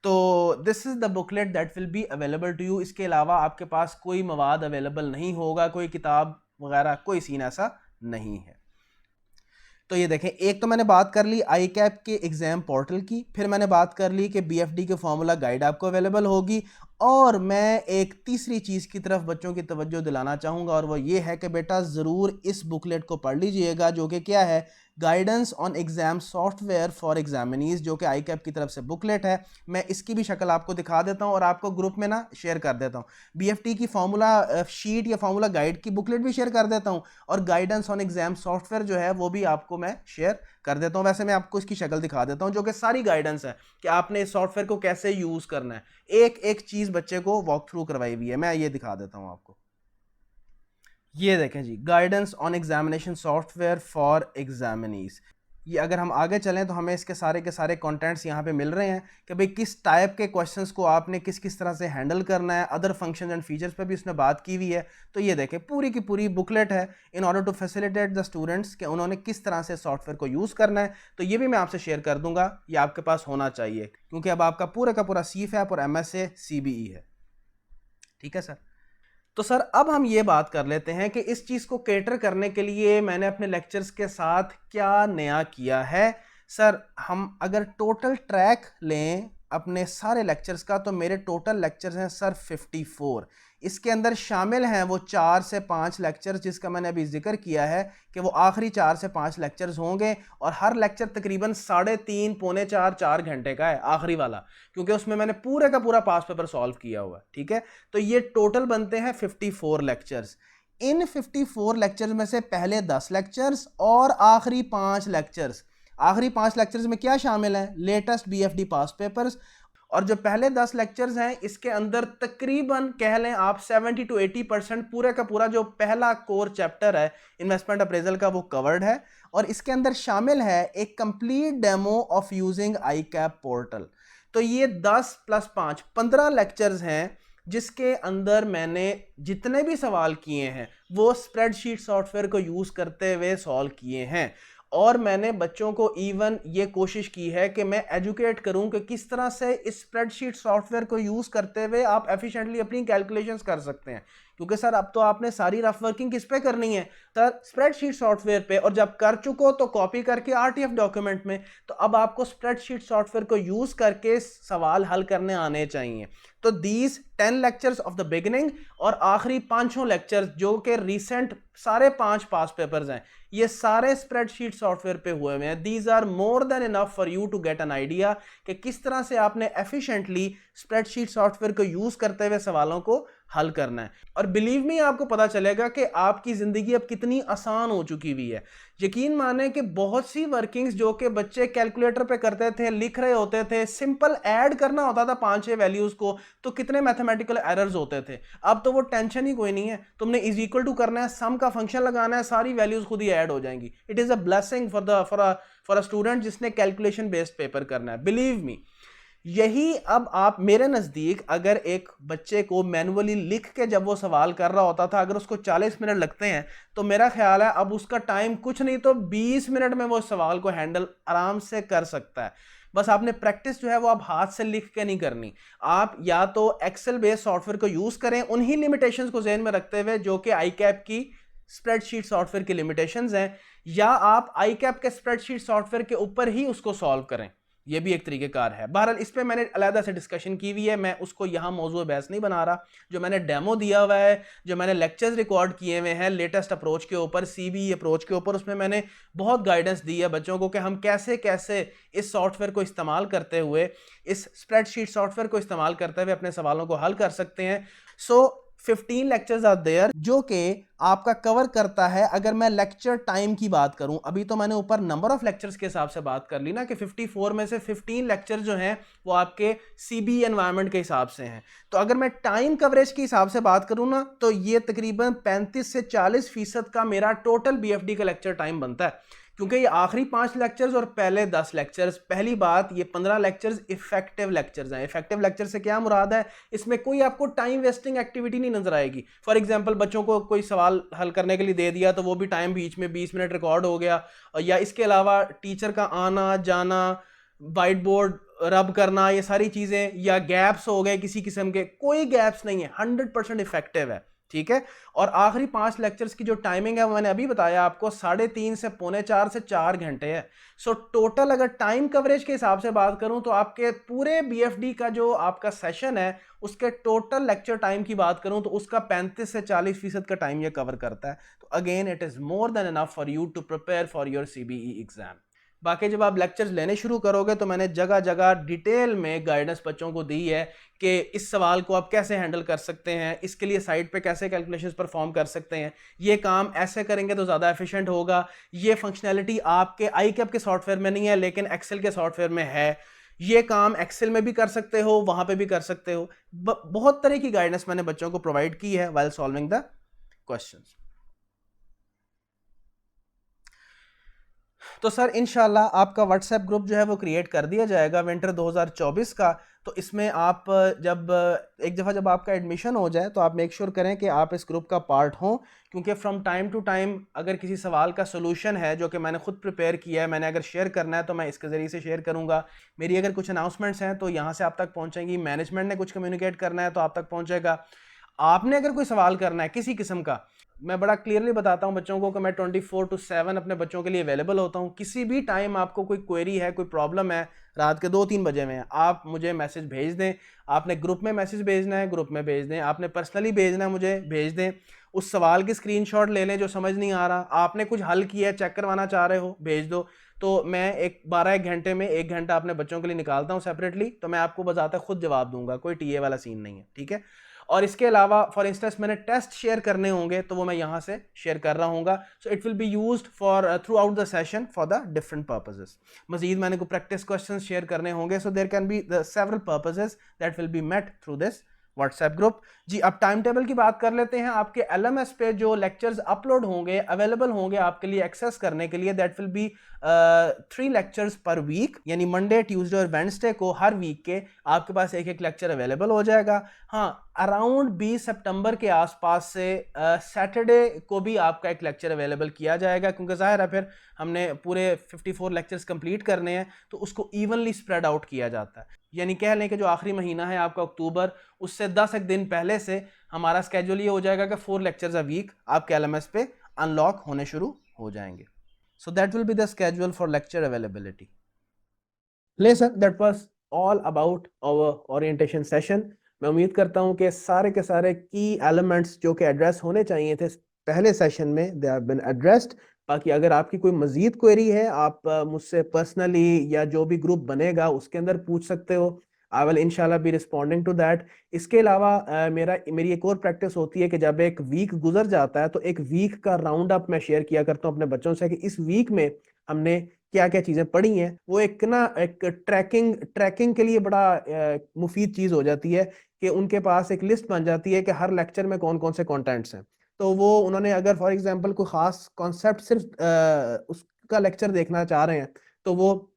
S2: तो this is the booklet that will be available to you. इसके अलावा आपके पास कोई मवाद अवेलेबल नहीं होगा, कोई किताब वगैरह कोई सीन ऐसा नहीं है। तो ये देखें, एक तो मैंने बात कर ली आईकैप के एग्जाम पोर्टल की, फिर मैंने बात कर ली कि BFD के फॉर्मूला गाइड आपको अवेलेबल होगी, और मैं एक तीसरी चीज़ की तरफ बच्चों की तवज्जो दिलाना चाहूँगा, और वो ये है कि बेटा ज़रूर इस बुकलेट को पढ़ लीजिएगा, जो कि क्या है, guidance on exam software for examinees, जो कि आईकैप की तरफ से बुकलेट है। मैं इसकी भी शक्ल आपको दिखा देता हूँ और आपको ग्रुप में ना शेयर कर देता हूँ। BFD की फॉर्मूला शीट या फॉर्मूला गाइड की बुकलेट भी शेयर कर देता हूँ, और गाइडेंस ऑन एग्जाम सॉफ्टवेयर जो है वो भी आपको मैं शेयर कर देता हूँ। वैसे मैं आपको इसकी शक्ल दिखा देता हूँ, जो कि सारी गाइडेंस है कि आपने इस सॉफ्टवेयर को कैसे यूज़ करना है। एक एक चीज़ बच्चे को वॉक थ्रू करवाई हुई है, मैं ये दिखा देता हूँ आपको। ये देखें जी, guidance on examination software for examinees. ये अगर हम आगे चलें तो हमें इसके सारे के सारे कंटेंट्स यहाँ पे मिल रहे हैं कि भाई किस टाइप के क्वेश्चंस को आपने किस किस तरह से हैंडल करना है। अदर फंक्शंस एंड फीचर्स पे भी उसने बात की हुई है। तो ये देखें, पूरी की पूरी बुकलेट है in order to facilitate the students कि उन्होंने किस तरह से सॉफ्टवेयर को यूज़ करना है। तो ये भी मैं आपसे शेयर कर दूंगा, ये आपके पास होना चाहिए, क्योंकि अब आपका पूरा का पूरा CFAP और MSA CBE है। ठीक है सर। तो सर अब हम ये बात कर लेते हैं कि इस चीज़ को कैटर करने के लिए मैंने अपने लेक्चर्स के साथ क्या नया किया है। सर हम अगर टोटल ट्रैक लें अपने सारे लेक्चर्स का तो मेरे टोटल लेक्चर्स हैं सर 54। इसके अंदर शामिल हैं वो 4 से 5 लेक्चर्स जिसका मैंने अभी जिक्र किया है कि वो आखिरी 4 से 5 लेक्चर्स होंगे, और हर लेक्चर तकरीबन 3.5 पौने 4 घंटे का है आखिरी वाला, क्योंकि उसमें मैंने पूरे का पूरा पास पेपर सॉल्व किया हुआ है। ठीक है, तो ये टोटल बनते हैं 54 लेक्चर्स। इन 54 लेक्चर्स में से पहले 10 लेक्चर्स और आखिरी 5 लेक्चर्स, आखिरी 5 लेक्चर्स में क्या शामिल है, लेटेस्ट बीएफडी पास पेपर्स। और जो पहले 10 लेक्चर्स हैं इसके अंदर तकरीबन कह लें आप 70 to 80% पूरे का पूरा जो पहला कोर चैप्टर है इन्वेस्टमेंट अप्रेजल का वो कवर्ड है, और इसके अंदर शामिल है एक complete demo of using I cap portal. तो ये 10 + 5 15 लेक्चर्स हैं जिसके अंदर मैंने जितने भी सवाल किए हैं वो स्प्रेडशीट सॉफ्टवेयर को यूज़ करते हुए सॉल्व किए हैं, और मैंने बच्चों को इवन ये कोशिश की है कि मैं एजुकेट करूं कि किस तरह से इस स्प्रेडशीट सॉफ्टवेयर को यूज़ करते हुए आप एफिशिएंटली अपनी कैलकुलेशंस कर सकते हैं। क्योंकि सर अब तो आपने सारी रफ वर्किंग किस पे करनी है सर, स्प्रेडशीट सॉफ्टवेयर पे, और जब कर चुको तो कॉपी करके आरटीएफ डॉक्यूमेंट में, तो अब आपको स्प्रेडशीट सॉफ्टवेयर को यूज़ करके सवाल हल करने आने चाहिए। तो these 10 lectures of the beginning और आखिरी 5 लेक्चर्स जो कि रिसेंट सारे 5 पास पेपर्स हैं, ये सारे स्प्रेडशीट सॉफ्टवेयर पे हुए हुए हैं। These are more than enough for you to get an idea कि किस तरह से आपने एफिशिएंटली स्प्रेडशीट सॉफ्टवेयर को यूज करते हुए सवालों को हल करना है। और बिलीव मी आपको पता चलेगा कि आपकी जिंदगी अब कितनी आसान हो चुकी हुई है। यकीन माने कि बहुत सी वर्किंग्स जो कि बच्चे कैलकुलेटर पे करते थे, लिख रहे होते थे, सिंपल ऐड करना होता था 5-6 वैल्यूज को, तो कितने मैथमेटिकल एरर्स होते थे। अब तो वो टेंशन ही कोई नहीं है, तुमने इज इक्वल टू करना है, सम का फंक्शन लगाना है, सारी वैल्यूज खुद ही ऐड हो जाएंगी। It is a blessing for a student जिसने कैलकुलेशन बेस्ड पेपर करना है। बिलीव मी, यही अब आप मेरे नज़दीक अगर एक बच्चे को मैनुअली लिख के जब वो सवाल कर रहा होता था, अगर उसको 40 मिनट लगते हैं, तो मेरा ख्याल है अब उसका टाइम कुछ नहीं तो 20 मिनट में वो सवाल को हैंडल आराम से कर सकता है। बस आपने प्रैक्टिस जो है वो आप हाथ से लिख के नहीं करनी, आप या तो एक्सेल बेस्ड सॉफ्टवेयर को यूज करें उन्हीं लिमिटेशंस को ज़हन में रखते हुए जो कि आई कैप की स्प्रेडशीट सॉफ्टवेयर की लिमिटेशंस हैं, या आप आई कैप के स्प्रेडशीट सॉफ्टवेयर के ऊपर ही उसको सॉल्व करें, ये भी एक तरीकेकार है। बहरहाल इस पे मैंने अलग से डिस्कशन की हुई है, मैं उसको यहाँ मौजूद बहस नहीं बना रहा। जो मैंने डेमो दिया हुआ है, जो मैंने लेक्चर्स रिकॉर्ड किए हुए हैं लेटेस्ट अप्रोच के ऊपर, सीबी अप्रोच के ऊपर, उसमें मैंने बहुत गाइडेंस दी है बच्चों को कि हम कैसे कैसे इस सॉफ्टवेयर को इस्तेमाल करते हुए, इस स्प्रेडशीट सॉफ्टवेयर को इस्तेमाल करते हुए अपने सवालों को हल कर सकते हैं। सो 15 लेक्चर्स आर देयर जो कि आपका कवर करता है। अगर मैं लेक्चर टाइम की बात करूं, अभी तो मैंने ऊपर नंबर ऑफ लेक्चर्स के हिसाब से बात कर ली ना कि 54 में से 15 लेक्चर जो हैं वो आपके सीबी एनवायरनमेंट के हिसाब से हैं। तो अगर मैं टाइम कवरेज के हिसाब से बात करूं ना, तो ये तकरीबन 35 से 40% का मेरा टोटल बीएफडी का लेक्चर टाइम बनता है, क्योंकि ये आखिरी 5 लेक्चर्स और पहले 10 लेक्चर्स। पहली बात, ये 15 लेक्चर्स इफेक्टिव लेक्चर्स हैं। इफेक्टिव लेक्चर से क्या मुराद है, इसमें कोई आपको टाइम वेस्टिंग एक्टिविटी नहीं नजर आएगी। फॉर एग्जांपल, बच्चों को कोई सवाल हल करने के लिए दे दिया तो वो भी टाइम बीच में 20 मिनट रिकॉर्ड हो गया, या इसके अलावा टीचर का आना जाना, वाइट बोर्ड रब करना, ये सारी चीज़ें, या गैप्स हो गए किसी किस्म के, कोई गैप्स नहीं है, 100% इफेक्टिव है। ठीक है, और आखिरी 5 लेक्चर्स की जो टाइमिंग है वो मैंने अभी बताया आपको, 3.5 से पौने 4 से 4 घंटे है। सो टोटल अगर टाइम कवरेज के हिसाब से बात करूं तो आपके पूरे बीएफडी का जो आपका सेशन है उसके टोटल लेक्चर टाइम की बात करूं तो उसका 35 से 40% का टाइम ये कवर करता है। तो again it is more than enough for you to prepare for your CBE exam. बाकी जब आप लेक्चर्स लेने शुरू करोगे तो मैंने जगह जगह डिटेल में गाइडेंस बच्चों को दी है कि इस सवाल को आप कैसे हैंडल कर सकते हैं, इसके लिए साइट पे कैसे कैलकुलेशंस परफॉर्म कर सकते हैं, ये काम ऐसे करेंगे तो ज़्यादा एफिशिएंट होगा, ये फंक्शनैलिटी आपके आई कैप के सॉफ्टवेयर में नहीं है लेकिन एक्सेल के सॉफ्टवेयर में है, ये काम एक्सेल में भी कर सकते हो, वहाँ पे भी कर सकते हो। बहुत तरह की गाइडेंस मैंने बच्चों को प्रोवाइड की है वाइल सॉल्विंग द क्वेश्चंस। तो सर इंशाल्लाह आपका व्हाट्सएप ग्रुप जो है वो क्रिएट कर दिया जाएगा विंटर 2024 का। तो इसमें आप जब एक दफ़ा जब आपका एडमिशन हो जाए तो आप मेक श्योर करें कि आप इस ग्रुप का पार्ट हों, क्योंकि फ्रॉम टाइम टू टाइम अगर किसी सवाल का सोल्यूशन है जो कि मैंने खुद प्रिपेयर किया है, मैंने अगर शेयर करना है तो मैं इसके ज़रिए से शेयर करूँगा। मेरी अगर कुछ अनाउंसमेंट्स हैं तो यहाँ से आप तक पहुँचेंगी, मैनेजमेंट ने कुछ कम्युनिकेट करना है तो आप तक पहुँचेगा। आपने अगर कोई सवाल करना है किसी किस्म का मैं बड़ा क्लियरली बताता हूँ बच्चों को कि मैं 24/7 अपने बच्चों के लिए अवेलेबल होता हूँ। किसी भी टाइम आपको कोई क्वेरी है, कोई प्रॉब्लम है, रात के 2-3 बजे में, आप मुझे मैसेज भेज दें। आपने ग्रुप में मैसेज भेजना है, ग्रुप में भेज दें। आपने पर्सनली भेजना है, मुझे भेज दें। उस सवाल की स्क्रीनशॉट ले लें जो समझ नहीं आ रहा, आपने कुछ हल किया है, चेक करवाना चाह रहे हो, भेज दो। तो मैं 12 घंटे में 1 घंटा अपने बच्चों के लिए निकालता हूँ सेपरेटली, तो मैं आपको बजाता खुद जवाब दूंगा, कोई टीए वाला सीन नहीं है, ठीक है। और इसके अलावा फॉर इंस्टेंस मैंने टेस्ट शेयर करने होंगे तो वो मैं यहाँ से शेयर कर रहा हूँ। So it will be used for throughout the session for the different purposes. मजीद मैंने को प्रैक्टिस क्वेश्चन शेयर करने होंगे, so there can be the several purposes that will be met through this WhatsApp group. जी, अब time table की बात कर लेते हैं। आपके एलएमएस पे जो लेक्चर्स अपलोड होंगे, अवेलेबल होंगे आपके लिए एक्सेस करने के लिए, that will be 3 lectures per week, यानी मंडे, ट्यूसडे और वेडनेसडे को हर वीक के आपके पास एक एक लेक्चर अवेलेबल हो जाएगा। हाँ, अराउंड 20 सितंबर के आसपास से सैटरडे को भी आपका एक लेक्चर अवेलेबल किया जाएगा, क्योंकि जाहिर है फिर हमने पूरे 54 लेक्चर्स कंप्लीट करने हैं, तो उसको इवनली स्प्रेड आउट किया जाता है। यानी कह लें कि जो आखिरी महीना है आपका अक्टूबर, उससे 10 एक दिन पहले से हमारा स्केड्यूल ये हो जाएगा कि 4 लेक्चर्स अ वीक आपके एलएमएस पे अनलॉक होने शुरू हो जाएंगे। So that will be the schedule for lecture availability.
S1: Listen, that was all about our orientation session. मैं उम्मीद करता हूँ कि सारे के सारे की एलिमेंट्स जो कि एड्रेस होने चाहिए थे पहले सेशन में, दे हैव बीन एड्रेस्ड। बाकी अगर आपकी कोई मजीद क्वेरी है, आप मुझसे पर्सनली या जो भी ग्रुप बनेगा उसके अंदर पूछ सकते हो। आई विल इंशाल्लाह बी रिस्पॉन्डिंग टू दैट। इसके अलावा मेरी एक और प्रैक्टिस होती है कि जब एक वीक गुजर जाता है तो एक वीक का राउंड अप मैं शेयर किया करता हूँ अपने बच्चों से कि इस वीक में हमने क्या क्या चीजें पढ़ी हैं। वो एक ट्रैकिंग के लिए बड़ा मुफीद चीज हो जाती है कि उनके पास एक लिस्ट बन जाती है कि हर लेक्चर में कौन कौन से कंटेंट्स हैं। तो वो उन्होंने अगर फॉर एग्जांपल कोई खास कॉन्सेप्ट सिर्फ उसका लेक्चर देखना चाह रहे हैं, तो वो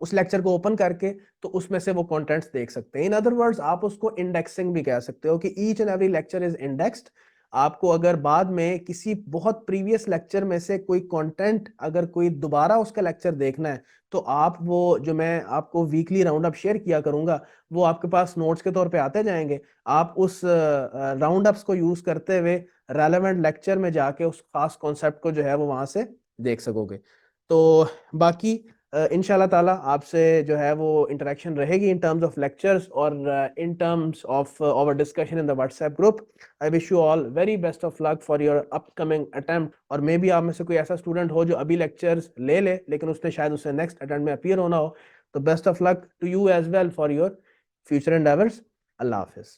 S1: उस लेक्चर को ओपन करके तो उसमें से वो कंटेंट्स देख सकते हैं। इन अदर वर्ड्स आप उसको इंडेक्सिंग भी कह सकते हो कि each and every lecture is indexed. आपको अगर बाद में किसी बहुत प्रीवियस लेक्चर में से कोई कंटेंट, अगर कोई दोबारा उसका लेक्चर देखना है, तो आप वो जो मैं आपको वीकली राउंड अप शेयर किया करूंगा, वो आपके पास नोट्स के तौर पे आते जाएंगे। आप उस राउंड अप्स को यूज करते हुए रेलेवेंट लेक्चर में जाके उस खास कॉन्सेप्ट को जो है वो वहां से देख सकोगे। तो बाकी इंशाल्लाह ताला आपसे जो है वो इंटरेक्शन रहेगी इन टर्म्स ऑफ लेक्चर्स और in terms of our discussion in the WhatsApp group. I wish you all very best of luck for your upcoming attempt. और मे बी आप में से कोई ऐसा स्टूडेंट हो जो अभी लेक्चर्स ले ले लेकिन उसने शायद उससे नेक्स्ट अटेम्प्ट में अपीयर होना हो, तो best of luck to you as well for your future endeavours. अल्लाह हाफिज।